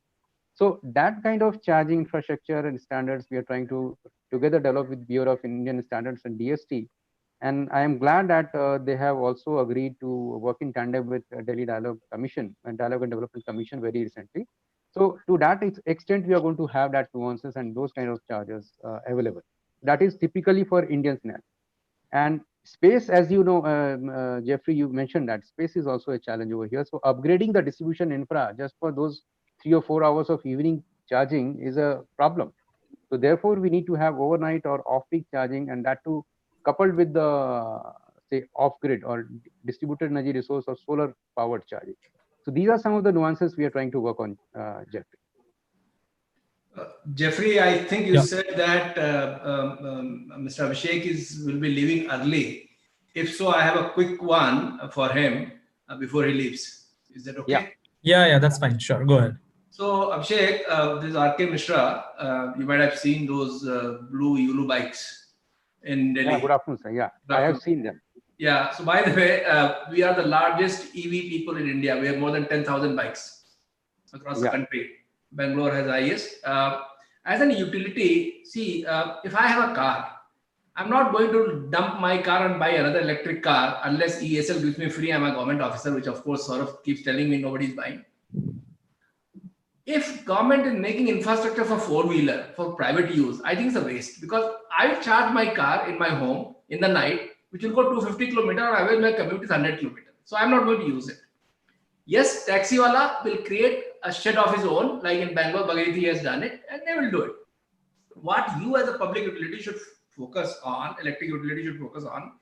So that kind of charging infrastructure and standards we are trying to together develop with Bureau of Indian Standards and DST. And I am glad that they have also agreed to work in tandem with Delhi Dialogue Commission and Dialogue and Development Commission very recently. So to that extent, we are going to have that nuances and those kind of charges available. That is typically for Indian scenario. And space, as you know, Jeffrey, you mentioned that space is also a challenge over here. So upgrading the distribution infra just for those 3 or 4 hours of evening charging is a problem. So therefore, we need to have overnight or off-peak charging, and that too coupled with the say off-grid or distributed energy resource or solar-powered charging. So these are some of the nuances we are trying to work on, Jeffrey. Jeffrey, I think you said that Mr. Abhishek will be leaving early. If so, I have a quick one for him before he leaves. Is that okay? Yeah, that's fine. Sure, go ahead. So Abhishek, this is R.K. Mishra. You might have seen those blue Yulu bikes in Delhi. Yeah, good afternoon, sir. Yeah, I have seen them. Yeah. So by the way, we are the largest EV people in India. We have more than 10,000 bikes across the country. Bangalore has highest. As an utility, see, if I have a car, I'm not going to dump my car and buy another electric car unless ESL gives me free. I'm a government officer, which of course sort of keeps telling me nobody's buying. If government is making infrastructure for four-wheeler for private use, I think it's a waste, because I charge my car in my home in the night, which will go 250 kilometers, or I will my commute is 100 kilometers. So I'm not going to use it. Yes, taxi wala will create a shed of his own, like in Bangalore, Bhagirathi has done it, and they will do it. What you as a public utility should focus on, electric utility should focus on,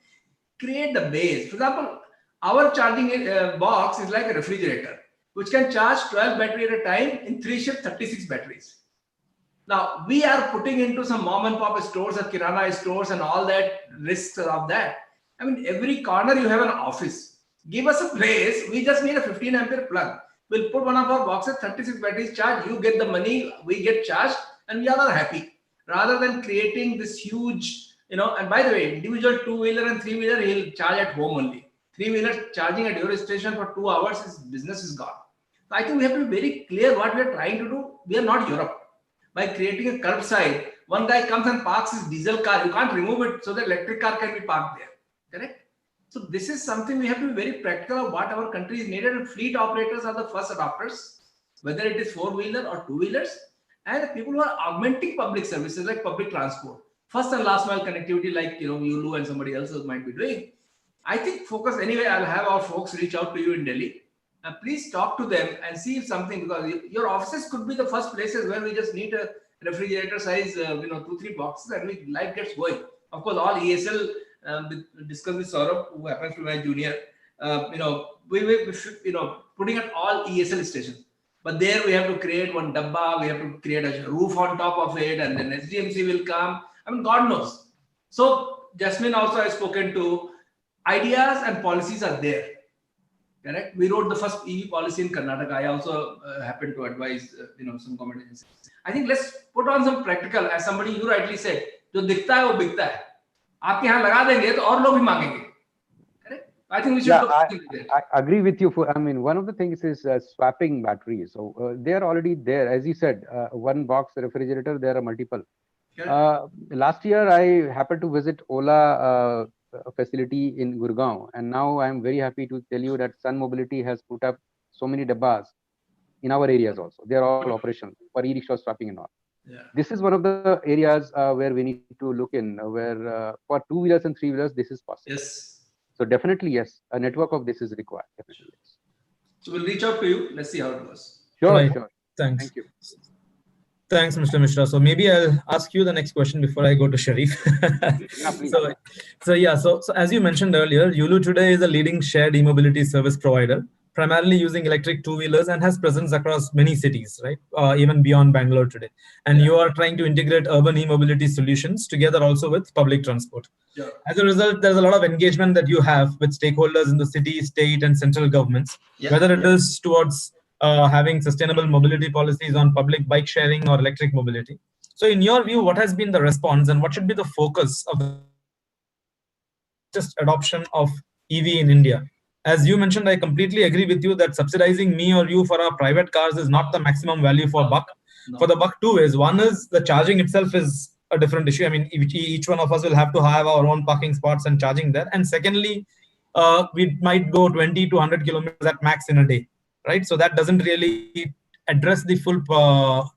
create the base. For example, our charging box is like a refrigerator, which can charge 12 batteries at a time in 3 shifts, 36 batteries. Now, we are putting into some mom and pop stores or kirana stores and all that risks of that. I mean, every corner you have an office. Give us a place. We just need a 15 ampere plug. We'll put one of our boxes, 36 batteries charged. You get the money, we get charged, and we all are happy. Rather than creating this huge, and by the way, individual two-wheeler and three-wheeler, he'll charge at home only. Three-wheeler charging at your station for 2 hours, his business is gone. So I think we have to be very clear what we are trying to do. We are not Europe. By creating a curbside, one guy comes and parks his diesel car. You can't remove it so the electric car can be parked there. Correct? So this is something we have to be very practical of what our country is needed, and fleet operators are the first adopters, whether it is four-wheeler or two-wheelers, and the people who are augmenting public services like public transport, first and last mile connectivity, like Yulu and somebody else might be doing. I think focus anyway. I'll have our folks reach out to you in Delhi. Please talk to them and see if something, because your offices could be the first places where we just need a refrigerator size, 2-3 boxes, and life gets going. Of course, all ESL. Discuss with Saurabh, who happens to be my junior. We putting at all ESL stations, but there we have to create one dabba. We have to create a roof on top of it, and then SDMC will come. I mean, God knows. So Jasmine also has spoken to. Ideas and policies are there. Correct. We wrote the first EV policy in Karnataka. I also happened to advise some government agencies. I think let's put on some practical. As somebody you rightly said, जो दिखता है वो बिकता है. आपके यहाँ लगा देंगे तो और लोग भी मांगेंगे. I think we should. I agree with you. I mean, one of the things is swapping batteries. So they are already there, as you said. One box refrigerator, there are multiple. Last year, I happened to visit Ola facility in Gurgaon, and now I am very happy to tell you that Sun Mobility has put up so many dabbas in our areas also. They are all operational for e-rickshaw swapping and all. Yeah. This is one of the areas where we need to look in, where for two-wheelers and three-wheelers, this is possible. Yes. So definitely, yes, a network of this is required. Definitely, yes. So we'll reach out to you. Let's see how it goes. Sure, right. Sure. Thanks. Thank you. Thanks, Mr. Mishra. So maybe I'll ask you the next question before I go to Sharif. So as you mentioned earlier, Yulu today is a leading shared e-mobility service provider, primarily using electric two-wheelers, and has presence across many cities, right? Even beyond Bangalore today. And you are trying to integrate urban e-mobility solutions together also with public transport. Yeah. As a result, there's a lot of engagement that you have with stakeholders in the city, state, and central governments, whether it is towards having sustainable mobility policies on public bike sharing or electric mobility. So in your view, what has been the response and what should be the focus of the adoption of EV in India? As you mentioned, I completely agree with you that subsidizing me or you for our private cars is not the maximum value for buck. No. For the buck, two ways. One is the charging itself is a different issue. I mean, each one of us will have to have our own parking spots and charging there. And secondly, we might go 20 to 100 kilometers at max in a day. Right, so that doesn't really address the full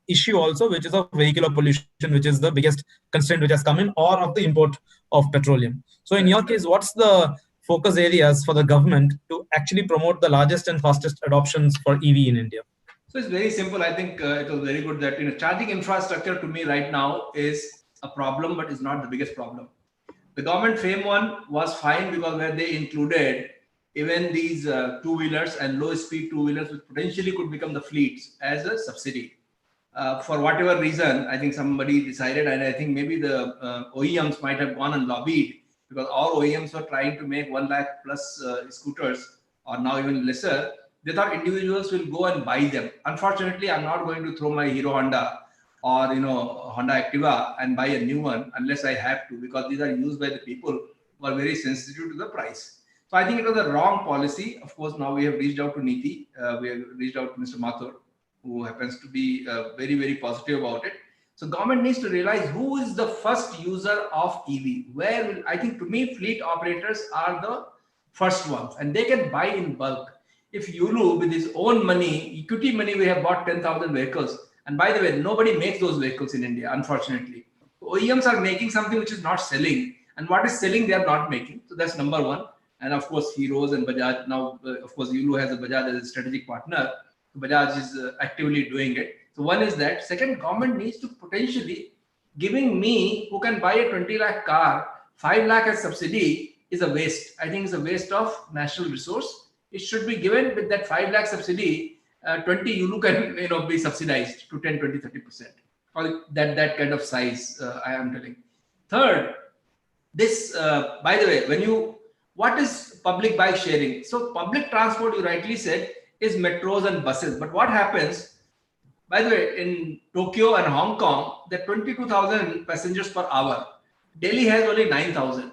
issue also, which is of vehicular pollution, which is the biggest constraint which has come in, or of the import of petroleum. So in your case, what's the focus areas for the government to actually promote the largest and fastest adoptions for EV in India? So it's very simple. I think it was very good that charging infrastructure to me right now is a problem, but it's not the biggest problem. The government FAME 1 was fine because where they included even these two-wheelers and low-speed two-wheelers, which potentially could become the fleets as a subsidy. For whatever reason, I think somebody decided, and I think maybe the OEMs might have gone and lobbied, because all OEMs were trying to make 1 lakh plus scooters, or now even lesser. They thought individuals will go and buy them. Unfortunately, I'm not going to throw my Hero Honda or Honda Activa and buy a new one unless I have to, because these are used by the people who are very sensitive to the price. So I think it was a wrong policy. Of course, now we have reached out to Niti. We have reached out to Mr. Mathur, who happens to be very, very positive about it. So government needs to realize who is the first user of EV. I think to me, fleet operators are the first ones, and they can buy in bulk. If Yulu with his own money, equity money, we have bought 10,000 vehicles. And by the way, nobody makes those vehicles in India, unfortunately. OEMs are making something which is not selling, and what is selling they are not making. So that's number one. And of course, Heroes and Bajaj now, of course, Yulu has a Bajaj as a strategic partner. Bajaj is actively doing it. So one is that. Second, government needs to potentially giving me who can buy a 20 lakh car, 5 lakh as subsidy is a waste. I think it's a waste of national resource. It should be given with that 5 lakh subsidy, 20 Yulu can be subsidized to 10, 20, 30%. Or that kind of size, I am telling. Third, this, by the way, what is public bike sharing? So public transport, you rightly said, is metros and buses. But what happens, by the way, in Tokyo and Hong Kong, there are 22,000 passengers per hour. Delhi has only 9,000.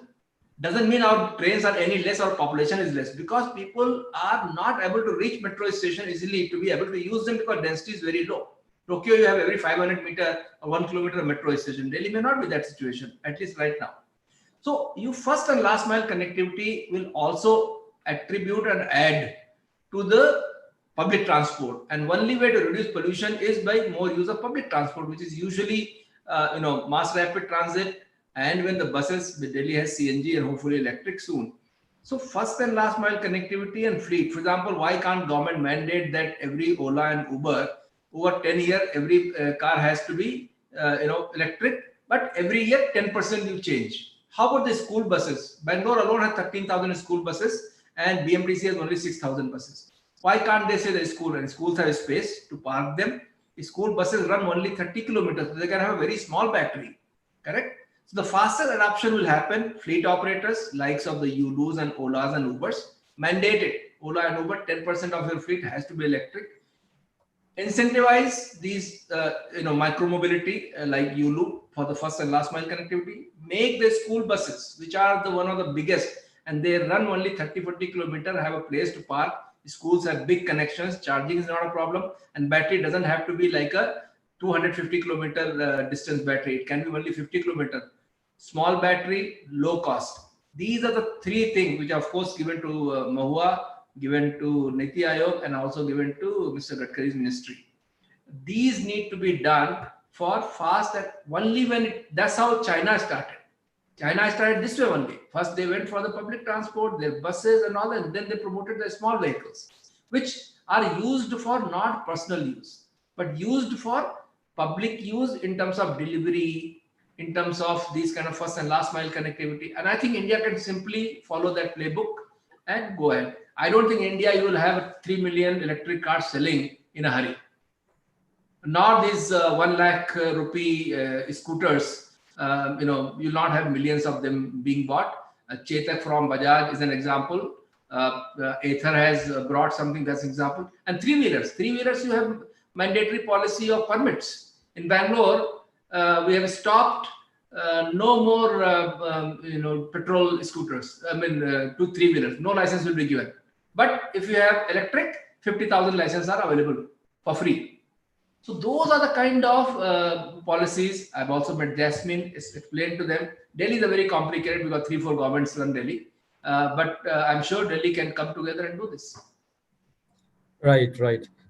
Doesn't mean our trains are any less or population is less, because people are not able to reach metro station easily to be able to use them because density is very low. Tokyo, you have every 500 meter or 1 kilometer metro station. Delhi may not be that situation, at least right now. So you first and last mile connectivity will also attribute and add to the public transport. And only way to reduce pollution is by more use of public transport, which is usually, mass rapid transit. And when the buses, Delhi has CNG and hopefully electric soon. So first and last mile connectivity and fleet. For example, why can't government mandate that every Ola and Uber over 10 years, every car has to be, electric, but every year 10% you change. How about the school buses? Bangalore alone has 13,000 school buses and BMTC has only 6,000 buses. Why can't they say the school, and schools have space to park them? School buses run only 30 kilometers. So they can have a very small battery, correct? So the faster adoption will happen. Fleet operators, likes of the Ulus and Olas and Ubers, mandate it. Ola and Uber, 10% of your fleet has to be electric. Incentivize these, micro mobility like Ulu for the first and last mile connectivity. Make the school buses, which are one of the biggest, and they run only 30-40 kilometers, have a place to park. Schools have big connections. Charging is not a problem, and battery doesn't have to be like a 250 kilometer distance battery. It can be only 50 kilometer. Small battery, low cost. These are the three things which are of course given to Mahua, given to Niti Aayog, and also given to Mr. Gadkari's ministry. These need to be done for fast, that only when that's how China started. China started this way only. First they went for the public transport, their buses and all, and then they promoted the small vehicles, which are used for not personal use, but used for public use in terms of delivery, in terms of these kind of first and last mile connectivity. And I think India can simply follow that playbook and go ahead. I don't think India, you will have 3 million electric cars selling in a hurry. Nor these 1 lakh rupee scooters, you'll not have millions of them being bought. Chetak from Bajaj is an example. Ather has brought something, that's an example. And three-wheelers, you have mandatory policy of permits. In Bangalore, we have stopped no more, petrol scooters. 2 3-wheelers, no license will be given. But if you have electric, 50,000 licenses are available for free. So those are the kind of policies. I've also met Jasmine, explained to them. Delhi is a very complicated because 3-4 governments run Delhi. But I'm sure Delhi can come together and do this. Right.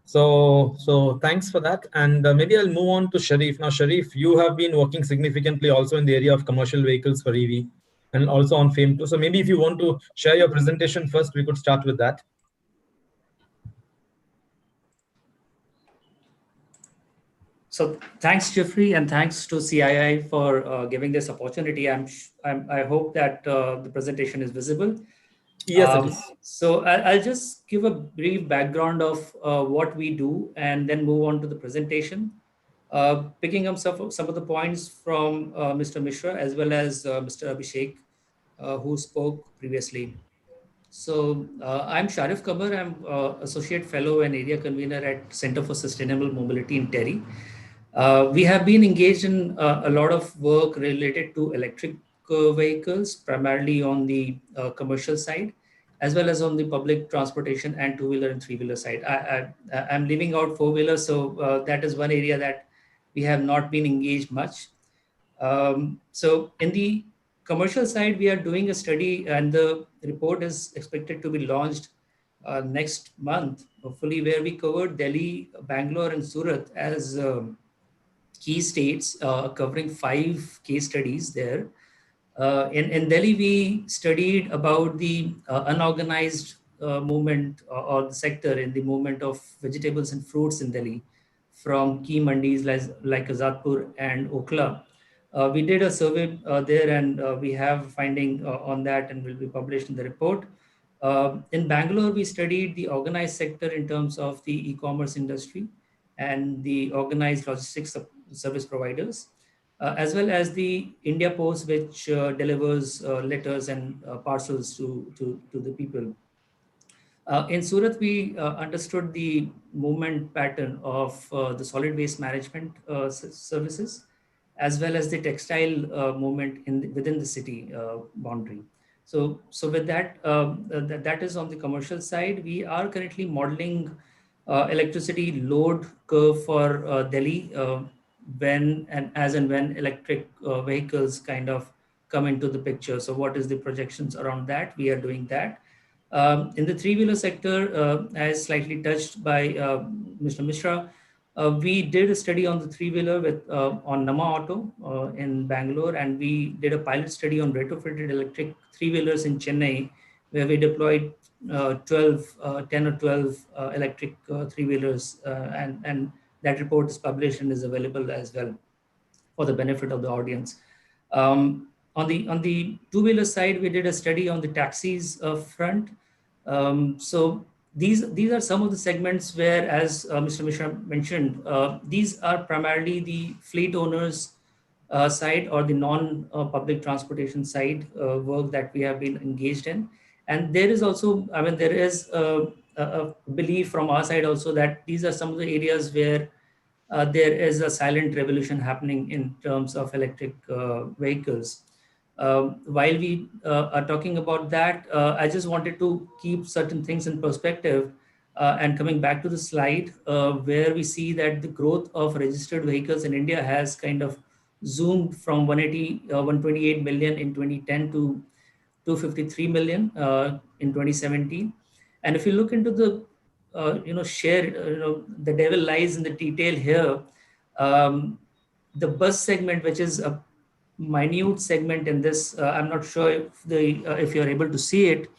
So thanks for that. And maybe I'll move on to Sharif. Now, Sharif, you have been working significantly also in the area of commercial vehicles for EV and also on FAME too. So maybe if you want to share your presentation first, we could start with that. So thanks, Jeffrey, and thanks to CII for giving this opportunity. I hope that the presentation is visible. Yes, it is. So I'll just give a brief background of what we do and then move on to the presentation. Picking up some of the points from Mr. Mishra as well as Mr. Abhishek, who spoke previously. So I'm Sharif Kabar. I'm Associate Fellow and Area Convener at Center for Sustainable Mobility in TERI. We have been engaged in a lot of work related to electric vehicles, primarily on the commercial side, as well as on the public transportation and 2-wheeler and 3-wheeler side. I'm leaving out 4-wheeler, so that is one area that we have not been engaged much. So in the commercial side, we are doing a study, and the report is expected to be launched next month, hopefully, where we covered Delhi, Bangalore, and Surat as key states, covering 5 case studies there. In Delhi, we studied about the unorganized movement or the sector in the movement of vegetables and fruits in Delhi from key mandis like Azadpur and Okhla. We did a survey there, and we have finding on that, and will be published in the report. In Bangalore, we studied the organized sector in terms of the e-commerce industry and the organized logistics service providers, as well as the India Post, which delivers letters and parcels to the people. In Surat, we understood the movement pattern of the solid waste management services, as well as the textile movement within the city boundary. So with that, that is on the commercial side. We are currently modeling electricity load curve for Delhi when and when electric vehicles kind of come into the picture. So what is the projections around that? We are doing that. In the three-wheeler sector, as slightly touched by Mr. Mishra, we did a study on the three-wheeler on Nama Auto in Bangalore, and we did a pilot study on retrofitted electric three-wheelers in Chennai, where we deployed 10 or 12 electric three-wheelers, and that report is published and is available as well for the benefit of the audience. On the two-wheeler side, we did a study on the taxis front. So these are some of the segments where, as Mr. Mishra mentioned, these are primarily the fleet owners side or the non-public transportation side work that we have been engaged in. And there is also, I mean, there is a belief from our side also that these are some of the areas where there is a silent revolution happening in terms of electric vehicles. While we are talking about that, I just wanted to keep certain things in perspective. And coming back to the slide, where we see that the growth of registered vehicles in India has kind of zoomed from 128 million in 2010 to 253 million in 2017. And if you look into the share, the devil lies in the detail here. The bus segment, which is a minute segment in this, I'm not sure if you're able to see it.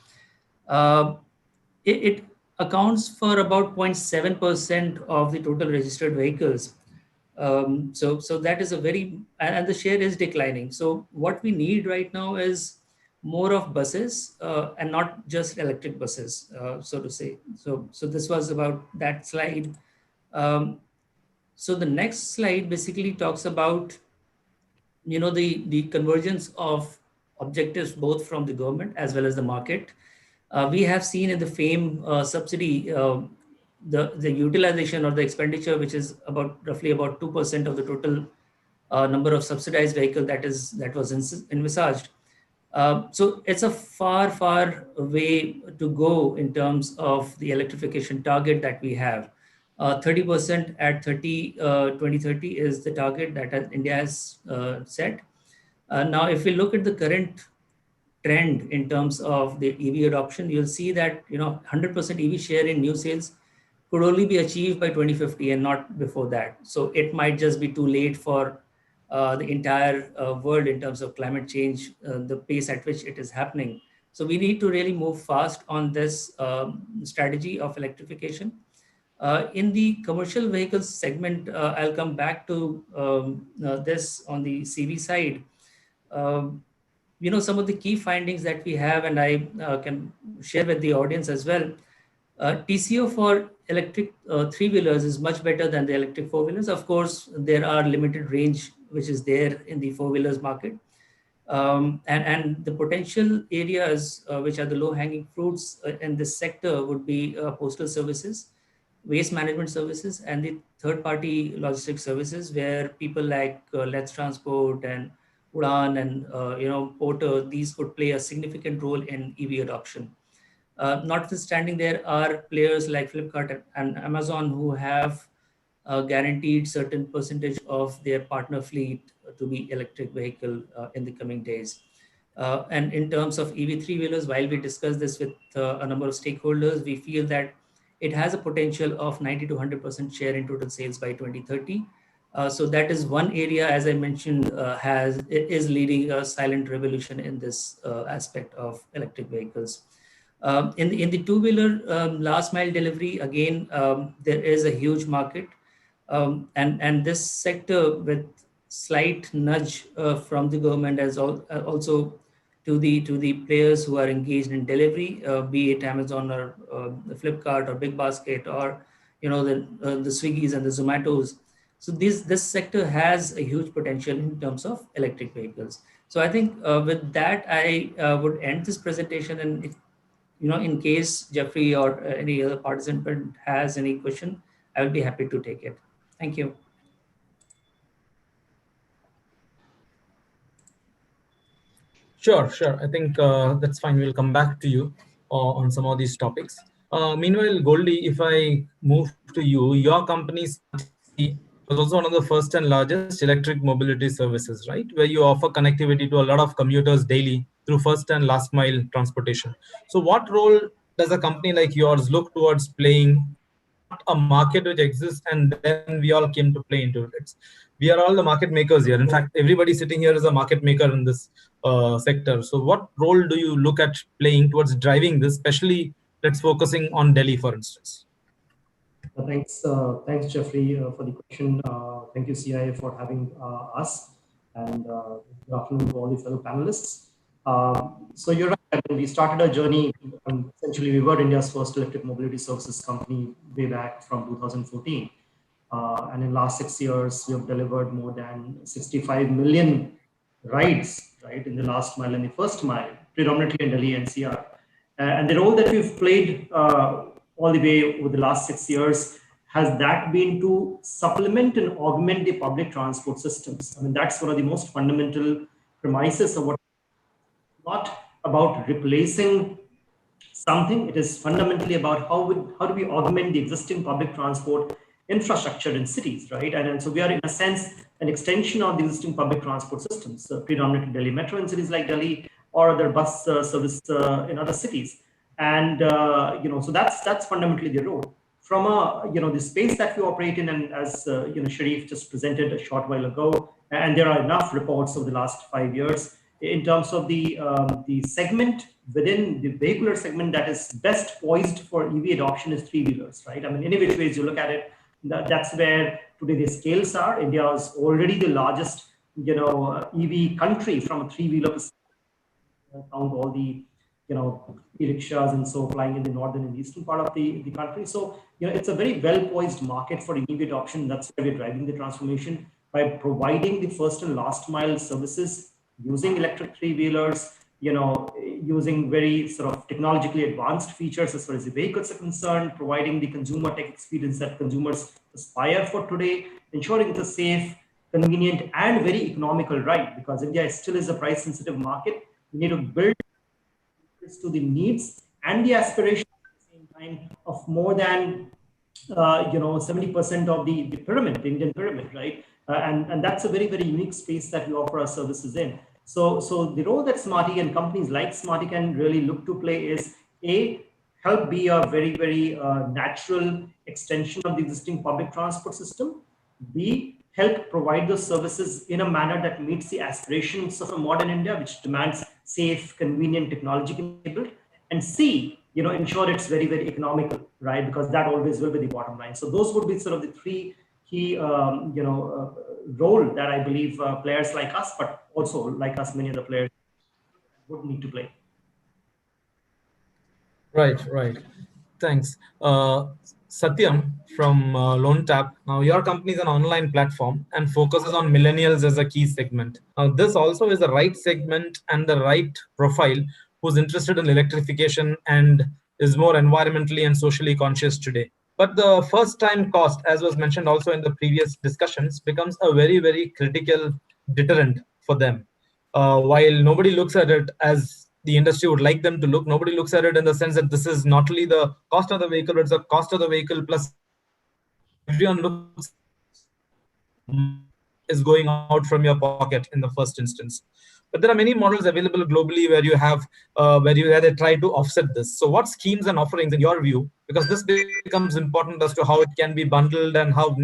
It accounts for about 0.7% of the total registered vehicles. So that is a very, and the share is declining. So what we need right now is more of buses and not just electric buses, so to say. So this was about that slide. So the next slide basically talks about, the convergence of objectives both from the government as well as the market. We have seen in the FAME subsidy, the utilization or the expenditure, which is roughly about 2% of the total number of subsidized vehicles that was envisaged. So it's a far way to go in terms of the electrification target that we have. 30% at 2030 is the target that India has set. Now, if we look at the current trend in terms of the EV adoption, you'll see that 100% EV share in new sales could only be achieved by 2050 and not before that. So it might just be too late for the entire world in terms of climate change, the pace at which it is happening. So we need to really move fast on this strategy of electrification. In the commercial vehicles segment, I'll come back to this on the CV side. Some of the key findings that we have, and I can share with the audience as well. TCO for electric three-wheelers is much better than the electric four-wheelers. Of course, there are limited range which is there in the four-wheelers market. And the potential areas which are the low-hanging fruits in this sector would be postal services, waste management services, and the third-party logistics services, where people like Let's Transport and Udan and Porter, these could play a significant role in EV adoption. Notwithstanding, there are players like Flipkart and Amazon who have guaranteed certain percentage of their partner fleet to be electric vehicle in the coming days. And in terms of EV three-wheelers, while we discuss this with a number of stakeholders, we feel that it has a potential of 90 to 100% share in total sales by 2030. So that is one area, as I mentioned, is leading a silent revolution in this aspect of electric vehicles. In the two-wheeler last mile delivery, again, there is a huge market. And this sector, with slight nudge from the government, as also to the players who are engaged in delivery, be it Amazon or Flipkart or Big Basket, or the Swiggies and the Zomatos. So this sector has a huge potential in terms of electric vehicles. So I think with that, I would end this presentation. And if, in case Jeffrey or any other participant has any question, I will be happy to take it. Thank you. Sure. I think that's fine. We'll come back to you on some of these topics. Meanwhile, Goldie, if I move to you, your company was also one of the first and largest electric mobility services, right? Where you offer connectivity to a lot of commuters daily through first and last mile transportation. So what role does a company like yours look towards playing a market which exists, and then we all came to play into it? We are all the market makers here. In fact, everybody sitting here is a market maker in this sector. So what role do you look at playing towards driving this, especially let's focusing on Delhi, for instance? Thanks, Jeffrey, for the question. Thank you, CII, for having us, and good afternoon to all the fellow panelists. So you're right. I mean, we started our journey. Essentially, we were India's first electric mobility services company way back from 2014. And in the last 6 years, we have delivered more than 65 million rides, right, in the last mile and the first mile, predominantly in Delhi NCR. And the role that we've played all the way over the last 6 years has that been to supplement and augment the public transport systems. I mean, that's one of the most fundamental premises of what, not about replacing something. It is fundamentally about how do we augment the existing public transport infrastructure in cities, right? And so we are, in a sense, an extension of the existing public transport systems, predominantly Delhi Metro in cities like Delhi, or other bus service in other cities. And so that's fundamentally the role. From the space that we operate in, and as Sharif just presented a short while ago, and there are enough reports over the last 5 years in terms of the segment within the vehicular segment that is best poised for EV adoption is three-wheelers, right? I mean, any which ways you look at it, that's where today the scales are. India is already the largest, EV country from a three-wheeler perspective. Count all the, e-rickshaws and so flying in the northern and eastern part of the country. So, it's a very well-poised market for EV adoption. That's why we're driving the transformation by providing the first and last mile services using electric three-wheelers, using very sort of technologically advanced features as far as the vehicles are concerned, providing the consumer tech experience that consumers aspire for today, ensuring it's a safe, convenient, and very economical ride, because India still is a price-sensitive market. We need to build to the needs and the aspirations at the same time of more than 70% of the pyramid, the Indian pyramid, right? And that's a very, very unique space that we offer our services in. So the role that Smarty and companies like Smarty can really look to play is help be a very, very natural extension of the existing public transport system. B, help provide those services in a manner that meets the aspirations of a modern India, which demands safe, convenient, technology-enabled. And C, ensure it's very, very economical, right? Because that always will be the bottom line. So those would be sort of the three key, role that I believe players like us, but also like us, many other players would need to play. Right. Thanks. Satyam from Lone Tap. Now, your company is an online platform and focuses on millennials as a key segment. Now, this also is the right segment and the right profile who's interested in electrification and is more environmentally and socially conscious today. But the first time cost, as was mentioned also in the previous discussions, becomes a very, very critical deterrent for them. While nobody looks at it as the industry would like them to look, nobody looks at it in the sense that this is not only the cost of the vehicle, but it's the cost of the vehicle plus everyone looks is going out from your pocket in the first instance. But there are many models available globally where you have where they try to offset this. So what schemes and offerings in your view, because this becomes important as to how it can be bundled and how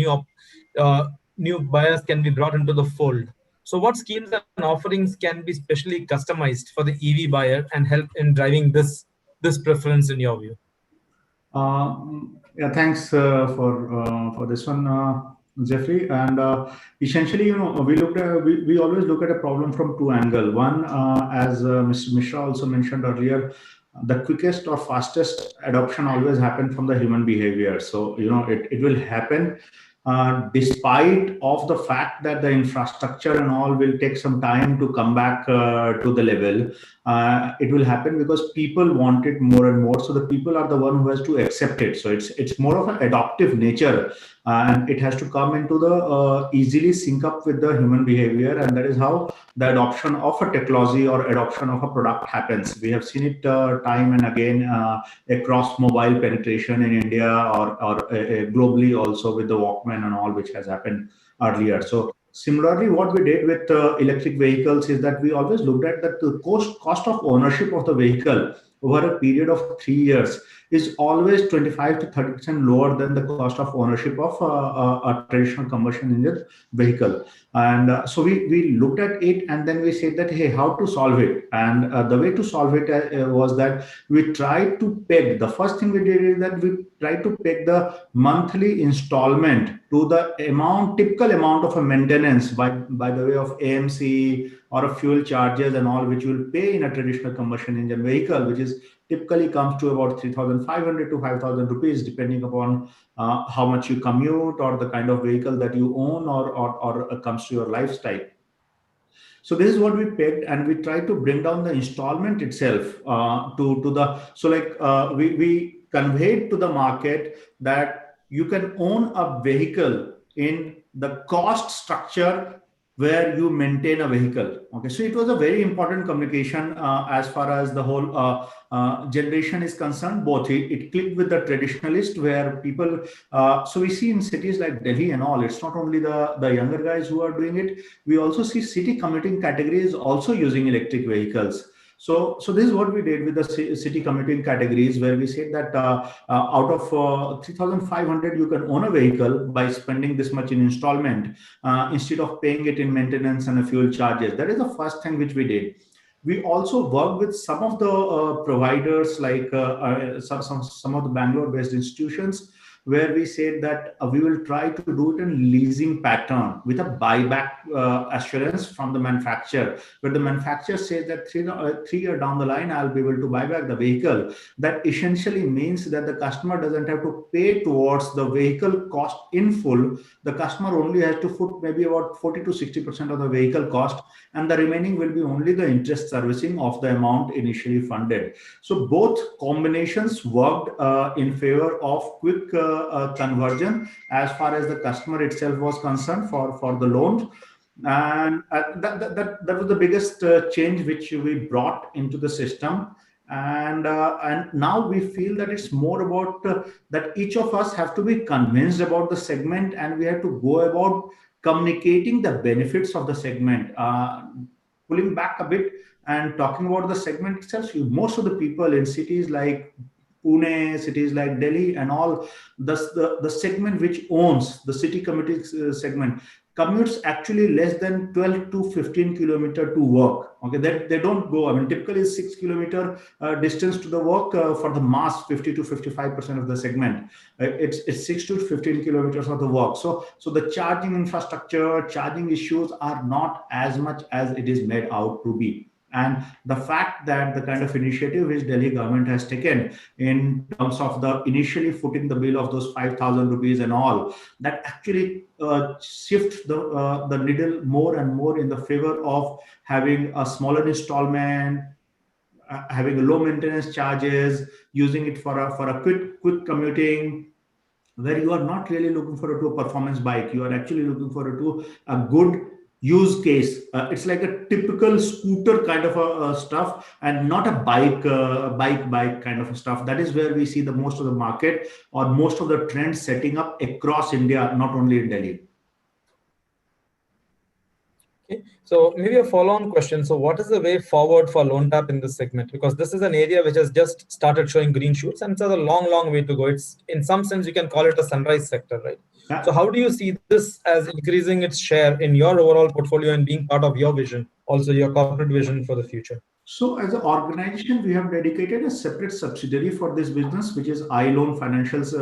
new buyers can be brought into the fold. So what schemes and offerings can be specially customized for the EV buyer and help in driving this preference in your view? Yeah, thanks for this one, Jeffrey. And essentially, we always look at a problem from two angles. One, as Mr. Mishra also mentioned earlier, the quickest or fastest adoption always happens from the human behavior. So it will happen despite of the fact that the infrastructure and all will take some time to come back to the level. It will happen because people want it more and more. So the people are the one who has to accept it. So it's more of an adoptive nature, and it has to come into the easily sync up with the human behavior, and that is how the adoption of a technology or adoption of a product happens. We have seen it time and again across mobile penetration in India or globally also with the Walkman and all, which has happened earlier. So similarly, what we did with electric vehicles is that we always looked at that the cost of ownership of the vehicle over a period of 3 years is always 25 to 30% lower than the cost of ownership of a traditional combustion engine vehicle. And so we looked at it, and then we said that, hey, how to solve it? And the way to solve it was that we tried to peg, the first thing we did is that we tried to peg the monthly installment to the typical amount of a maintenance by the way of AMC or a fuel charges and all, which you will pay in a traditional combustion engine vehicle, which is typically comes to about 3,500 to 5,000 rupees, depending upon how much you commute or the kind of vehicle that you own or comes to your lifestyle. So this is what we pegged, and we tried to bring down the installment itself we conveyed to the market that you can own a vehicle in the cost structure where you maintain a vehicle. Okay, so it was a very important communication as far as the whole generation is concerned. Both it clicked with the traditionalist, where people. So we see in cities like Delhi and all, it's not only the younger guys who are doing it. We also see city commuting categories also using electric vehicles. So this is what we did with the city commuting categories, where we said that out of 3,500, you can own a vehicle by spending this much in installment instead of paying it in maintenance and fuel charges. That is the first thing which we did. We also worked with some of the providers, like some of the Bangalore-based institutions, where we said that we will try to do it in leasing pattern with a buyback assurance from the manufacturer, where the manufacturer says that 3 years down the line, I'll be able to buy back the vehicle. That essentially means that the customer doesn't have to pay towards the vehicle cost in full. The customer only has to put maybe about 40 to 60% of the vehicle cost, and the remaining will be only the interest servicing of the amount initially funded. So both combinations worked in favor of quick conversion as far as the customer itself was concerned for the loan. And that was the biggest change which we brought into the system. And now we feel that it's more about that each of us have to be convinced about the segment, and we have to go about communicating the benefits of the segment. Pulling back a bit and talking about the segment itself, most of the people in cities like Pune, cities like Delhi and all, the segment which owns the city commuting segment commutes actually less than 12 to 15 kilometer to work. Okay, they don't go. I mean, typically 6 kilometer distance to the work for the mass 50 to 55% of the segment. It's 6 to 15 kilometers of the work. So the charging infrastructure, charging issues are not as much as it is made out to be. And the fact that the kind of initiative which Delhi government has taken in terms of the initially footing the bill of those 5,000 rupees and all, that actually shifts the needle more and more in the favor of having a smaller installment, having low maintenance charges, using it for a quick commuting, where you are not really looking for a performance bike. You are actually looking for a good use case. It's like a typical scooter kind of a stuff, and not a bike kind of a stuff. That is where we see the most of the market or most of the trends setting up across India, not only in Delhi. Okay, so maybe a follow-on question. So what is the way forward for LoanTap in this segment? Because this is an area which has just started showing green shoots, and it's a long way to go. It's, in some sense, you can call it a sunrise sector, right? Yeah. So how do you see this as increasing its share in your overall portfolio and being part of your vision, also your corporate vision for the future? So as an organization, we have dedicated a separate subsidiary for this business, which is iLoan Financials,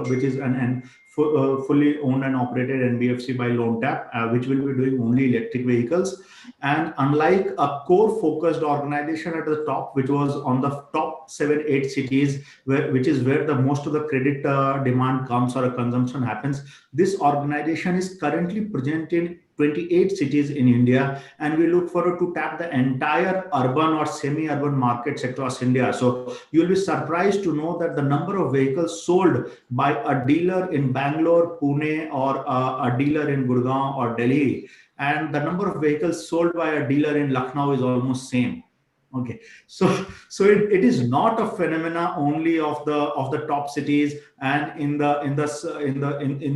which is an fully owned and operated NBFC by LoanTap, which will be doing only electric vehicles. And unlike a core focused organization at the top, which was on the top 7-8 cities, which is where the most of the credit demand comes or a consumption happens, this organization is currently present in 28 cities in India, and we look forward to tap the entire urban or semi-urban markets across India. So you'll be surprised to know that the number of vehicles sold by a dealer in Bangalore, Pune, or a dealer in Gurgaon or Delhi, and the number of vehicles sold by a dealer in Lucknow is almost same. Okay, so it is not a phenomena only of the top cities and in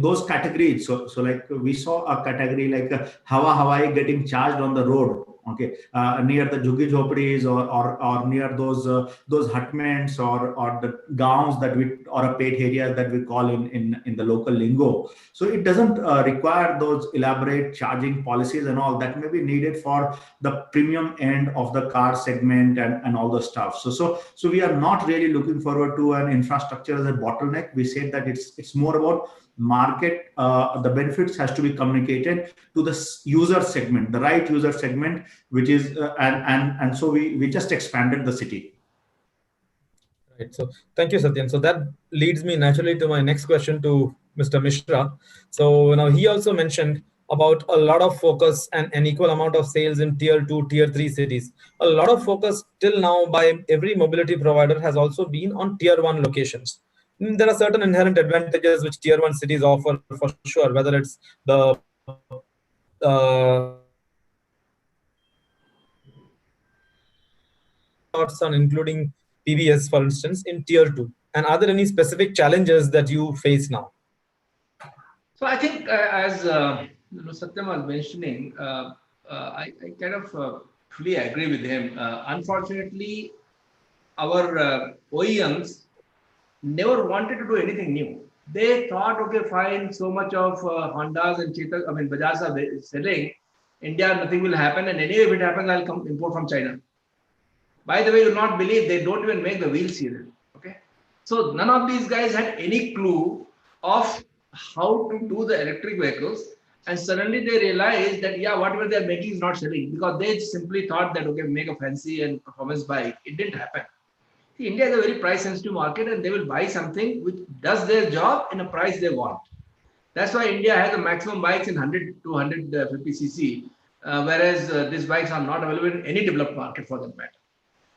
those categories. So like we saw a category like Hawaii getting charged on the road. Okay, near the Jhuggi Jhopdis or near those hutments or the gaons that we, or a pet area that we call in the local lingo. So it doesn't require those elaborate charging policies and all that may be needed for the premium end of the car segment and all the stuff. So we are not really looking forward to an infrastructure as a bottleneck. We say that it's more about market. The benefits has to be communicated to the user segment, the right user segment, which is and so we just expanded the city. Right. So thank you, Satyan. So that leads me naturally to my next question to Mr. Mishra. So now he also mentioned about a lot of focus and an equal amount of sales in tier 2, tier 3 cities. A lot of focus till now by every mobility provider has also been on tier 1 locations. There are certain inherent advantages which tier 1 cities offer for sure, whether it's the thoughts on including PBS, for instance, in tier 2? And are there any specific challenges that you face now? So I think as Satyam was mentioning, I kind of fully agree with him. Unfortunately, our OEMs never wanted to do anything new. They thought, okay, fine, so much of Hondas and Chetak, Bajaj are selling, India, nothing will happen. And anyway, if it happens, I'll come import from China. By the way, you'll not believe they don't even make the wheels here. Okay. So none of these guys had any clue of how to do the electric vehicles. And suddenly they realized that, yeah, whatever they're making is not selling, because they simply thought that, okay, make a fancy and performance bike. It didn't happen. See, India is a very price sensitive market, and they will buy something which does their job in a price they want. That's why India has the maximum bikes in 100 to 150 cc, whereas these bikes are not available in any developed market for that matter.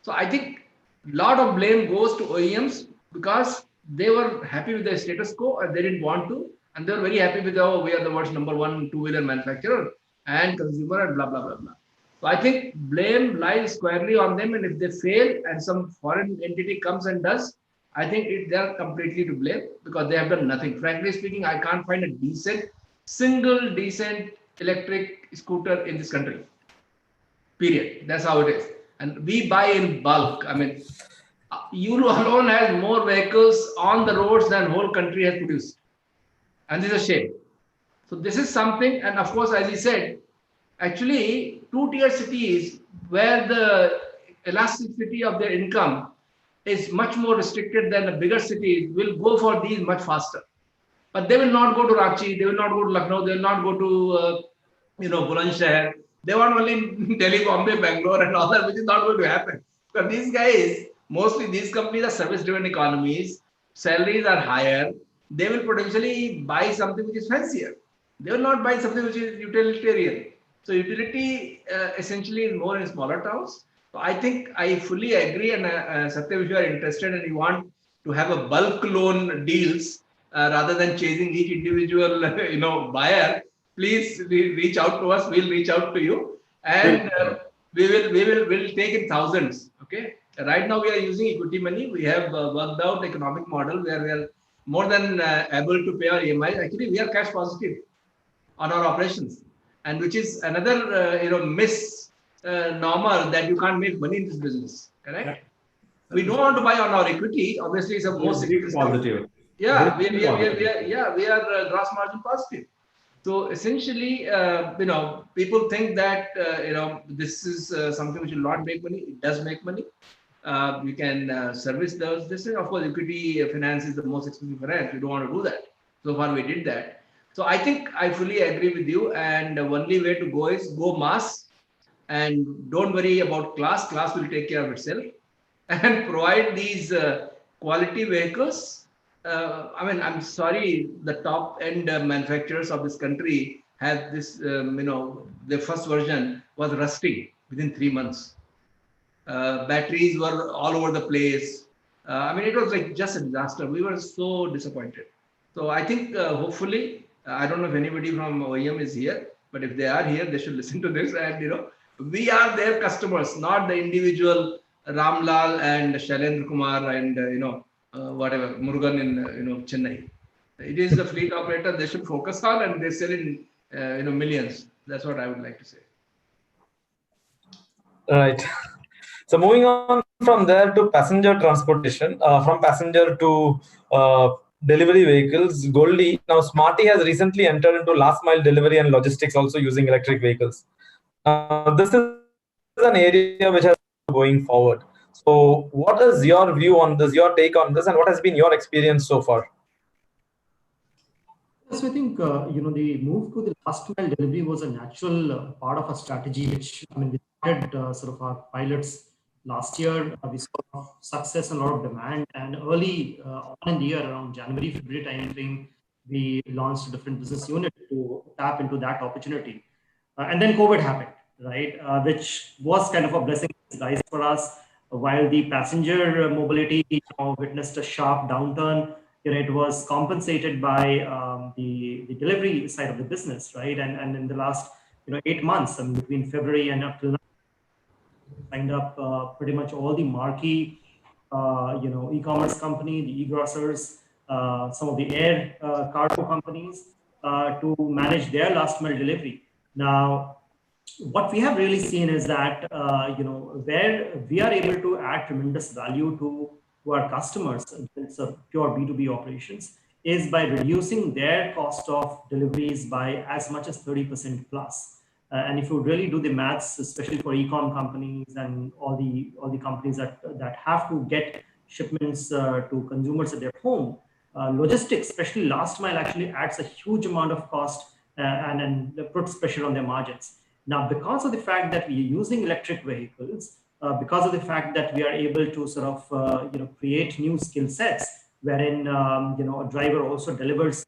So I think a lot of blame goes to OEMs because they were happy with their status quo and they didn't want to, and they were very happy with, oh, we are the world's #1 two-wheeler manufacturer and consumer and blah, blah, blah, blah. So I think blame lies squarely on them, and if they fail and some foreign entity comes and does, I think they are completely to blame because they have done nothing. Frankly speaking, I can't find a single decent electric scooter in this country. Period. That's how it is. And we buy in bulk. You alone has more vehicles on the roads than whole country has produced. And this is a shame. So this is something, and of course, as he said, actually, two-tier cities where the elasticity of their income is much more restricted than the bigger cities will go for these much faster. But they will not go to Ranchi, they will not go to Lucknow, they will not go to Bulandshahr. They want only Delhi, Bombay, Bangalore and all that, which is not going to happen. Because these guys, mostly these companies are service-driven economies, salaries are higher, they will potentially buy something which is fancier. They will not buy something which is utilitarian. So utility essentially is more in smaller towns. So I think I fully agree, and Satyav, if you are interested and you want to have a bulk loan deals rather than chasing each individual buyer, please reach out to us. We'll reach out to you, and we'll take in thousands. Okay. Right now we are using equity money. We have worked out economic model where we are more than able to pay our EMIs. Actually, we are cash positive on our operations, and which is another misnomer that you can't make money in this business. Correct. We don't want to buy on our equity. Obviously, it's a most positive. Yeah, we are gross margin positive. So essentially, people think that this is something which will not make money. It does make money. You can service those. This is, of course, equity finance is the most expensive finance. We don't want to do that. So far, we did that. So I think I fully agree with you. And the only way to go is go mass, and don't worry about class. Class will take care of itself, and provide these quality vehicles. I'm sorry, the top end manufacturers of this country have this, their first version was rusting within 3 months. Batteries were all over the place. It was like just a disaster. We were so disappointed. So I think hopefully, I don't know if anybody from OEM is here, but if they are here, they should listen to this. And we are their customers, not the individual Ramlal and Shailendra Kumar and whatever Murugan in Chennai. It is the fleet operator they should focus on, and they sell in millions. That's what I would like to say. Right. So moving on from there to passenger transportation, from passenger to delivery vehicles, Goldie, now Smarty has recently entered into last mile delivery and logistics also using electric vehicles. This is an area which has been going forward. So what is your view on this, your take on this, and what has been your experience so far? So I think, the move to the last mile delivery was a natural part of our strategy, which, we started sort of our pilots last year. We saw success and a lot of demand, and early on in the year, around January, February timeframe, we launched a different business unit to tap into that opportunity. And then COVID happened, right? Which was kind of a blessing in disguise for us. While the passenger mobility witnessed a sharp downturn, it was compensated by the delivery side of the business, right? And in the last 8 months, between February and up till now, signed up pretty much all the marquee e-commerce company, the e-grocers, some of the air cargo companies to manage their last mile delivery. Now, what we have really seen is that where we are able to add tremendous value to our customers, it's a pure B2B operations, is by reducing their cost of deliveries by as much as 30% plus. And if you really do the maths, especially for e-com companies and all the companies that have to get shipments to consumers at their home, logistics, especially last mile, actually adds a huge amount of cost and puts pressure on their margins. Now, because of the fact that we are using electric vehicles, because of the fact that we are able to sort of create new skill sets, wherein a driver also delivers.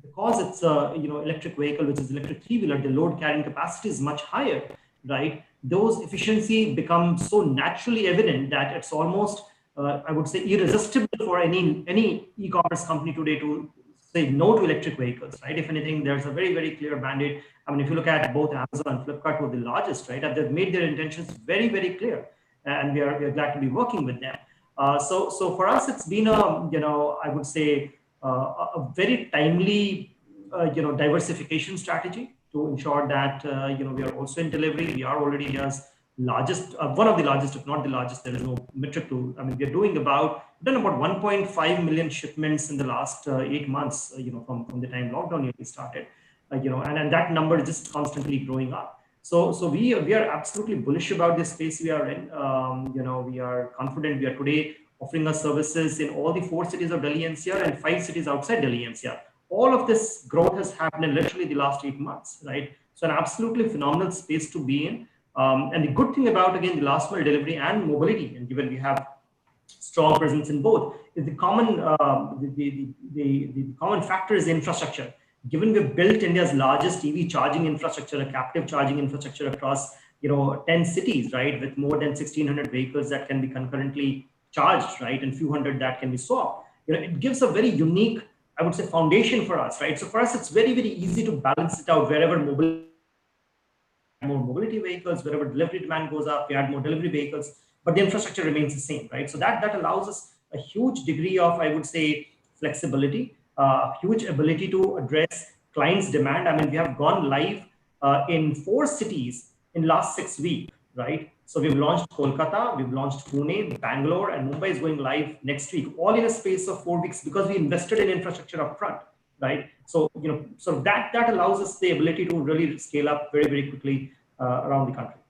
Because it's a electric vehicle, which is electric three-wheeler, the load carrying capacity is much higher, right? Those efficiency become so naturally evident that it's almost, I would say, irresistible for any e-commerce company today to say no to electric vehicles, right? If anything, there's a very, very clear mandate. If you look at both Amazon and Flipkart, who are the largest, right? They've made their intentions very, very clear, and we are glad to be working with them. So for us, it's been I would say, a very timely, diversification strategy to ensure that, we are also in delivery. We are already India's largest, one of the largest, if not the largest. There is no metric to, we're doing about 1.5 million shipments in the last 8 months, from the time lockdown really started, and that number is just constantly growing up. So we are absolutely bullish about this space we are in. We are confident. We are today offering our services in all the 4 cities of Delhi NCR and 5 cities outside Delhi NCR. All of this growth has happened in literally the last 8 months, right? So an absolutely phenomenal space to be in. And the good thing about, again, the last mile delivery and mobility, and given we have strong presence in both, is the common the common factor is the infrastructure. Given we've built India's largest EV charging infrastructure, a captive charging infrastructure across 10 cities, right, with more than 1,600 vehicles that can be concurrently charged, right, and few hundred that can be swapped. It gives a very unique I would say, foundation for us, right? So for us, it's very, very easy to balance it out wherever more mobility vehicles, wherever delivery demand goes up, we add more delivery vehicles, but the infrastructure remains the same, right? So that allows us a huge degree of, I would say, flexibility, huge ability to address clients' demand. I mean, we have gone live in 4 cities in last 6 weeks, right? So we've launched Kolkata, we've launched Pune, Bangalore, and Mumbai is going live next week, all in a space of 4 weeks because we invested in infrastructure upfront, right? So, you know, so that allows us the ability to really scale up very, very quickly around the country.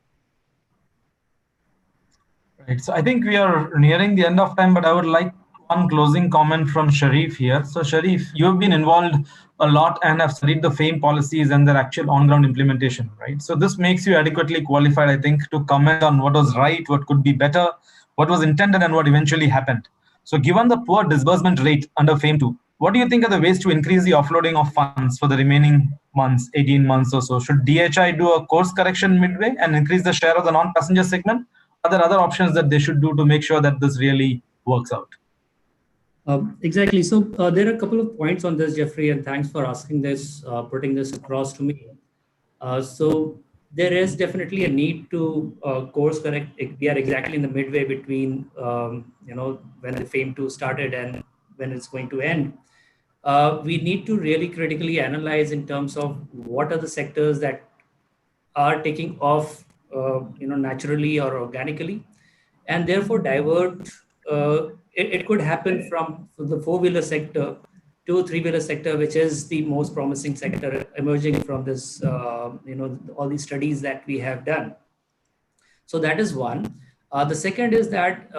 Right. So I think we are nearing the end of time, but I would like one closing comment from Sharif here. So Sharif, you have been involved a lot and have studied the FAME policies and their actual on-ground implementation, right? So this makes you adequately qualified, I think, to comment on what was right, what could be better, what was intended, and what eventually happened. So given the poor disbursement rate under FAME 2, what do you think are the ways to increase the offloading of funds for the remaining months, 18 months or so? Should DHI do a course correction midway and increase the share of the non-passenger segment? Are there other options that they should do to make sure that this really works out? Exactly. So there are a couple of points on this, Jeffrey, and thanks for asking this, putting this across to me. So there is definitely a need to course correct. We are exactly in the midway between, you know, when the FAME 2 started and when it's going to end. We need to really critically analyze in terms of what are the sectors that are taking off, you know, naturally or organically, and therefore divert. It could happen from the 4-wheeler sector to 3-wheeler sector, which is the most promising sector emerging from this, you know, all these studies that we have done. So that is one. The second is that,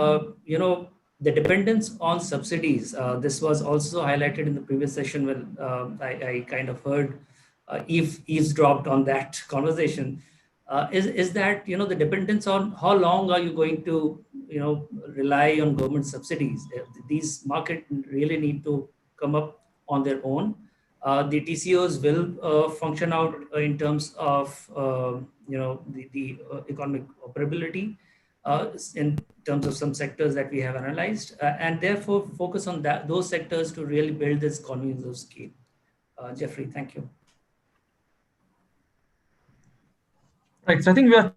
you know, the dependence on subsidies. This was also highlighted in the previous session when I kind of heard eavesdropped on that conversation. Is that, you know, the dependence on how long are you going to, you know, rely on government subsidies? These markets really need to come up on their own. The TCOs will function out in terms of, you know, the economic operability in terms of some sectors that we have analyzed, and therefore focus on those sectors to really build this economies of scale. Jeffrey, thank you. Right. So I think we are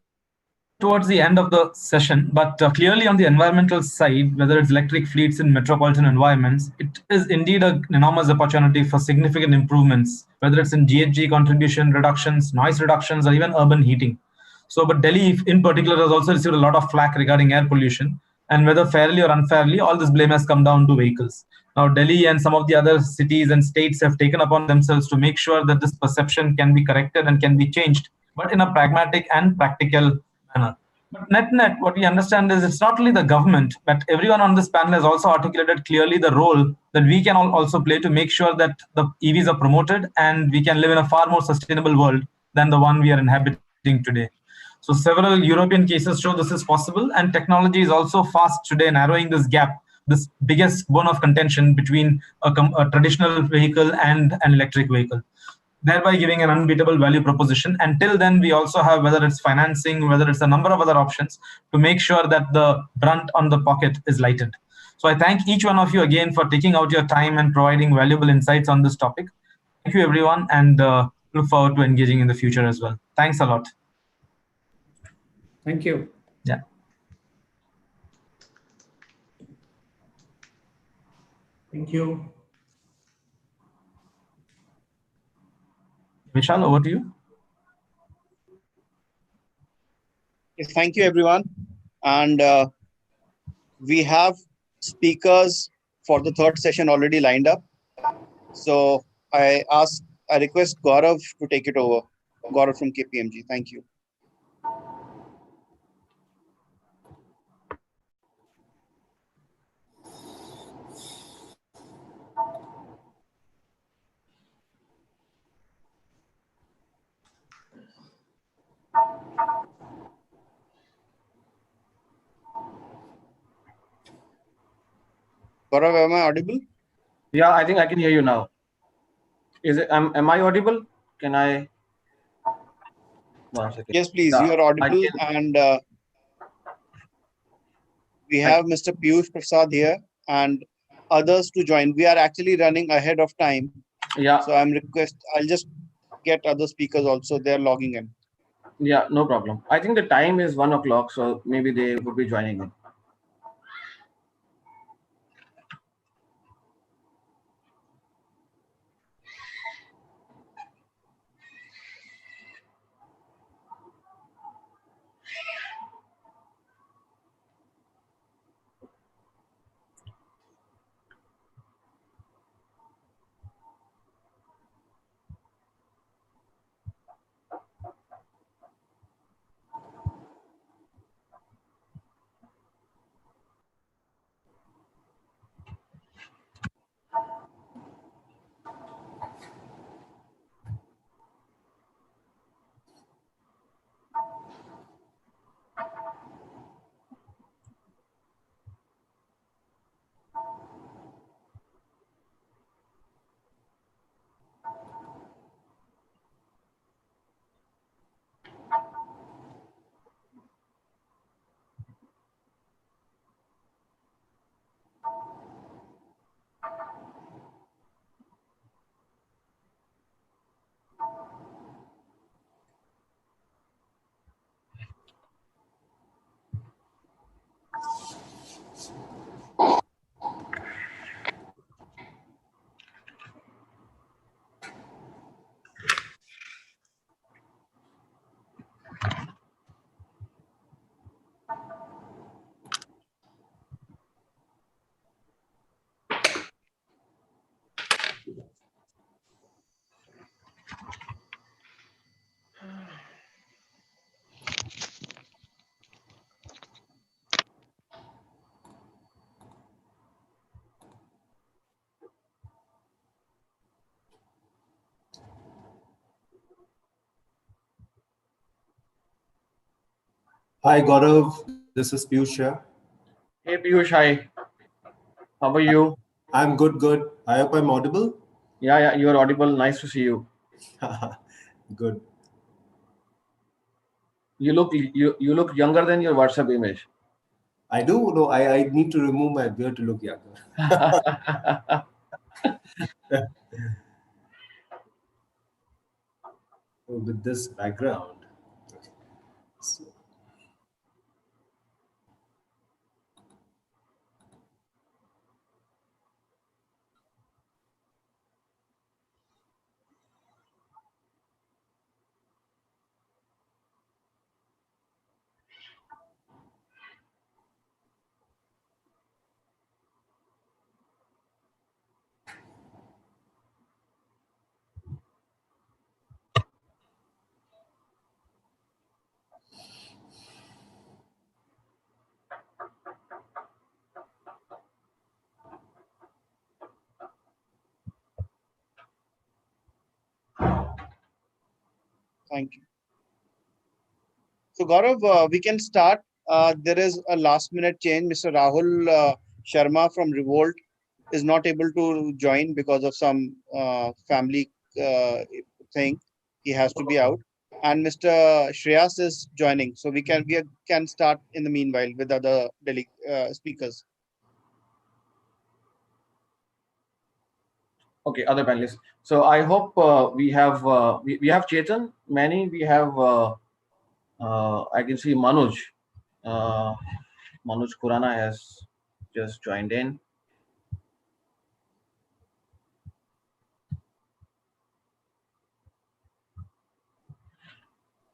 towards the end of the session, but clearly on the environmental side, whether it's electric fleets in metropolitan environments, it is indeed an enormous opportunity for significant improvements, whether it's in GHG contribution reductions, noise reductions, or even urban heating. So, but Delhi in particular has also received a lot of flack regarding air pollution, and whether fairly or unfairly, all this blame has come down to vehicles. Now, Delhi and some of the other cities and states have taken upon themselves to make sure that this perception can be corrected and can be changed, but in a pragmatic and practical manner. But net, what we understand is it's not only the government, but everyone on this panel has also articulated clearly the role that we can also play to make sure that the EVs are promoted and we can live in a far more sustainable world than the one we are inhabiting today. So several European cases show this is possible, and technology is also fast today narrowing this gap, this biggest bone of contention between a traditional vehicle and an electric vehicle, thereby giving an unbeatable value proposition. Until then, we also have, whether it's financing, whether it's a number of other options, to make sure that the brunt on the pocket is lightened. So I thank each one of you again for taking out your time and providing valuable insights on this topic. Thank you, everyone, and look forward to engaging in the future as well. Thanks a lot. Thank you. Yeah. Thank you. Vishal, over to you. Yes, thank you, everyone. And we have speakers for the third session already lined up. So I request Gaurav to take it over. Gaurav from KPMG. Thank you. Gaurav, am I audible? Yeah, I think I can hear you now. Is it? Am I audible? Can I? 1 second. Yes, please. Yeah, you are audible, and we have Mr. Piyush Prasad here, and others to join. We are actually running ahead of time. Yeah. So I'll just get other speakers also. They're logging in. Yeah, no problem. I think the time is 1 o'clock, so maybe they would be joining in. Hi, Gaurav. This is Piyush here. Hey, Piyush, hi. How are you? I'm good. I hope I'm audible. Yeah, you are audible. Nice to see you. Good. You look younger than your WhatsApp image. I do. No, I need to remove my beard to look younger. With this background. So, Thank you. So Gaurav, we can start. There is a last minute change. Mr. Rahul Sharma from Revolt is not able to join because of some family thing. He has to be out. And Mr. Shreyas is joining. So we can start in the meanwhile with other speakers. Okay, other panelists. So I hope we have Chetan, Manny, we have I can see Manoj. Manoj Khurana has just joined in.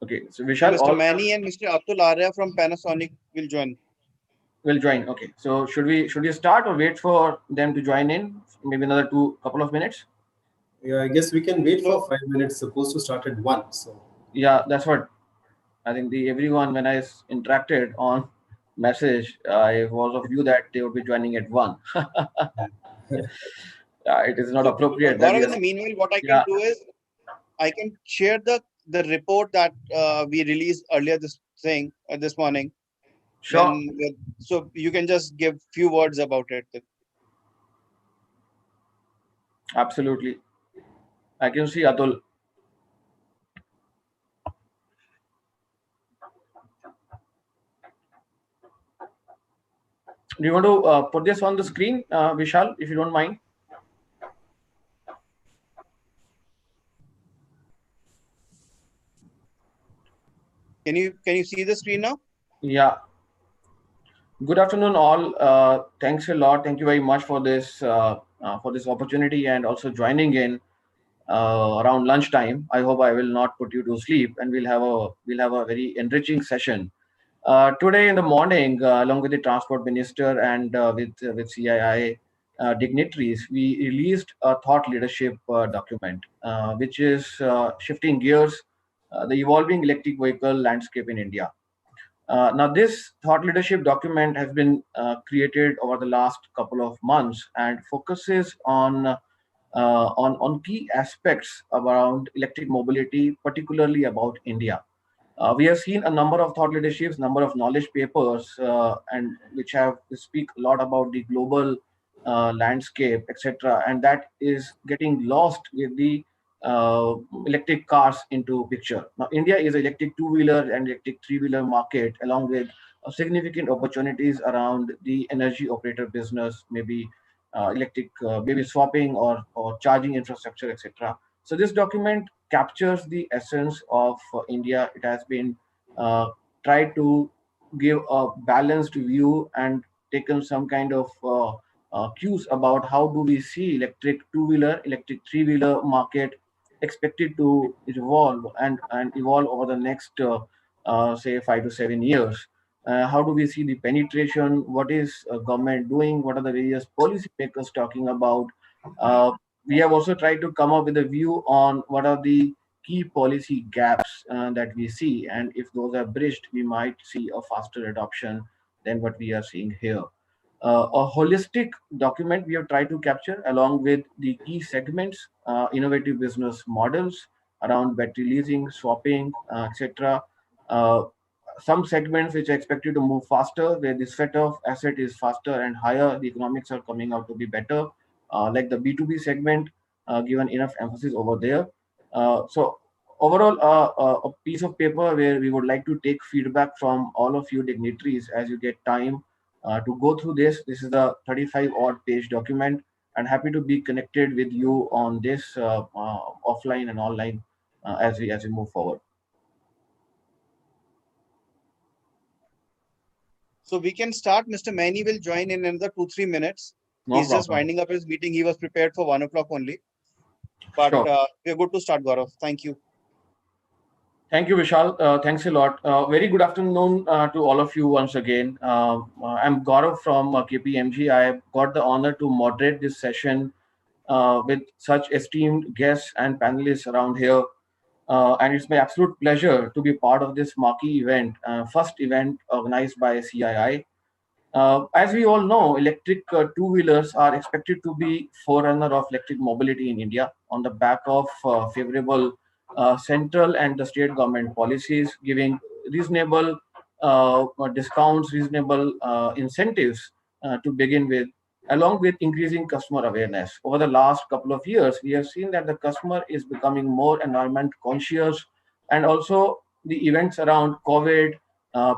Okay, so Vishal, Mr. Manny and Mr. Atul Arya from Panasonic will join. Will join. Okay, so should we start or wait for them to join in? Maybe another couple of minutes. yeah, I guess we can wait for 5 minutes. Supposed to start at 1. So yeah, that's what I think. Everyone when I interacted on message, I was of view that they would be joining at 1. It is not appropriate. Gaurav, in the meanwhile, what I can do is I can share the report that we released earlier this morning. Sure. So you can just give few words about it. Absolutely. I can see Atul. Do you want to put this on the screen, Vishal, if you don't mind? Can you see the screen now? Yeah. Good afternoon, all. Thanks a lot. Thank you very much for this opportunity and also joining in around lunchtime. I hope I will not put you to sleep, and we'll have a very enriching session. Today in the morning, along with the Transport Minister and with CII dignitaries, we released a thought leadership document, which is shifting gears, the evolving electric vehicle landscape in India. Now, this thought leadership document has been created over the last couple of months and focuses on key aspects around electric mobility, particularly about India. We have seen a number of thought leaderships, number of knowledge papers, and which have speak a lot about the global landscape, etc. And that is getting lost with the electric cars into picture. Now, India is electric two-wheeler and electric three-wheeler market, along with significant opportunities around the energy operator business, maybe electric, maybe swapping or charging infrastructure, etc. So this document captures the essence of India. It has been tried to give a balanced view and taken some kind of cues about how do we see electric two-wheeler, electric three-wheeler market expected to evolve and evolve over the next say 5 to 7 years. How do we see the penetration? What is government doing? What are the various policy makers talking about? We have also tried to come up with a view on what are the key policy gaps that we see, and if those are bridged, we might see a faster adoption than what we are seeing here. A holistic document we have tried to capture along with the key segments, innovative business models around battery leasing, swapping, etc. Some segments which are expected to move faster, where the set of asset is faster and higher, the economics are coming out to be better, like the B2B segment, given enough emphasis over there. So overall, a piece of paper where we would like to take feedback from all of you dignitaries as you get time to go through this. This is the 35 odd page document, and happy to be connected with you on this offline and online as we move forward. So we can start. Mr. Maini will join in another 2-3 minutes. No He's just problem. winding up his meeting. He was prepared for 1 o'clock only. But Sure. we're good to start, Gaurav. Thank you. Thank you, Vishal. Thanks a lot. Very good afternoon to all of you once again. I'm Gaurav from KPMG. I got the honor to moderate this session with such esteemed guests and panelists around here. And it's my absolute pleasure to be part of this marquee event, first event organized by CII. As we all know, electric two-wheelers are expected to be forerunner of electric mobility in India on the back of favorable central and the state government policies, giving reasonable discounts, reasonable incentives to begin with, along with increasing customer awareness. Over the last couple of years, we have seen that the customer is becoming more environment conscious, and also the events around COVID,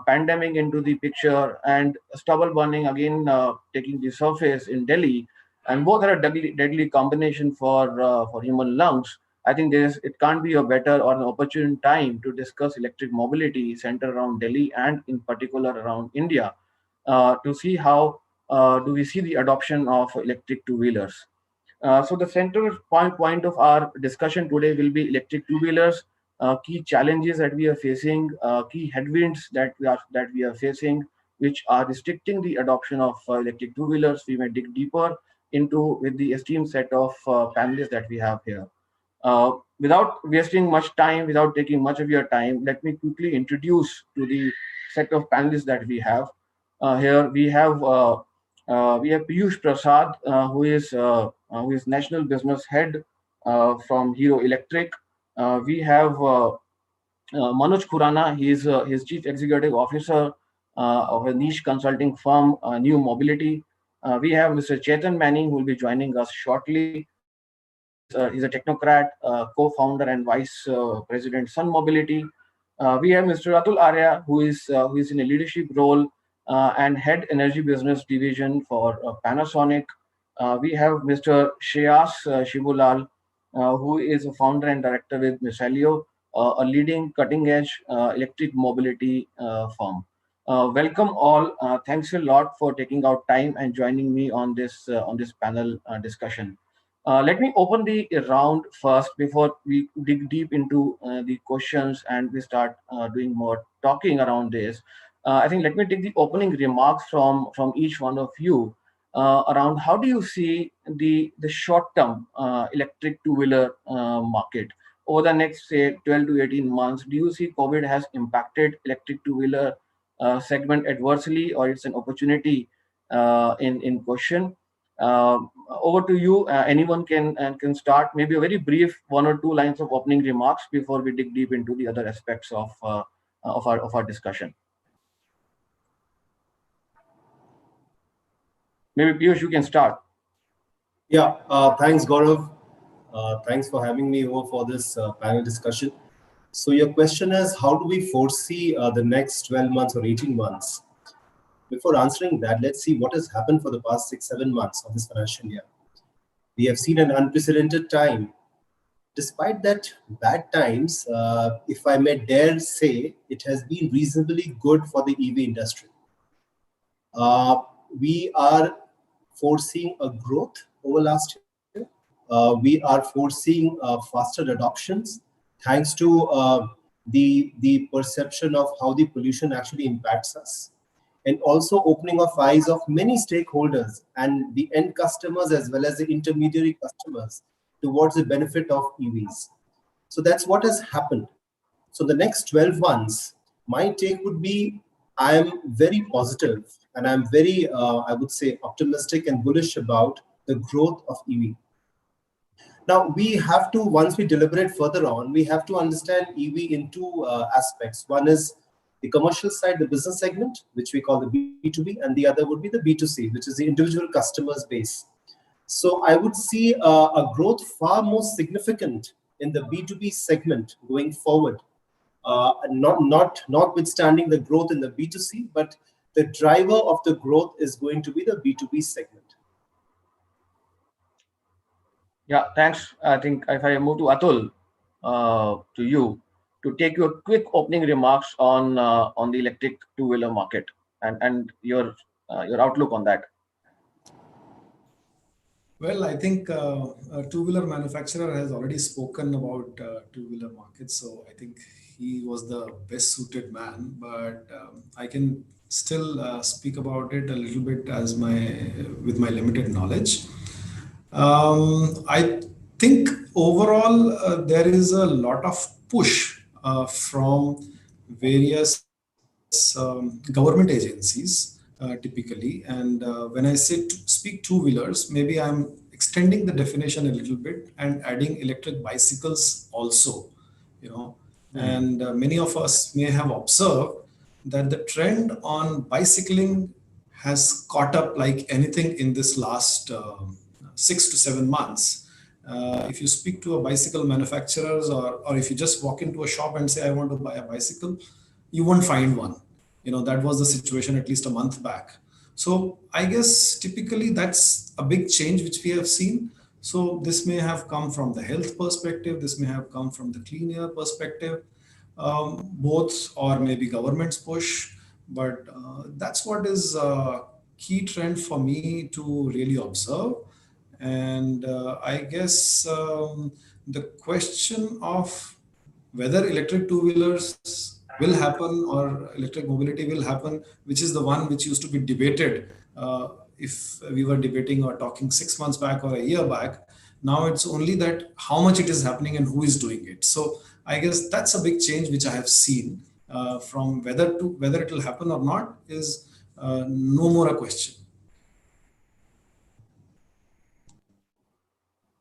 pandemic into the picture, and stubble burning again taking the surface in Delhi, and both are a deadly combination for human lungs. I think it can't be a better or an opportune time to discuss electric mobility centered around Delhi and in particular around India, to see how do we see the adoption of electric two-wheelers. So the central point of our discussion today will be electric two-wheelers, key challenges that we are facing, key headwinds that we are facing, which are restricting the adoption of electric two-wheelers. We may dig deeper into with the esteemed set of panelists that we have here. Without wasting much time, without taking much of your time, let me quickly introduce to the set of panelists that we have. Here we have Piyush Prasad, who is National Business Head from Hero Electric. We have Manoj Khurana. He's Chief Executive Officer of a niche consulting firm, New Mobility. We have Mr. Chetan Manning, who will be joining us shortly. He's a technocrat, co-founder and vice president, Sun Mobility. We have Mr. Atul Arya, who is in a leadership role and Head Energy Business Division for Panasonic. We have Mr. Shreyas Shivulal, who is a founder and director with Misalio, a leading cutting-edge electric mobility firm. Welcome all. Thanks a lot for taking out time and joining me on this panel discussion. Let me open the round first before we dig deep into the questions and we start doing more talking around this. I think let me take the opening remarks from each one of you around how do you see the short-term electric two-wheeler market over the next, say, 12 to 18 months. Do you see COVID has impacted electric two-wheeler segment adversely, or it's an opportunity in question? Over to you. Anyone can start. Maybe a very brief 1 or 2 lines of opening remarks before we dig deep into the other aspects of our discussion. Maybe Piyush, you can start. Yeah, thanks, Gaurav. Thanks for having me over for this panel discussion. So your question is, how do we foresee the next 12 months or 18 months? Before answering that, let's see what has happened for the past 6-7 months of this financial year. We have seen an unprecedented time. Despite that bad times, if I may dare say, it has been reasonably good for the EV industry. We are foreseeing a growth over last year. We are foreseeing faster adoptions thanks to the perception of how the pollution actually impacts us, and also opening of eyes of many stakeholders and the end customers as well as the intermediary customers towards the benefit of EVs. So that's what has happened. So the next 12 months, my take would be, I am very positive and I'm very, I would say, optimistic and bullish about the growth of EV. Now, we have to, once we deliberate further on, we have to understand EV in 2 aspects. One is the commercial side, the business segment, which we call the B2B, and the other would be the B2C, which is the individual customers base. So I would see a growth far more significant in the B2B segment going forward. Notwithstanding the growth in the B2C, but the driver of the growth is going to be the B2B segment. Yeah, thanks. I think if I move to Atul, to you, to take your quick opening remarks on the electric two-wheeler market and your outlook on that. Well, I think a two-wheeler manufacturer has already spoken about two-wheeler market, so I think he was the best suited man. But I can still speak about it a little bit as with my limited knowledge. I think overall there is a lot of push from various government agencies typically, and when I say speak two-wheelers, maybe I'm extending the definition a little bit and adding electric bicycles also, and many of us may have observed that the trend on bicycling has caught up like anything in this last 6 to 7 months. If you speak to a bicycle manufacturers, or if you just walk into a shop and say, I want to buy a bicycle, you won't find one. That was the situation at least a month back. So I guess typically that's a big change which we have seen. So this may have come from the health perspective, this may have come from the clean air perspective, both, or maybe government's push. But that's what is a key trend for me to really observe. And I guess the question of whether electric two-wheelers will happen or electric mobility will happen, which is the one which used to be debated if we were debating or talking 6 months back or a year back. Now it's only that how much it is happening and who is doing it. So I guess that's a big change which I have seen from whether it will happen or not is no more a question.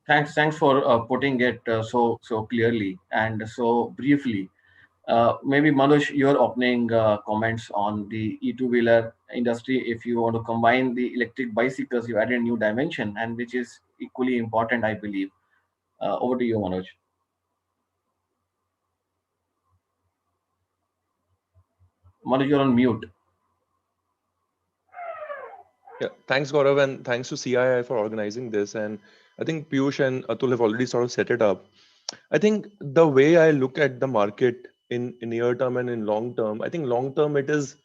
Thanks for putting it so clearly and so briefly. Maybe Manoj, your opening comments on the e-two-wheeler industry. If you want to combine the electric bicycles, you add a new dimension, and which is equally important, I believe. Over to you, Manoj. Manoj, you're on mute. Yeah, thanks, Gaurav, and thanks to CII for organizing this. And I think Piyush and Atul have already sort of set it up. I think the way I look at the market in near term and in long term, I think long term it is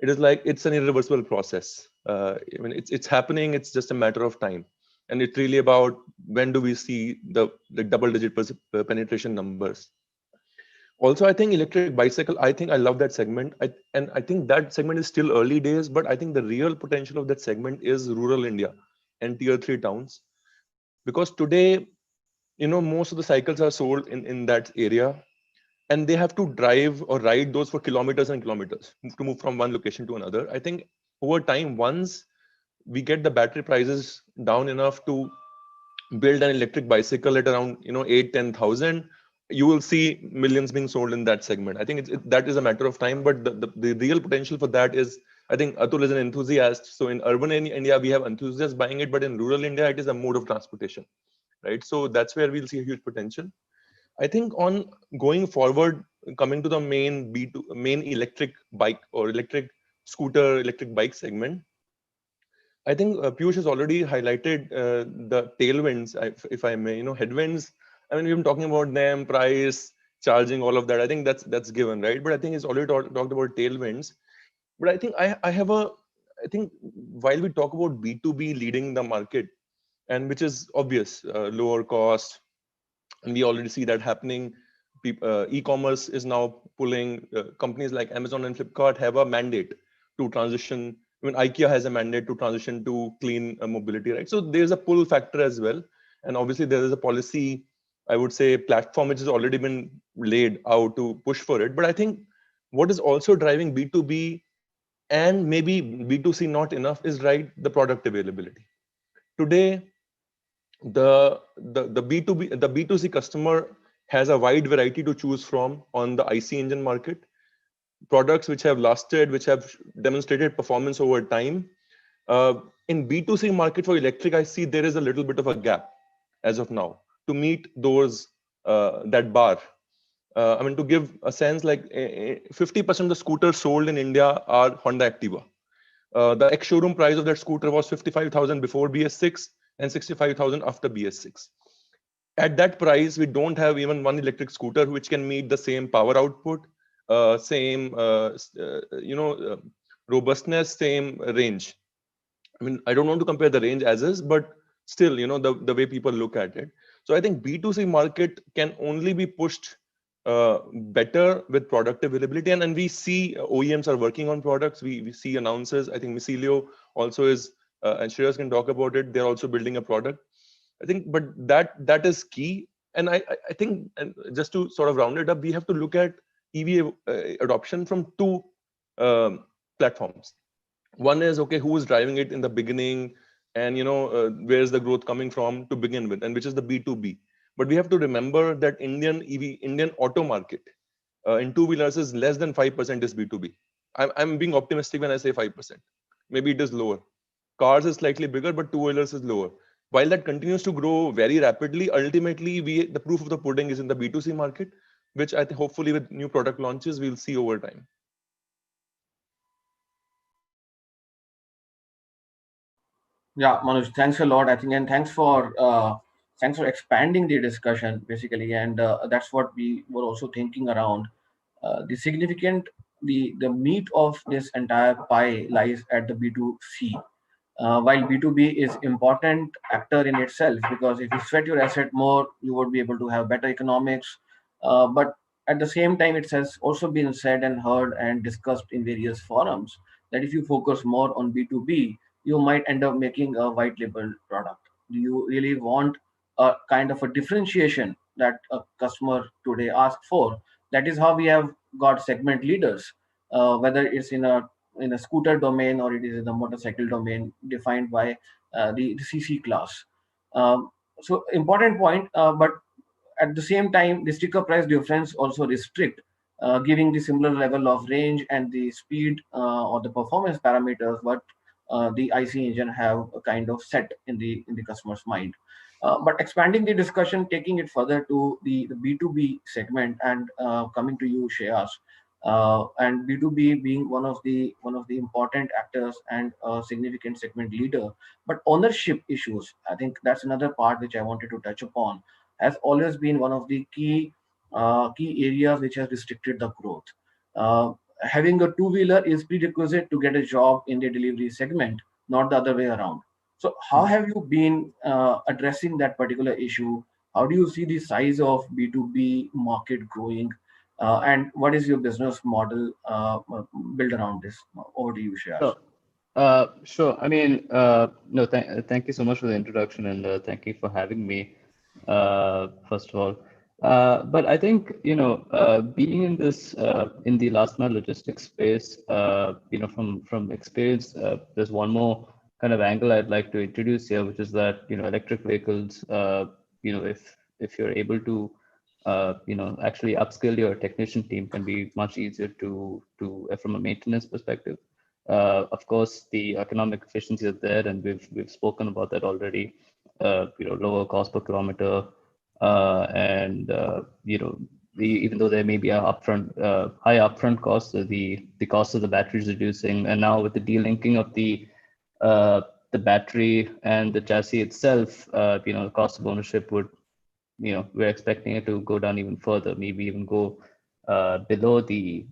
like it's an irreversible process. I mean, it's happening. It's just a matter of time, and it's really about when do we see the double-digit penetration numbers. Also, I think electric bicycle, I think I love that segment. And I think that segment is still early days, but I think the real potential of that segment is rural India and tier 3 towns. Because today, most of the cycles are sold in that area, and they have to drive or ride those for kilometers and kilometers to move from one location to another. I think over time, once we get the battery prices down enough to build an electric bicycle at around 8-10,000, you will see millions being sold in that segment. I think that is a matter of time, but the real potential for that is, I think Atul is an enthusiast. So in urban India we have enthusiasts buying it, but in rural India it is a mode of transportation, right? So that's where we'll see a huge potential. I think on going forward, coming to the main electric bike or electric scooter, electric bike segment, I think Piyush has already highlighted the tailwinds, if I may. Headwinds, I mean, we've been talking about them, price, charging, all of that. I think that's given, right? But I think he's already talked about tailwinds. But I think I think while we talk about B2B leading the market, and which is obvious, lower cost, and we already see that happening. E-commerce is now pulling, companies like Amazon and Flipkart have a mandate to transition. I mean, IKEA has a mandate to transition to clean mobility, right? So there's a pull factor as well. And obviously there is a policy, I would say, platform which has already been laid out to push for it. But I think what is also driving B2B and maybe B2C not enough is, right, the product availability. Today, the B2C customer has a wide variety to choose from on the IC engine market. Products which have lasted, which have demonstrated performance over time. In B2C market for electric, I see there is a little bit of a gap as of now to meet those that bar. I mean, to give a sense, like 50% of the scooters sold in India are Honda Activa. The ex-showroom price of that scooter was 55,000 before BS6 and 65,000 after BS6. At that price, we don't have even one electric scooter which can meet the same power output, same robustness, same range. I mean, I don't want to compare the range as is, but still, the way people look at it. So I think B2C market can only be pushed better with product availability, and we see OEMs are working on products. We see announcers. I think Misilio also is, and Shreyas can talk about it. They're also building a product. I think, but that is key. And I think, and just to sort of round it up, we have to look at EV adoption from two platforms. One is, okay, who is driving it in the beginning, and where's the growth coming from to begin with, and which is the B2B. But we have to remember that Indian auto market in two-wheelers is less than 5% is B2B. I'm being optimistic when I say 5%. Maybe it is lower. Cars is slightly bigger, but two-wheelers is lower. While that continues to grow very rapidly, ultimately the proof of the pudding is in the B2C market, which I think hopefully with new product launches we'll see over time. Yeah, Manoj, thanks a lot. I think, and thanks for expanding the discussion basically, and that's what we were also thinking around. The significant, the meat of this entire pie lies at the B2C. While B2B is important actor in itself, because if you sweat your asset more, you would be able to have better economics. But at the same time, it has also been said and heard and discussed in various forums that if you focus more on B2B, you might end up making a white label product. Do you really want a kind of a differentiation that a customer today asks for? That is how we have got segment leaders, whether it's in a scooter domain or it is in the motorcycle domain defined by the CC class. So important point, but at the same time, the sticker price difference also restrict giving the similar level of range and the speed or the performance parameters what the IC engine have a kind of set in the customer's mind. But expanding the discussion, taking it further to the B2B segment, and coming to you, Shreyas, and B2B being one of the important actors and a significant segment leader. But ownership issues, I think that's another part which I wanted to touch upon, has always been one of the key areas which has restricted the growth. Having a two-wheeler is prerequisite to get a job in the delivery segment, not the other way around. So how have you been addressing that particular issue? How do you see the size of B2B market growing? And what is your business model built around this? Over to you, Shreyas. Sure. Sure. I mean, no, thank you so much for the introduction, and thank you for having me, first of all. But I think, being in this, in the last mile logistics space, from experience, there's one more kind of angle I'd like to introduce here, which is that, electric vehicles, if you're able to, actually upskill your technician team, can be much easier to from a maintenance perspective. Of course, the economic efficiency is there, and we've spoken about that already. Lower cost per kilometer, and even though there may be a high upfront cost, the cost of the battery is reducing, and now with the delinking of the battery and the chassis itself, the cost of ownership would, we're expecting it to go down even further, maybe even go below the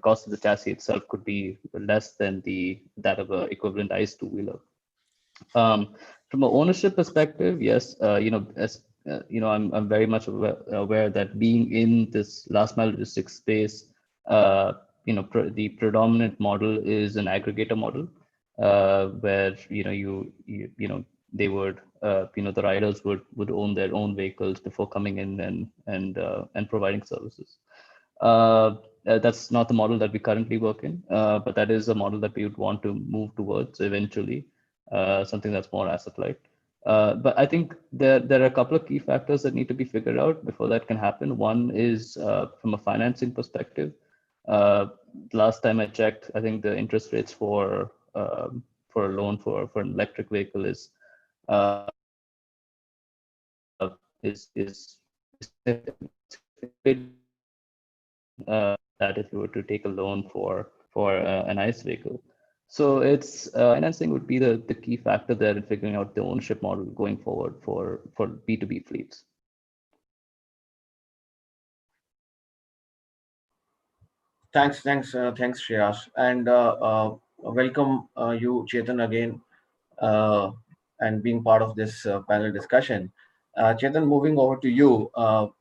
cost of the chassis itself could be less than that of an equivalent ICE two-wheeler. From an ownership perspective, yes, I'm very much aware that being in this last mile logistics space, the predominant model is an aggregator model, where they would, the riders would own their own vehicles before coming in and providing services. That's not the model that we currently work in, but that is a model that we would want to move towards eventually, something that's more asset-light. But I think there are a couple of key factors that need to be figured out before that can happen. One is from a financing perspective. Last time I checked, I think the interest rates for a loan for an electric vehicle is that if you were to take a loan for an ICE vehicle. So it's financing would be the key factor there in figuring out the ownership model going forward for B2B fleets. Thanks, Shreyas, and welcome you, Chetan, again, and being part of this panel discussion. Chetan, moving over to you,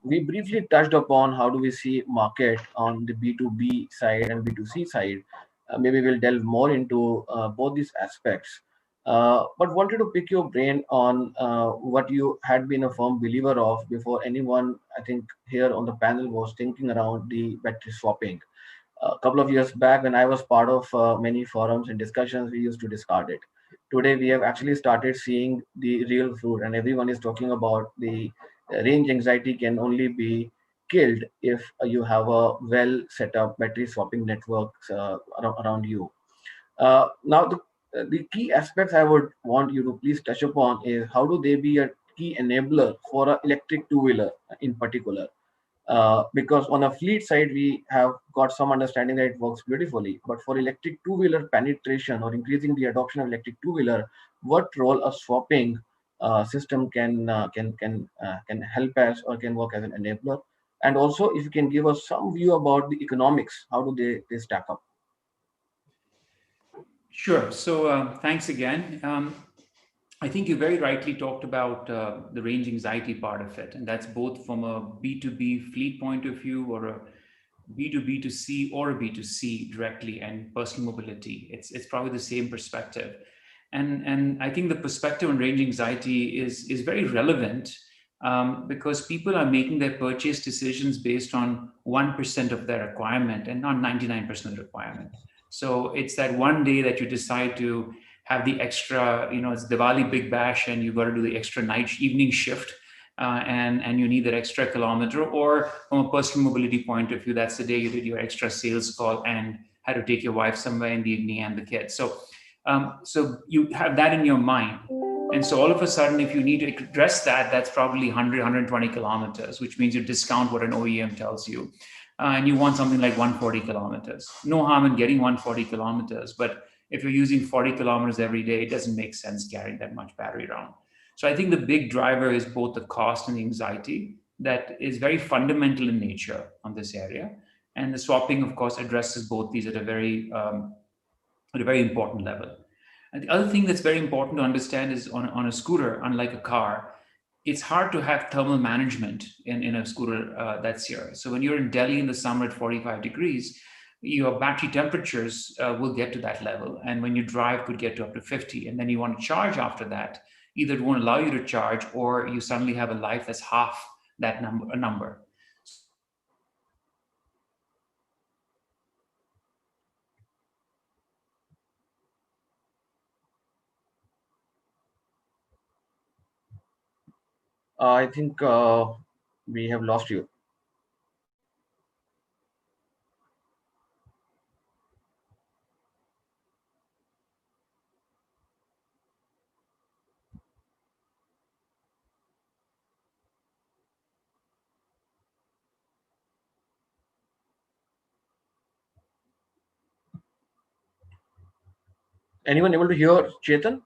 we briefly touched upon how do we see market on the B2B side and B2C side. Maybe we'll delve more into both these aspects. But wanted to pick your brain on what you had been a firm believer of before anyone, I think, here on the panel was thinking around the battery swapping. A couple of years back, when I was part of many forums and discussions, we used to discard it. Today, we have actually started seeing the real fruit, and everyone is talking about the range anxiety can only be killed if you have a well set up battery swapping networks around you. Now, the key aspects I would want you to please touch upon is how do they be a key enabler for an electric two-wheeler in particular? Because on a fleet side, we have got some understanding that it works beautifully. But for electric two-wheeler penetration or increasing the adoption of electric two-wheeler, what role a swapping system can help us or can work as an enabler? And also, if you can give us some view about the economics, how do they stack up? Sure. So thanks again. I think you very rightly talked about the range anxiety part of it, and that's both from a B2B fleet point of view or a B2B2C or a B2C directly and personal mobility. It's probably the same perspective. And I think the perspective on range anxiety is very relevant because people are making their purchase decisions based on 1% of their requirement and not 99% requirement. So it's that one day that you decide to have the extra, it's Diwali Big Bash and you've got to do the extra evening shift and you need that extra kilometer, or from a personal mobility point of view, that's the day you did your extra sales call and had to take your wife somewhere in the evening and the kids. So you have that in your mind. And so all of a sudden, if you need to address that, that's probably 100, 120 kilometers, which means you discount what an OEM tells you. and you want something like 140 kilometers. No harm in getting 140 kilometers, but if you're using 40 kilometers every day, it doesn't make sense carrying that much battery around. So I think the big driver is both the cost and the anxiety that is very fundamental in nature on this area. And the swapping, of course, addresses both these at a very important level. And the other thing that's very important to understand is on a scooter, unlike a car, it's hard to have thermal management in a scooter that's here. So when you're in Delhi in the summer at 45 degrees, your battery temperatures will get to that level. And when you drive, could get to up to 50. And then you want to charge after that. Either it won't allow you to charge, or you suddenly have a life that's half that number. I think we have lost you. Anyone able to hear Chetan?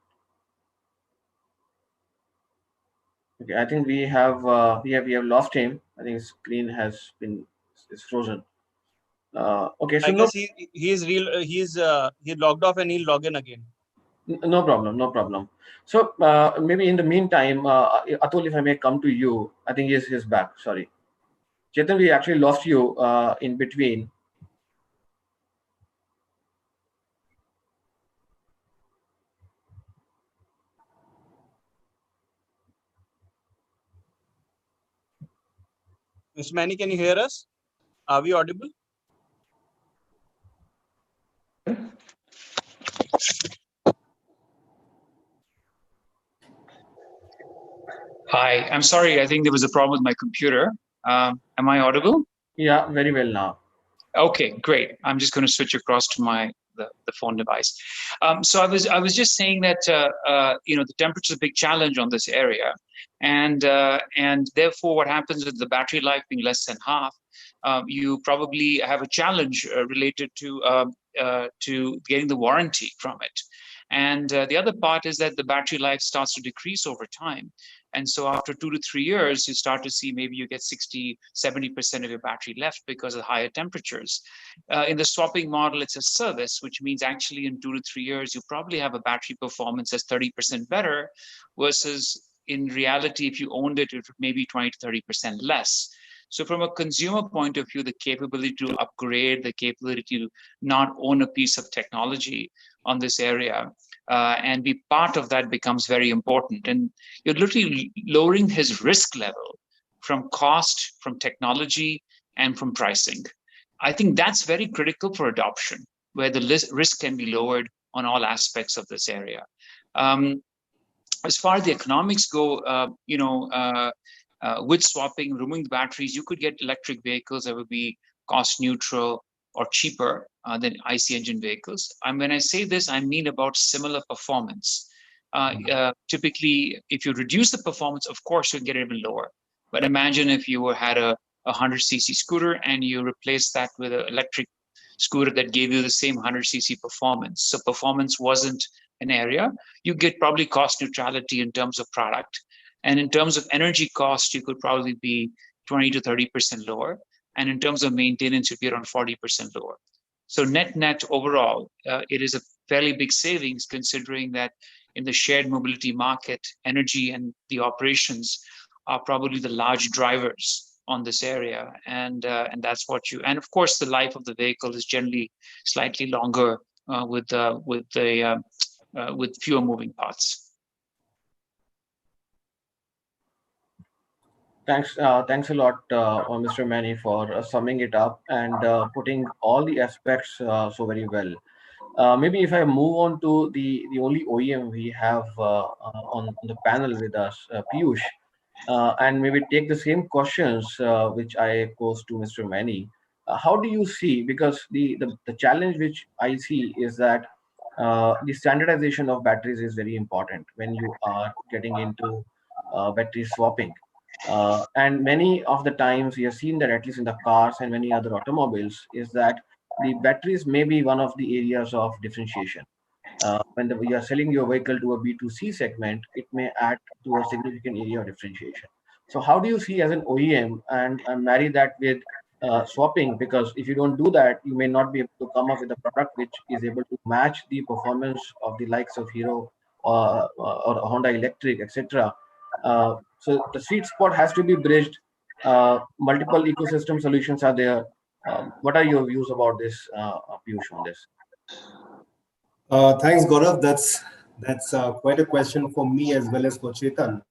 Okay, I think we have lost him. I think his screen is frozen. Okay, so I guess he logged off and he'll log in again. No problem, no problem. So maybe in the meantime, Atul, if I may come to you, I think he's back. Sorry, Chetan, we actually lost you in between. Mr. Manny, can you hear us? Are we audible? Hi, I'm sorry. I think there was a problem with my computer. Am I audible? Yeah, very well now. Okay, great. I'm just going to switch across to the phone device. So I was just saying that the temperature is a big challenge on this area, and therefore what happens with the battery life being less than half, you probably have a challenge related to getting the warranty from it. And the other part is that the battery life starts to decrease over time. And so after 2 to 3 years, you start to see maybe you get 60, 70% of your battery left because of higher temperatures. In the swapping model, it's a service, which means actually in 2 to 3 years, you probably have a battery performance that's 30% better, versus in reality, if you owned it, it would maybe 20 to 30% less. So from a consumer point of view, the capability to upgrade, the capability to not own a piece of technology on this area and be part of that becomes very important. And you're literally lowering his risk level from cost, from technology, and from pricing. I think that's very critical for adoption, where the risk can be lowered on all aspects of this area. As far as the economics go, with swapping, removing the batteries, you could get electric vehicles that would be cost neutral or cheaper than IC engine vehicles. And when I say this, I mean about similar performance. Typically, if you reduce the performance, of course, you'll get it even lower. But imagine if you had a 100cc scooter and you replace that with an electric scooter that gave you the same 100cc performance. So performance wasn't an area. You get probably cost neutrality in terms of product. And in terms of energy cost, you could probably be 20 to 30% lower. And in terms of maintenance, you'd be around 40% lower. So net overall, it is a fairly big savings, considering that in the shared mobility market, energy and the operations are probably the large drivers on this area. And that's what and of course, the life of the vehicle is generally slightly longer with fewer moving parts. Thanks a lot, Mr. Manny, for summing it up and putting all the aspects so very well. Maybe if I move on to the only OEM we have on the panel with us, Piyush, and maybe take the same questions which I posed to Mr. Manny. How do you see, because the challenge which I see is that the standardization of batteries is very important when you are getting into battery swapping. And many of the times we have seen that, at least in the cars and many other automobiles, is that the batteries may be one of the areas of differentiation. When you are selling your vehicle to a B2C segment, it may add to a significant area of differentiation. So how do you see as an OEM and marry that with swapping? Because if you don't do that, you may not be able to come up with a product which is able to match the performance of the likes of Hero or Honda Electric, etc. So the sweet spot has to be bridged. Multiple ecosystem solutions are there. What are your views about this, Piyush, on this? Thanks, Gaurav. That's quite a question for me as well as for Chetan.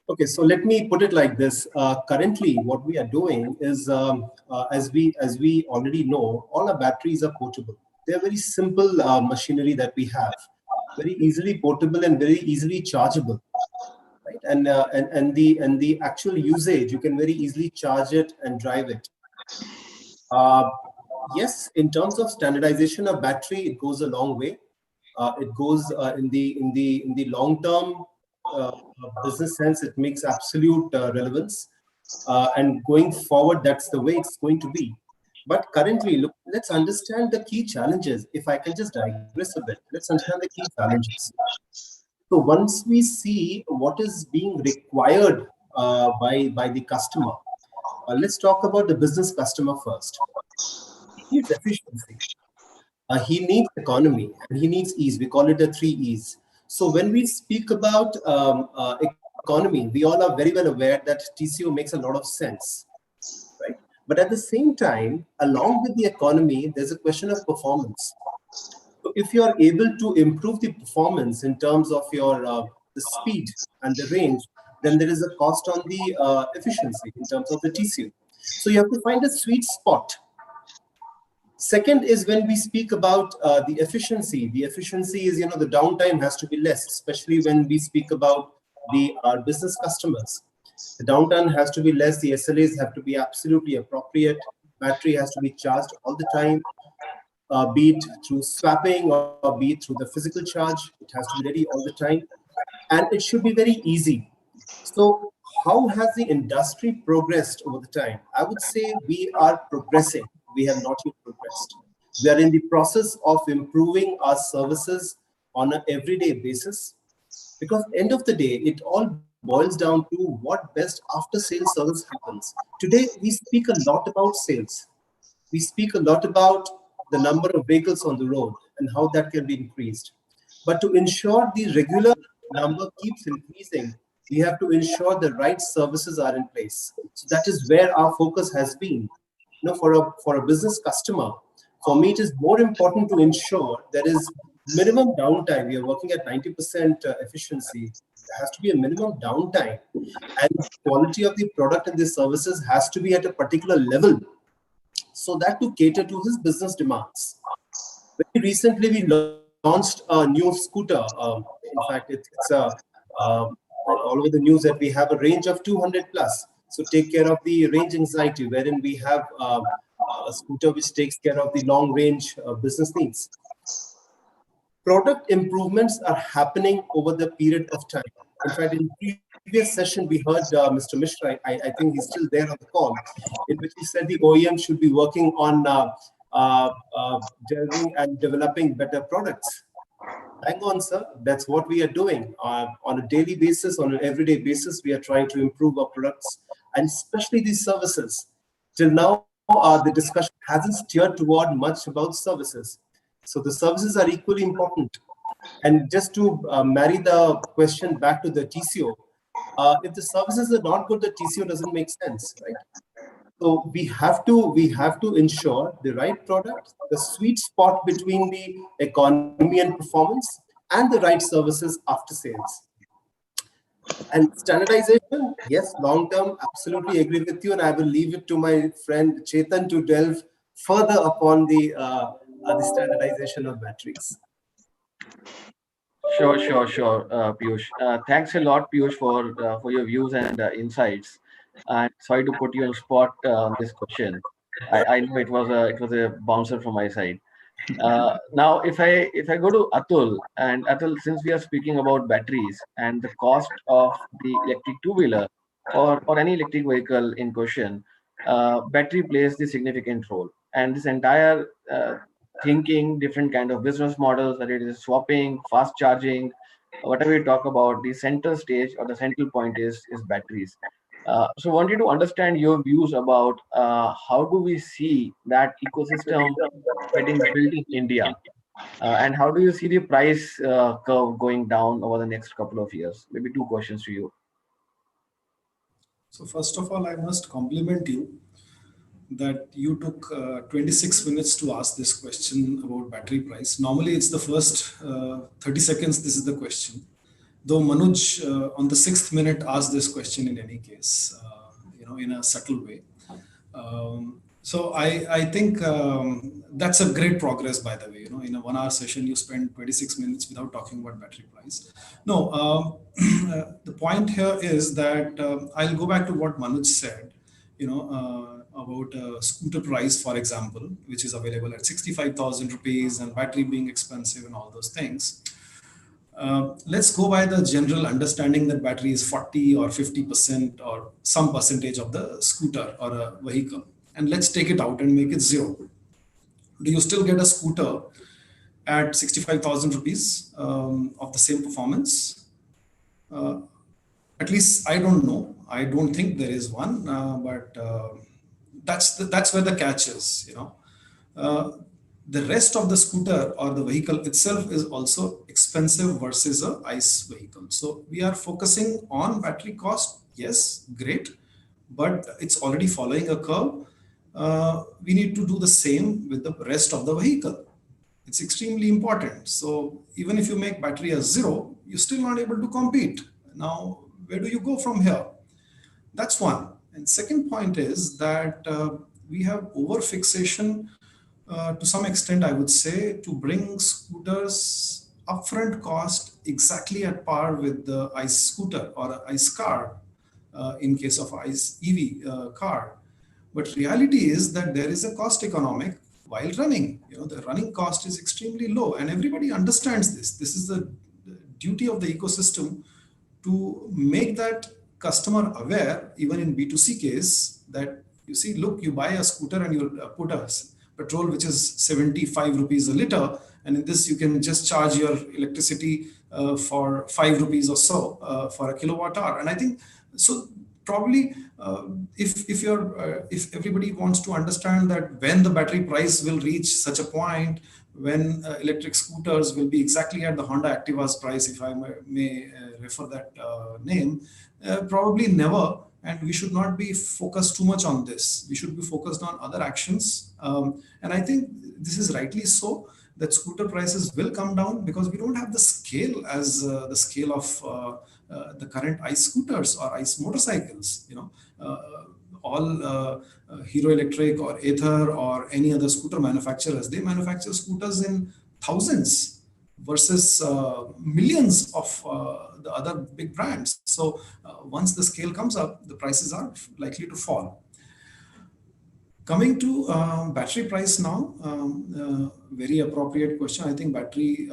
Okay, so let me put it like this. Currently, what we are doing is, as we already know, all our batteries are portable. They're very simple machinery that we have, very easily portable and very easily chargeable, right? And the actual usage, you can very easily charge it and drive it. Uh, yes, in terms of standardization of battery, it goes a long way. It goes in the long term business sense. It makes absolute relevance, and going forward, that's the way it's going to be. But currently, look, let's understand the key challenges. If I can just digress a bit, let's understand the key challenges. So once we see what is being required by the customer, let's talk about the business customer first. He needs efficiency. He needs economy, and he needs ease. We call it the three E's. So when we speak about economy, we all are very well aware that TCO makes a lot of sense, right? But at the same time, along with the economy, there's a question of performance. So if you are able to improve the performance in terms of your the speed and the range, then there is a cost on the efficiency in terms of the TCO. So you have to find a sweet spot. Second is when we speak about the efficiency. The efficiency is, the downtime has to be less, especially when we speak about our business customers. The downtime has to be less. The SLAs have to be absolutely appropriate. Battery has to be charged all the time, be it through swapping or be it through the physical charge. It has to be ready all the time, and it should be very easy. So how has the industry progressed over the time? I would say we are progressing. We have not yet progressed. We are in the process of improving our services on an everyday basis, because end of the day, it all boils down to what best after sales service happens. Today, we speak a lot about sales. We speak a lot about the number of vehicles on the road and how that can be increased. But to ensure the regular number keeps increasing, we have to ensure the right services are in place. So that is where our focus has been. For a business customer, for me, it is more important to ensure there is minimum downtime. We are working at 90% efficiency. There has to be a minimum downtime, and the quality of the product and the services has to be at a particular level, so that to cater to his business demands. Very recently, we launched a new scooter. In fact, it's all over the news that we have a range of 200 plus. So take care of the range anxiety, wherein we have a scooter which takes care of the long range business needs. Product improvements are happening over the period of time. In fact, in the previous session, we heard Mr. Mishra, I think he's still there on the call, in which he said the OEM should be working on delivering and developing better products. Hang on, sir. That's what we are doing. On a daily basis, on an everyday basis, we are trying to improve our products, and especially these services. Till now, the discussion hasn't steered toward much about services. So the services are equally important. And just to marry the question back to the TCO, if the services are not good, the TCO doesn't make sense, right? So we have to ensure the right product, the sweet spot between the economy and performance, and the right services after sales. And standardization, yes, long term, absolutely agree with you, and I will leave it to my friend Chetan to delve further upon the standardization of batteries. Sure, Piyush. Thanks a lot, Piyush, for your views and insights. And sorry to put you on spot on this question. I know it was a bouncer from my side. Now, if I go to Atul, and Atul, since we are speaking about batteries and the cost of the electric two-wheeler, or any electric vehicle in question, battery plays the significant role. And this entire thinking, different kind of business models, whether it is swapping, fast charging, whatever you talk about, the center stage or the central point is batteries. So wanted to understand your views about how do we see that ecosystem getting built in India, and how do you see the price curve going down over the next couple of years? Maybe two questions to you. So first of all, I must compliment you that you took 26 minutes to ask this question about battery price. Normally, it's the first 30 seconds. This is the question. Though Manuj on the 6th minute asked this question in any case, in a subtle way. So I think that's a great progress, by the way. In a 1 hour session, you spend 26 minutes without talking about battery price. No, the point here is that I'll go back to what Manuj said, about scooter price, for example, which is available at 65,000 rupees and battery being expensive and all those things. Let's go by the general understanding that battery is 40 or 50% or some percentage of the scooter or a vehicle. And let's take it out and make it 0. Do you still get a scooter at 65,000 rupees of the same performance? At least I don't know. I don't think there is one, but that's where the catch is. The rest of the scooter or the vehicle itself is also expensive versus a ICE vehicle. So we are focusing on battery cost. Yes, great, but it's already following a curve. We need to do the same with the rest of the vehicle. It's extremely important. So even if you make battery as 0, you're still not able to compete. Now, where do you go from here? That's one. And second point is that we have overfixation to some extent, I would say, to bring scooters upfront cost exactly at par with the ICE scooter or ICE car in case of ICE EV car. But reality is that there is a cost economic while running. The running cost is extremely low, and everybody understands this. This is the duty of the ecosystem to make that customer aware, even in B2C case, that you see, look, you buy a scooter and you put a petrol which is 75 rupees a liter, and in this you can just charge your electricity for 5 rupees or so for a kilowatt hour. And I think so probably if everybody wants to understand that when the battery price will reach such a point when electric scooters will be exactly at the Honda Activa's price, if I may refer that name, probably never. And we should not be focused too much on this. We should be focused on other actions. And I think this is rightly so, that scooter prices will come down because we don't have the scale as the scale of the current ICE scooters or ICE motorcycles. All Hero Electric or Ather or any other scooter manufacturers, they manufacture scooters in thousands versus millions of the other big brands. So once the scale comes up, the prices are likely to fall. Coming to battery price now, very appropriate question. I think battery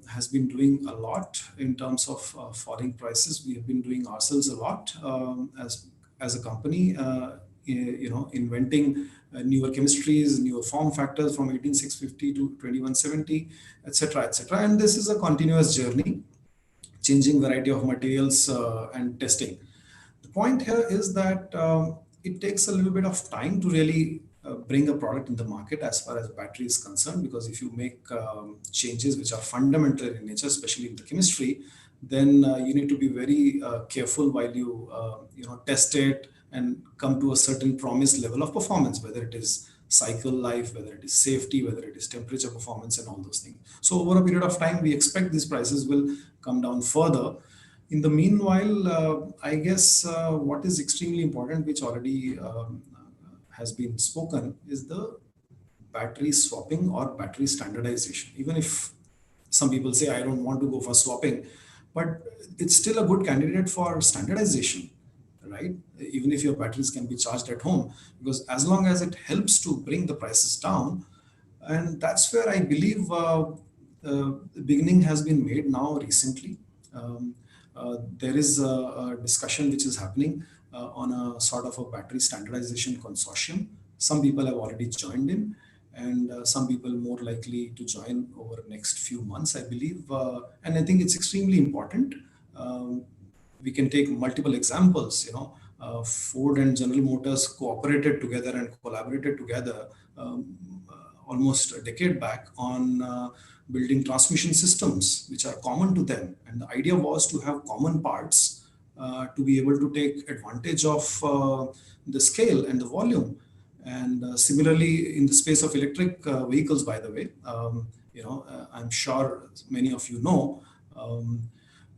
has been doing a lot in terms of falling prices. We have been doing ourselves a lot as a company, inventing newer chemistries, newer form factors from 18650 to 2170, etc., etc. And this is a continuous journey, changing variety of materials and testing. The point here is that it takes a little bit of time to really bring a product in the market as far as battery is concerned, because if you make changes which are fundamental in nature, especially in the chemistry, then you need to be very careful while you test it and come to a certain promised level of performance, whether it is cycle life, whether it is safety, whether it is temperature performance and all those things. So over a period of time, we expect these prices will come down further. In the meanwhile, I guess what is extremely important, which already has been spoken, is the battery swapping or battery standardization. Even if some people say, I don't want to go for swapping, but it's still a good candidate for standardization, right? Even if your batteries can be charged at home, because as long as it helps to bring the prices down, and that's where I believe the beginning has been made now recently. there is a discussion which is happening on a sort of a battery standardization consortium. Some people have already joined in, and some people more likely to join over the next few months, I believe. And I think it's extremely important. We can take multiple examples, Ford and General Motors cooperated together and collaborated together almost a decade back on building transmission systems which are common to them. And the idea was to have common parts to be able to take advantage of the scale and the volume. And similarly, in the space of electric vehicles, by the way, I'm sure many of you know,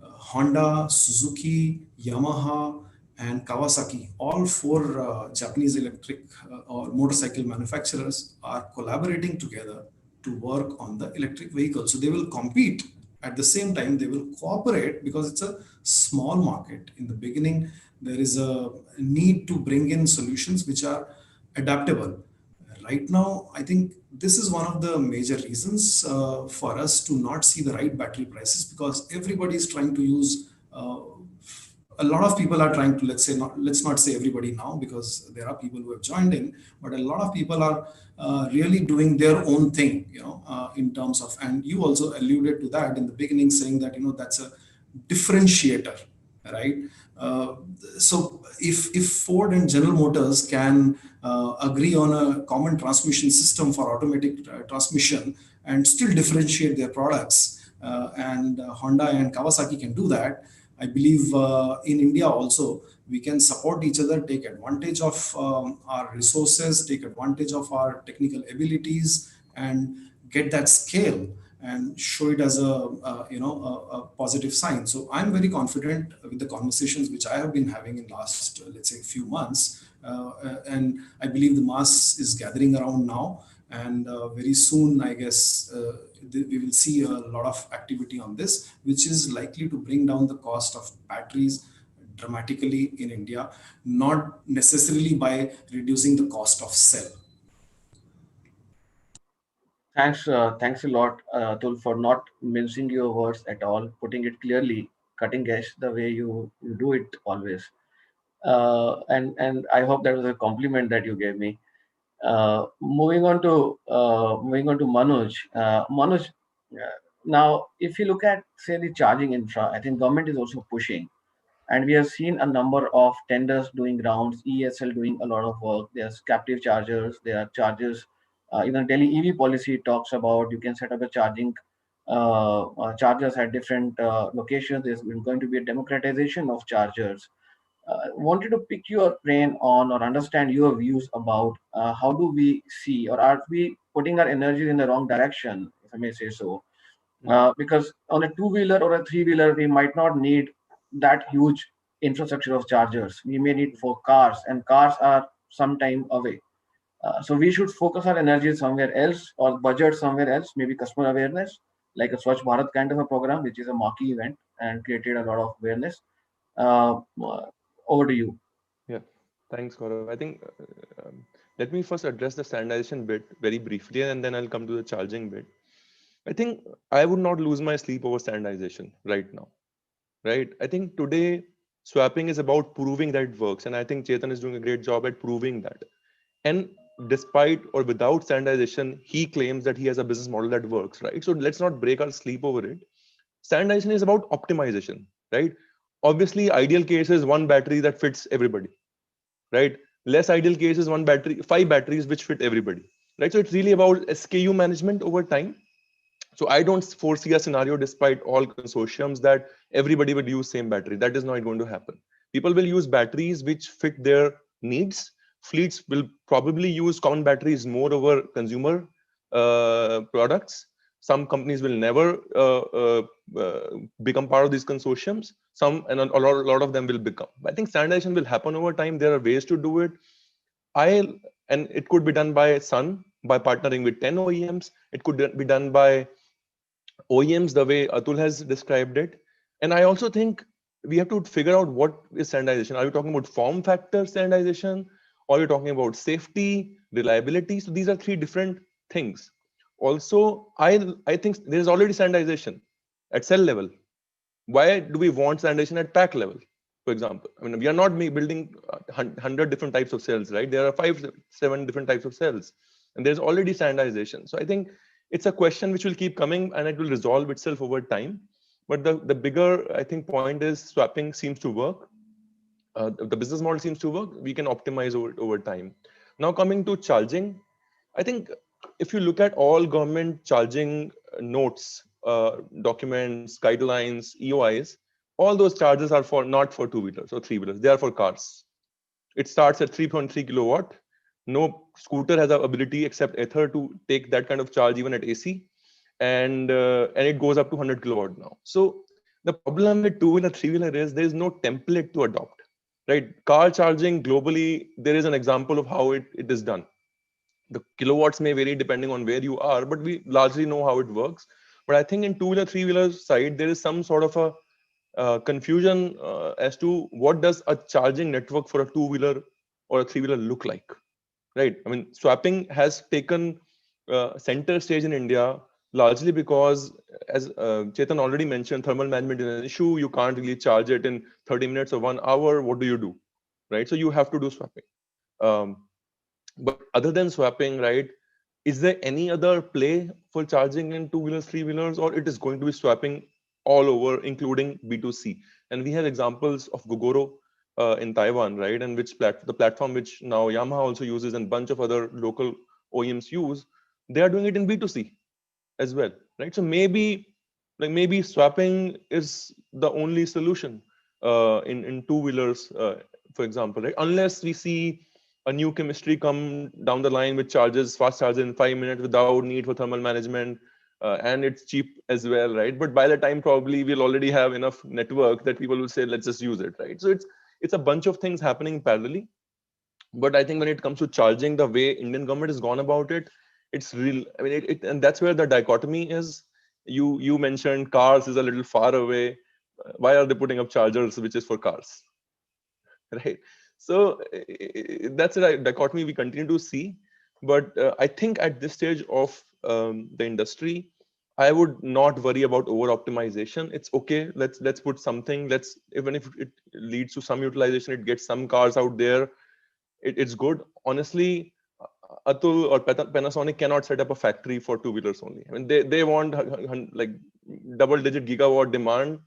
Honda, Suzuki, Yamaha, and Kawasaki, all four Japanese electric or motorcycle manufacturers are collaborating together to work on the electric vehicle. So they will compete. At the same time, they will cooperate because it's a small market. In the beginning, there is a need to bring in solutions which are adaptable. Right now, I think this is one of the major reasons for us to not see the right battery prices, because everybody is trying to use a lot of people are trying to, let's not say everybody now, because there are people who have joined in, but a lot of people are really doing their own thing, in terms of, and you also alluded to that in the beginning, saying that, that's a differentiator, right? So if Ford and General Motors can agree on a common transmission system for automatic transmission and still differentiate their products, and Honda and Kawasaki can do that, I believe in India also, we can support each other, take advantage of our resources, take advantage of our technical abilities, and get that scale and show it as a positive sign. So I'm very confident with the conversations which I have been having in last, let's say, few months. And I believe the mass is gathering around now. And very soon, I guess, we will see a lot of activity on this, which is likely to bring down the cost of batteries dramatically in India, not necessarily by reducing the cost of cell. Thanks a lot, Atul, for not mincing your words at all, putting it clearly, cutting edge the way you do it always. And I hope that was a compliment that you gave me. Moving on to Manoj. Manoj, now if you look at, say, the charging infra, I think government is also pushing, and we have seen a number of tenders doing rounds, ESL doing a lot of work. There's captive chargers, there are chargers. Even Delhi EV policy talks about you can set up a charging chargers at different locations. There's going to be a democratization of chargers. Wanted to pick your brain on or understand your views about how do we see, or are we putting our energy in the wrong direction, if I may say so. Because on a two-wheeler or a three-wheeler, we might not need that huge infrastructure of chargers. We may need for cars, and cars are some time away. So we should focus our energy somewhere else, or budget somewhere else, maybe customer awareness, like a Swachh Bharat kind of a program, which is a marquee event and created a lot of awareness. Over to you. Yeah, thanks, Gaurav. I think let me first address the standardization bit very briefly, and then I'll come to the charging bit. I think I would not lose my sleep over standardization right now, right? I think today swapping is about proving that it works, and I think Chetan is doing a great job at proving that. And despite or without standardization, he claims that he has a business model that works, right? So let's not break our sleep over it. Standardization is about optimization, right? Obviously, ideal case is one battery that fits everybody, right? Less ideal case is one battery, 5 batteries which fit everybody, right? So it's really about SKU management over time. So I don't foresee a scenario, despite all consortiums, that everybody would use same battery. That is not going to happen. People will use batteries which fit their needs. Fleets will probably use common batteries more over consumer products. Some companies will never become part of these consortiums. Some, and a lot of them will become. I think standardization will happen over time. There are ways to do it. And it could be done by Sun, by partnering with 10 OEMs. It could be done by OEMs, the way Atul has described it. And I also think we have to figure out what is standardization. Are we talking about form factor standardization? Or are we talking about safety, reliability? So these are 3 different things. Also, I think there is already standardization at cell level. why do we want standardization at pack level, for example? I mean, we are not building 100 different types of cells, right? There are 5-7 different types of cells, and there's already standardization. So I think it's a question which will keep coming, and it will resolve itself over time. But the bigger, I think, point is swapping seems to work. The business model seems to work. We can optimize over time. Now coming to charging, I think if you look at all government charging notes, documents, guidelines, EOIs, all those charges are not for two-wheelers or three-wheelers. They are for cars. It starts at 3.3 kilowatt. No scooter has the ability except Ether to take that kind of charge even at AC, and it goes up to 100 kilowatt now. So the problem with two-wheeler, three-wheeler is there is no template to adopt. Right, car charging globally, there is an example of how it is done. The kilowatts may vary depending on where you are, but we largely know how it works. But I think in two-wheeler, three-wheeler side, there is some sort of a confusion as to what does a charging network for a two-wheeler or a three-wheeler look like, right? I mean, swapping has taken center stage in India largely because, as Chetan already mentioned, thermal management is an issue. You can't really charge it in 30 minutes or 1 hour. What do you do, right? So you have to do swapping. But other than swapping, right, is there any other play for charging in two-wheelers, three-wheelers, or it is going to be swapping all over, including B2C? And we have examples of Gogoro in Taiwan, right, and the platform which now Yamaha also uses and a bunch of other local OEMs use. They are doing it in B2C as well, right? So maybe swapping is the only solution in two-wheelers, for example, right? Unless we see a new chemistry come down the line which charges fast charge in 5 minutes without need for thermal management, and it's cheap as well, right? But by the time probably we'll already have enough network that people will say, let's just use it, right? So it's a bunch of things happening parallelly. But I think when it comes to charging, the way Indian government has gone about it, it's real. I mean, and that's where the dichotomy is. You mentioned cars is a little far away. Why are they putting up chargers which is for cars, right? So that's a dichotomy we continue to see. But I think at this stage of the industry, I would not worry about over optimization. It's okay. Let's put something. Even if it leads to some utilization, it gets some cars out there. It's good. Honestly, Atul or Panasonic cannot set up a factory for two-wheelers only. I mean, they want like double-digit gigawatt demand.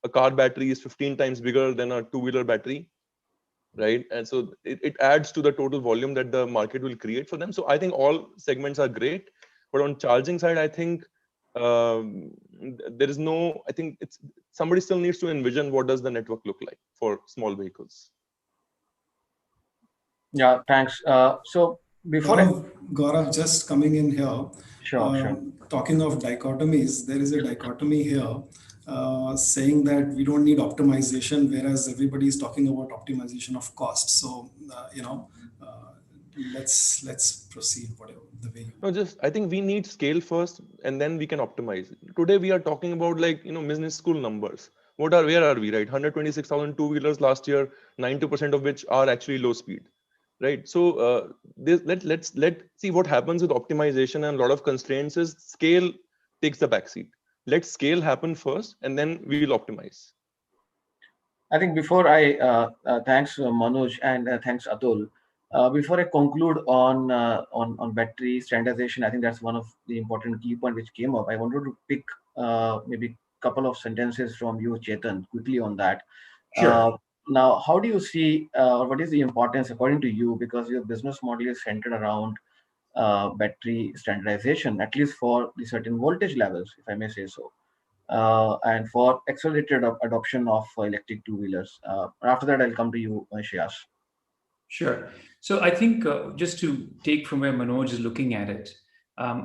A car battery is 15 times bigger than a two-wheeler battery, right? And so it adds to the total volume that the market will create for them. So I think all segments are great, but on charging side, I think there is no. I think somebody still needs to envision what does the network look like for small vehicles. Yeah, thanks. So before Gaurav, just coming in here. Sure. Talking of dichotomies, there is a dichotomy here saying that we don't need optimization, whereas everybody is talking about optimization of cost. So, let's proceed whatever the way. I think we need scale first, and then we can optimize. Today we are talking about business school numbers. Where are we, right? 126,000 two-wheelers last year, 90% of which are actually low speed. Right. So let's see what happens with optimization, and a lot of constraints is scale takes the backseat. Let scale happen first, and then we will optimize. I think before I thanks Manoj and thanks Atul. Before I conclude on battery standardization, I think that's one of the important key points which came up. I wanted to pick maybe a couple of sentences from you, Chetan, quickly on that. Sure. Now, how do you see, what is the importance according to you, because your business model is centered around battery standardization, at least for the certain voltage levels, if I may say so, and for accelerated adoption of electric two-wheelers. After that, I'll come to you, Shreyas. Sure. So I think just to take from where Manoj is looking at it,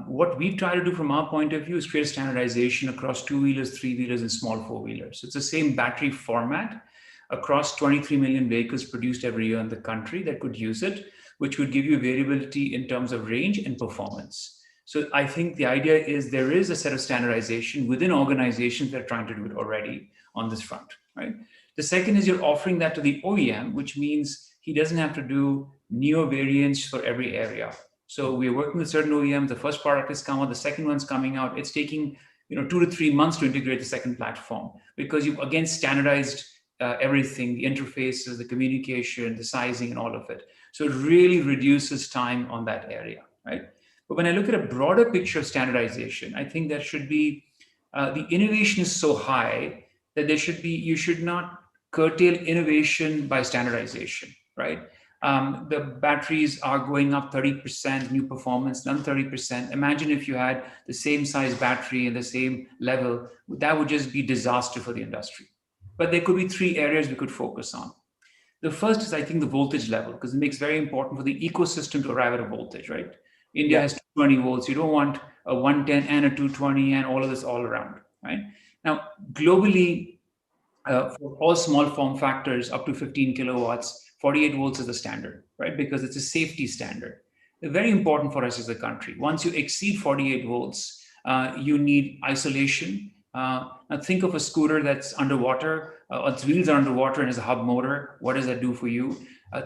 what we try to do from our point of view is create standardization across two-wheelers, three-wheelers, and small four-wheelers. So it's the same battery format across 23 million vehicles produced every year in the country that could use it, which would give you variability in terms of range and performance. So I think the idea is there is a set of standardization within organizations that are trying to do it already on this front, right? The second is you're offering that to the OEM, which means he doesn't have to do neo variants for every area. So we're working with certain OEMs. The first product is come out, the second one's coming out. It's taking 2 to 3 months to integrate the second platform, because you've again standardized everything, the interfaces, the communication, the sizing, and all of it. So it really reduces time on that area, right? But when I look at a broader picture of standardization, I think there should be, the innovation is so high that you should not curtail innovation by standardization, right? The batteries are going up 30%, new performance, done 30%. Imagine if you had the same size battery and the same level, that would just be disaster for the industry. But there could be 3 areas we could focus on. The first is, I think, the voltage level, because it makes very important for the ecosystem to arrive at a voltage, right? India has 220 volts. You don't want a 110 and a 220 and all of this all around, right? Now, globally, for all small form factors up to 15 kilowatts, 48 volts is the standard, right? Because it's a safety standard. They're very important for us as a country. Once you exceed 48 volts, you need isolation. Now think of a scooter that's underwater, its wheels are underwater and has a hub motor. What does that do for you?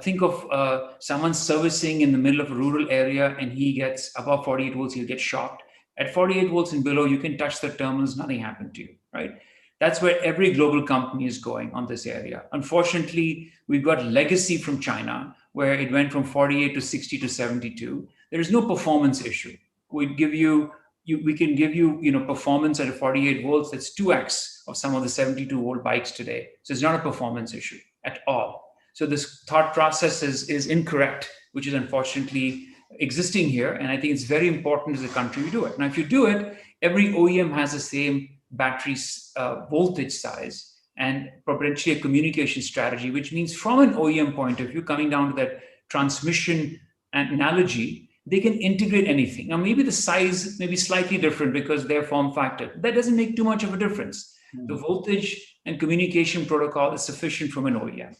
Think of someone servicing in the middle of a rural area and he gets above 48 volts, he'll get shocked. At 48 volts and below, you can touch the terminals, nothing happened to you, right? That's where every global company is going on this area. Unfortunately, we've got legacy from China, where it went from 48 to 60 to 72. There is no performance issue. We can give you, performance at a 48 volts that's 2x of some of the 72 volt bikes today. So it's not a performance issue at all. So this thought process is incorrect, which is unfortunately existing here. And I think it's very important as a country we do it. Now, if you do it, every OEM has the same battery voltage size and potentially a communication strategy, which means from an OEM point of view, coming down to that transmission analogy, they can integrate anything. Now, maybe the size may be slightly different because their form factor. That doesn't make too much of a difference. The voltage and communication protocol is sufficient from an OEM.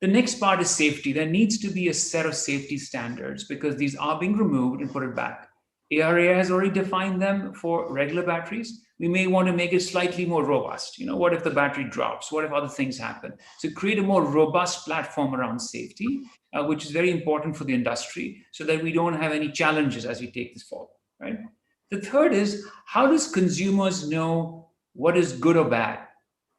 The next part is safety. There needs to be a set of safety standards because these are being removed and put it back. ARA has already defined them for regular batteries. We may want to make it slightly more robust. What if the battery drops? What if other things happen? So create a more robust platform around safety, which is very important for the industry so that we don't have any challenges as we take this forward, right? The third is, how does consumers know what is good or bad?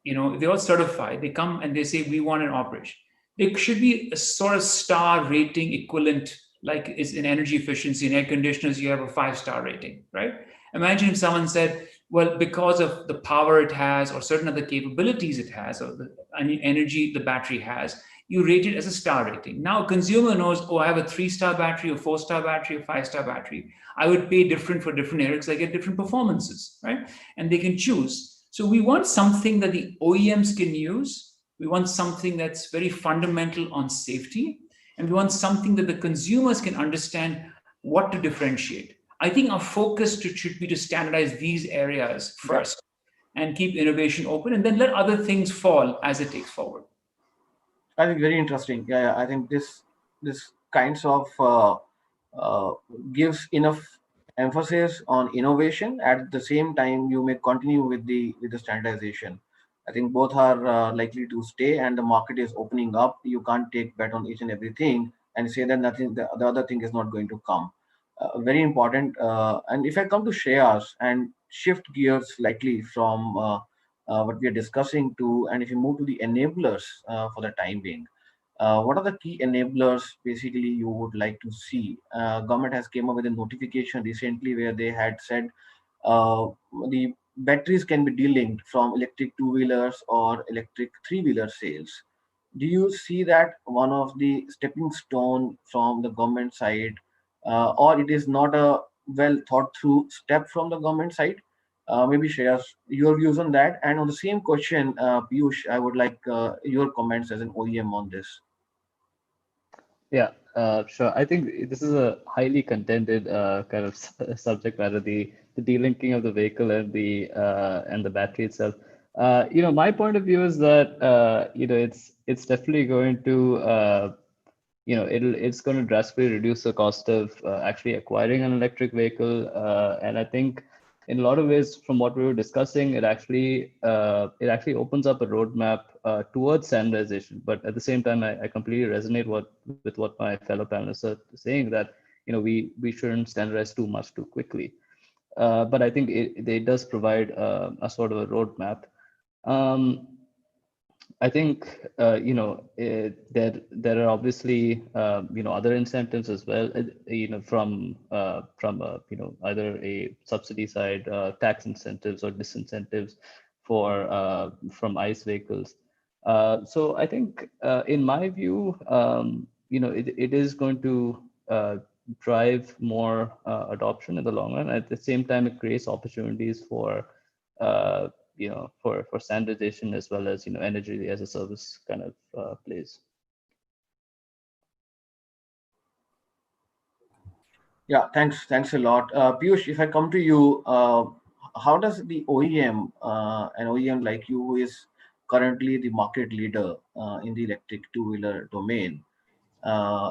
If they're all certified, they come and they say, we want an operation. There should be a sort of star rating equivalent, like is in energy efficiency. In air conditioners, you have a 5-star rating, right? Imagine if someone said, well, because of the power it has or certain other capabilities it has or the energy the battery has, you rate it as a star rating. Now a consumer knows, oh, I have a 3-star battery, a 4-star battery, a 5-star battery. I would pay different for different areas. I get different performances, right? And they can choose. So we want something that the OEMs can use. We want something that's very fundamental on safety. And we want something that the consumers can understand what to differentiate. I think our focus should be to standardize these areas first and keep innovation open and then let other things fall as it takes forward. I think very interesting. Yeah, I think this kinds of gives enough emphasis on innovation. At the same time, you may continue with the standardization. I think both are likely to stay, and the market is opening up. You can't take bet on each and everything and say that nothing, the other thing is not going to come. Very important. And if I come to shares and shift gears slightly from what we are discussing to, and if you move to the enablers for the time being, what are the key enablers basically you would like to see? Government has came up with a notification recently where they had said the batteries can be delinked from electric 2-wheelers or electric 3-wheeler sales. Do you see that one of the stepping stone from the government side, or it is not a well thought through step from the government side? Maybe share your views on that. And on the same question, Piyush, I would like your comments as an OEM on this. Yeah, sure. I think this is a highly contended kind of subject matter, the delinking of the vehicle and the battery itself. My point of view is that it's definitely going to it's going to drastically reduce the cost of actually acquiring an electric vehicle, and I think in a lot of ways, from what we were discussing, it actually opens up a roadmap towards standardization. But at the same time, I completely resonate with what my fellow panelists are saying, that we shouldn't standardize too much too quickly. but I think it does provide a sort of a roadmap. I think there are obviously other incentives as well, from either a subsidy side, tax incentives or disincentives for from ICE vehicles. So I think in my view, it is going to drive more adoption in the long run. At the same time, it creates opportunities for for standardization as well as energy as a service kind of plays. Yeah, thanks a lot. Piyush, if I come to you, how does the OEM, an OEM like you, who is currently the market leader in the electric two-wheeler domain,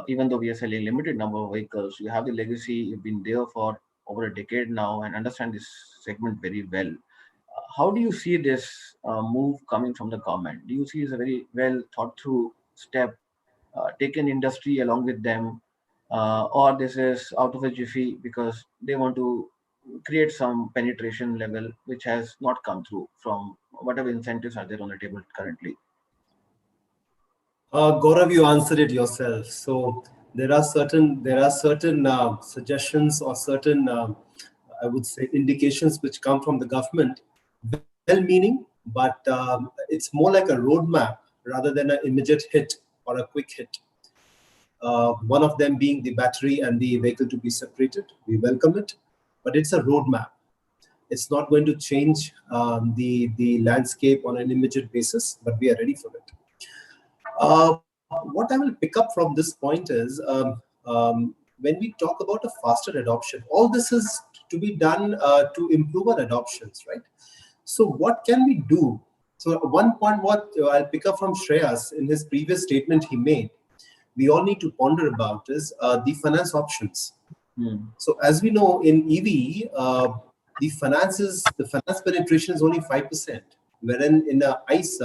even though we are selling limited number of vehicles, you have the legacy, you've been there for over a decade now and understand this segment very well. How do you see this move coming from the government? Do you see it as a very well thought through step, taken industry along with them, or this is out of a jiffy because they want to create some penetration level which has not come through from whatever incentives are there on the table currently? Gaurav, you answered it yourself. So there are certain suggestions or certain I would say indications which come from the government, well-meaning, but it's more like a roadmap rather than an immediate hit or a quick hit. One of them being the battery and the vehicle to be separated. We welcome it, but it's a roadmap. It's not going to change the landscape on an immediate basis, but we are ready for it. What I will pick up from this point is when we talk about a faster adoption, all this is to be done to improve our adoptions, right? So what can we do? So one point what I'll pick up from Shreyas in his previous statement he made, we all need to ponder about is the finance options. So as we know in EV, the finance penetration is only 5%, wherein in a ICE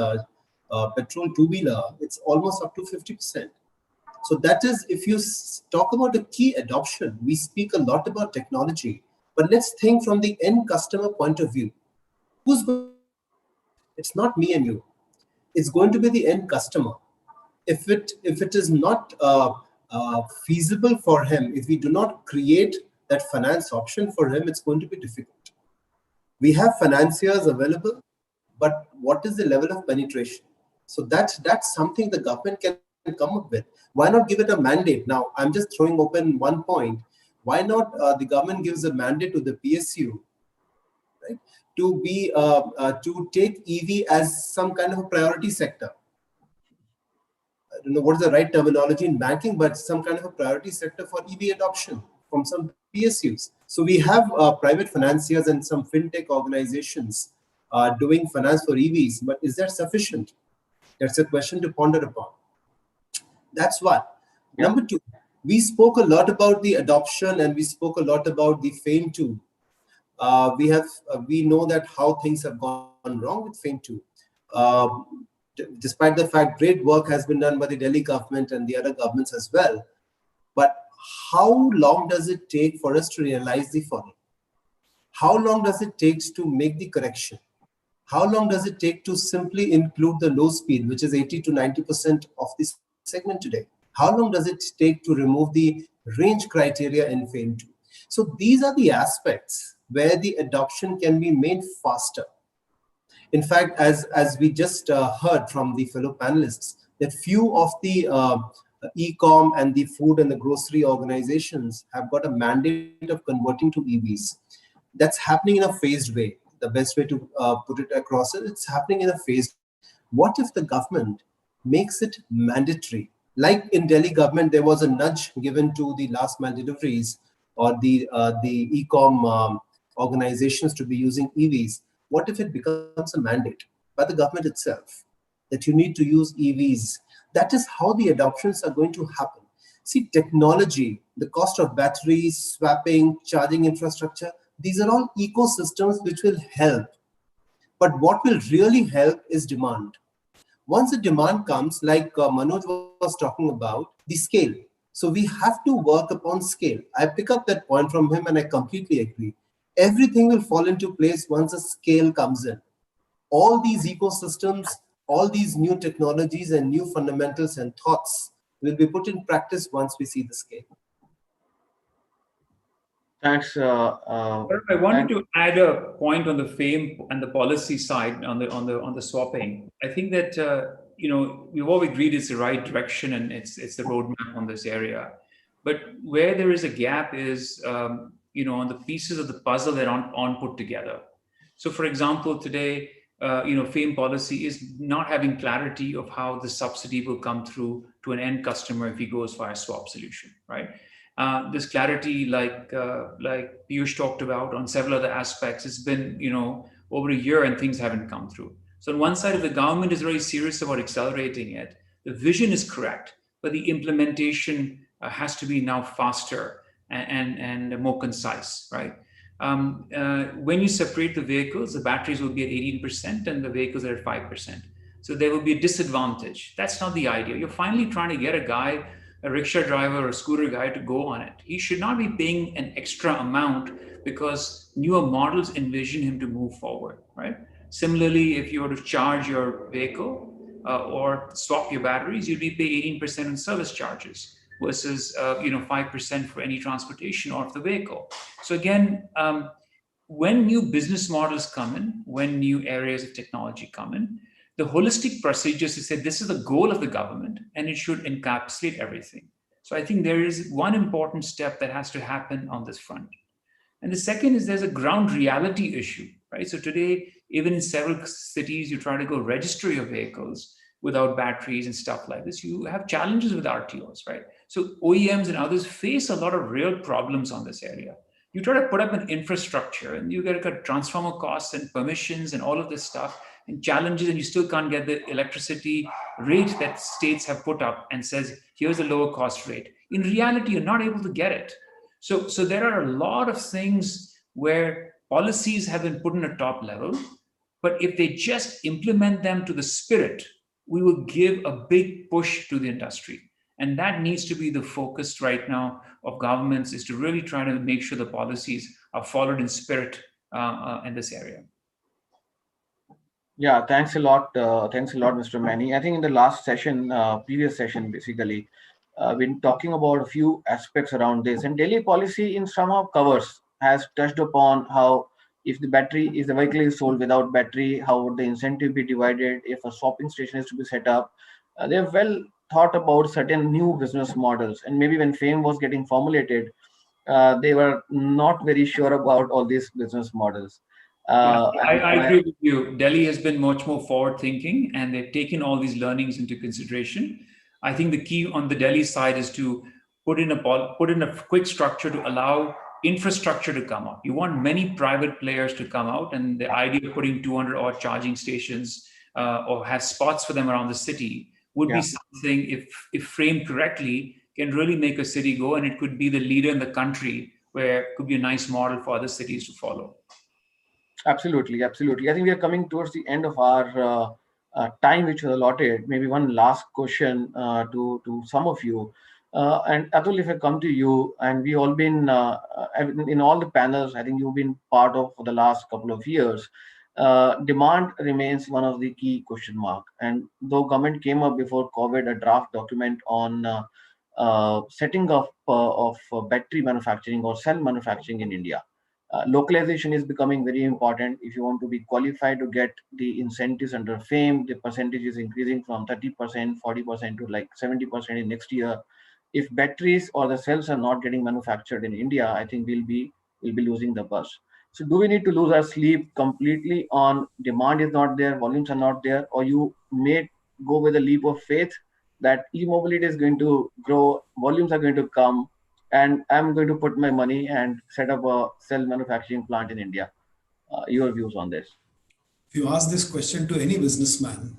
petrol two-wheeler, it's almost up to 50%. So that is, if you talk about the key adoption, we speak a lot about technology, but let's think from the end customer point of view. Who's going? It's not me and you. It's going to be the end customer. If it is not feasible for him, if we do not create that finance option for him, it's going to be difficult. We have financiers available, but what is the level of penetration? So that's something the government can come up with. Why not give it a mandate? Now, I'm just throwing open one point. Why not the government gives a mandate to the PSU, right, to take EV as some kind of a priority sector? I don't know what is the right terminology in banking, but some kind of a priority sector for EV adoption from some PSUs. So we have private financiers and some fintech organizations doing finance for EVs, but is that sufficient? That's a question to ponder upon. That's one. Yeah. Number two, we spoke a lot about the adoption and we spoke a lot about the FAME 2. We know that how things have gone wrong with FAME 2. Despite the fact great work has been done by the Delhi government and the other governments as well. But how long does it take for us to realize the following? How long does it take to make the correction? How long does it take to simply include the low speed, which is 80 to 90% of this segment today? How long does it take to remove the range criteria in FAME 2? So these are the aspects where the adoption can be made faster. In fact, as we just heard from the fellow panelists, that few of the e-com and the food and the grocery organizations have got a mandate of converting to EVs. That's happening in a phased way. The best way to put it across it, it's happening in a phased way. What if the government makes it mandatory? Like in Delhi government, there was a nudge given to the last mile deliveries or the e-com organizations to be using EVs. What if it becomes a mandate by the government itself that you need to use EVs? That is how the adoptions are going to happen. See, technology, the cost of batteries, swapping, charging infrastructure, these are all ecosystems which will help. But what will really help is demand. Once the demand comes, like Manoj was talking about, the scale. So we have to work upon scale. I pick up that point from him and I completely agree. everything will fall into place once a scale comes in. All these ecosystems, all these new technologies and new fundamentals and thoughts will be put in practice once we see the scale. Thanks. I wanted to add a point on the FAME and the policy side on the swapping. I think that we've all agreed it's the right direction and it's the roadmap on this area. But where there is a gap is on the pieces of the puzzle that aren't put together. So, for example, today FAME policy is not having clarity of how the subsidy will come through to an end customer if he goes via swap solution, right? This clarity, like Piyush talked about on several other aspects, it's been over a year and things haven't come through. So on one side, if the government is very serious about accelerating it, the vision is correct, but the implementation has to be now faster and more concise, right? When you separate the vehicles, the batteries will be at 18% and the vehicles are at 5%. So there will be a disadvantage. That's not the idea. You're finally trying to get a rickshaw driver or a scooter guy to go on it. He should not be paying an extra amount because newer models envision him to move forward, right? Similarly, if you were to charge your vehicle or swap your batteries, you'd be paying 18% in service charges versus 5% for any transportation of the vehicle. So again, when new business models come in, when new areas of technology come in, the holistic procedures to say this is the goal of the government and it should encapsulate everything. So I think there is one important step that has to happen on this front. And the second is there's a ground reality issue, right? So today, even in several cities, you try to go register your vehicles without batteries and stuff like this. You have challenges with RTOs, right? So OEMs and others face a lot of real problems on this area. You try to put up an infrastructure and you get a transformer costs and permissions and all of this stuff and challenges, and you still can't get the electricity rate that states have put up and says, here's a lower cost rate. In reality, you're not able to get it. So there are a lot of things where policies have been put in a top level, but if they just implement them to the spirit, we will give a big push to the industry. And that needs to be the focus right now of governments, is to really try to make sure the policies are followed in spirit in this area. Yeah, thanks a lot. Thanks a lot, Mr. Mani. I think in the last session, previous session, basically, been talking about a few aspects around this. And Delhi policy in somehow covers, has touched upon how if the vehicle is sold without battery, how would the incentive be divided, if a swapping station is to be set up. They've well thought about certain new business models. And maybe when FAME was getting formulated, they were not very sure about all these business models. I agree with you. Delhi has been much more forward thinking and they've taken all these learnings into consideration. I think the key on the Delhi side is to put in a quick structure to allow infrastructure to come out. You want many private players to come out, and the idea of putting 200 odd charging stations or have spots for them around the city would be something, if framed correctly, can really make a city go, and it could be the leader in the country where it could be a nice model for other cities to follow. Absolutely, absolutely. I think we are coming towards the end of our time which was allotted. Maybe one last question to some of you. And Atul, if I come to you, and we all been in all the panels, I think you've been part of for the last couple of years. Demand remains one of the key question mark. And though government came up before COVID, a draft document on setting up of battery manufacturing or cell manufacturing in India. Localization is becoming very important. If you want to be qualified to get the incentives under FAME, the percentage is increasing from 30%, 40% to like 70% in next year. If batteries or the cells are not getting manufactured in India, I think we'll be losing the bus. So do we need to lose our sleep completely on demand is not there, volumes are not there, or you may go with a leap of faith that e-mobility is going to grow, volumes are going to come, and I'm going to put my money and set up a cell manufacturing plant in India? Your views on this? If you ask this question to any businessman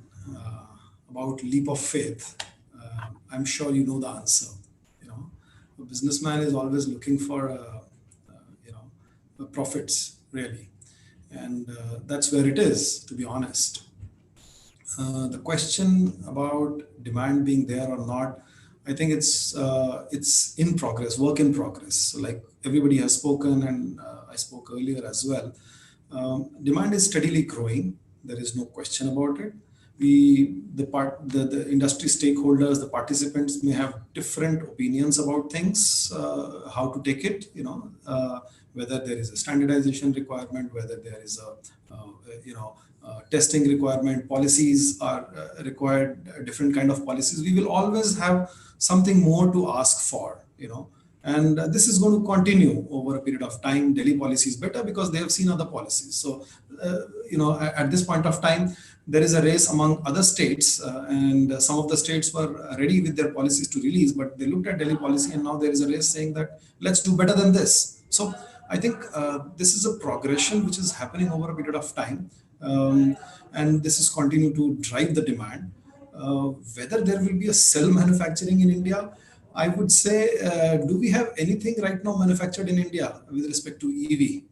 about leap of faith, I'm sure you know the answer. A businessman is always looking for profits, really, and that's where it is, to be honest. The question about demand being there or not, I think it's in progress, work in progress. So like everybody has spoken, and I spoke earlier as well. Demand is steadily growing. There is no question about it. The industry stakeholders, the participants may have different opinions about things, how to take it, whether there is a standardization requirement, whether there is testing requirement, policies are required, different kind of policies. We will always have something more to ask for, and this is going to continue over a period of time. Delhi policy is better because they have seen other policies. So, at this point of time, there is a race among other states, and some of the states were ready with their policies to release, but they looked at Delhi policy, and now there is a race saying that let's do better than this. So I think this is a progression which is happening over a period of time, and this is continue to drive the demand. Whether there will be a cell manufacturing in India, I would say, do we have anything right now manufactured in India with respect to EV?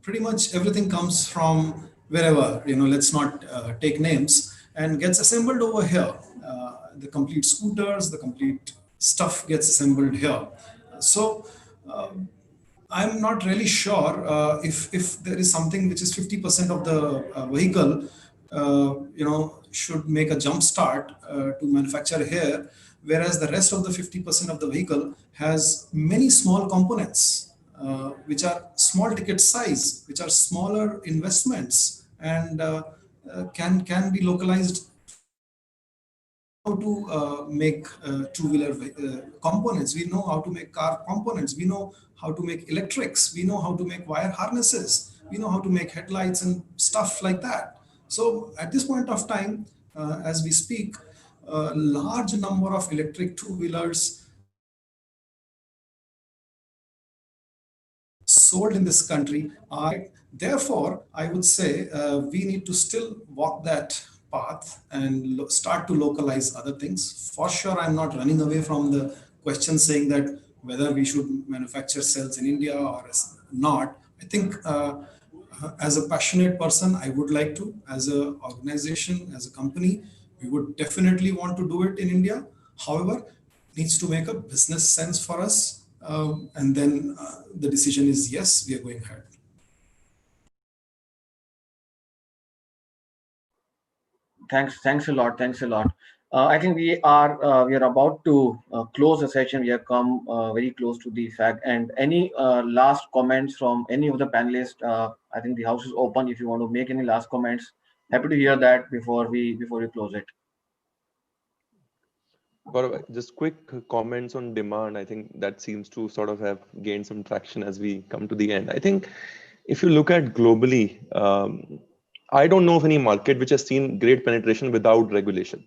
Pretty much everything comes from wherever, let's not take names, and gets assembled over here. The complete scooters, the complete stuff gets assembled here. So I'm not really sure if there is something which is 50% of the vehicle, should make a jump start to manufacture here, whereas the rest of the 50% of the vehicle has many small components, which are small ticket size, which are smaller investments, and can be localized. How to make two-wheeler components. We know how to make car components. We know how to make electrics. We know how to make wire harnesses. We know how to make headlights and stuff like that. So at this point of time, as we speak, a large number of electric two-wheelers sold in this country are. Therefore, I would say we need to still walk that path and start to localize other things. For sure, I'm not running away from the question saying that whether we should manufacture cells in India or not. I think as a passionate person, I would like to, as an organization, as a company, we would definitely want to do it in India. However, it needs to make a business sense for us. And then the decision is yes, we are going ahead. Thanks a lot. I think we are about to close the session. We have come very close to the fact. And any last comments from any of the panelists? I think the house is open. If you want to make any last comments, happy to hear that before we close it. Just quick comments on demand. I think that seems to sort of have gained some traction as we come to the end. I think if you look at globally, I don't know of any market which has seen great penetration without regulation.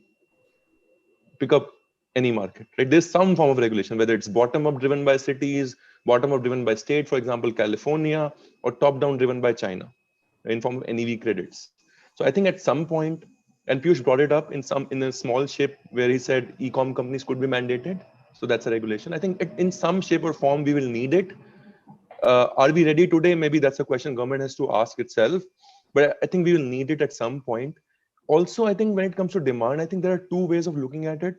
Pick up any market, right? There's some form of regulation, whether it's bottom-up driven by cities, bottom-up driven by state, for example, California, or top-down driven by China in form of NEV credits. So I think at some point, and Piyush brought it up in a small shape where he said e-com companies could be mandated. So that's a regulation. I think in some shape or form, we will need it. Are we ready today? Maybe that's a question government has to ask itself. But I think we will need it at some point. Also, I think when it comes to demand, I think there are two ways of looking at it.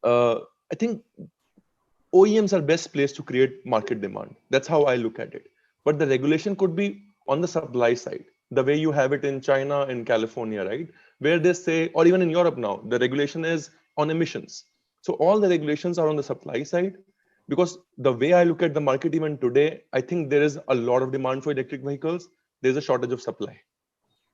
I think OEMs are best placed to create market demand. That's how I look at it. But the regulation could be on the supply side, the way you have it in China and California, right? Where they say, or even in Europe now, the regulation is on emissions. So all the regulations are on the supply side, because the way I look at the market even today, I think there is a lot of demand for electric vehicles. There's a shortage of supply.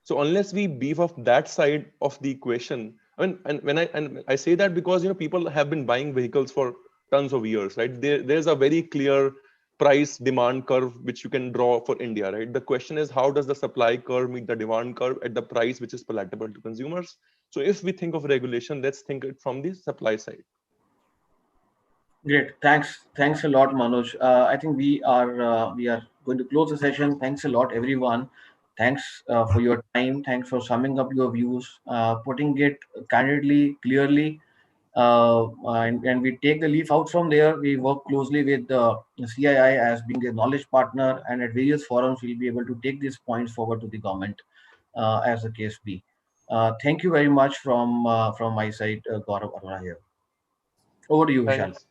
So unless we beef up that side of the equation, I mean, and I say that because people have been buying vehicles for tons of years, right? There's a very clear price demand curve which you can draw for India, right? The question is, how does the supply curve meet the demand curve at the price which is palatable to consumers? So if we think of regulation, let's think it from the supply side. Great, thanks a lot, Manoj. I think we are going to close the session. Thanks a lot, everyone. Thanks for your time. Thanks for summing up your views, putting it candidly, clearly, and we take the leaf out from there. We work closely with the CII as being a knowledge partner, and at various forums we'll be able to take these points forward to the government as the case be. Thank you very much from my side, Gaurav Arora here. Over to you, Vishal. Thanks.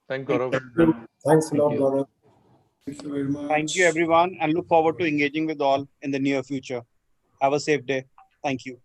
Thank Gaurav. Thanks a Thank lot, you. Gaurav. Thank you very much. Thank you, everyone, and look forward to engaging with all in the near future. Have a safe day. Thank you.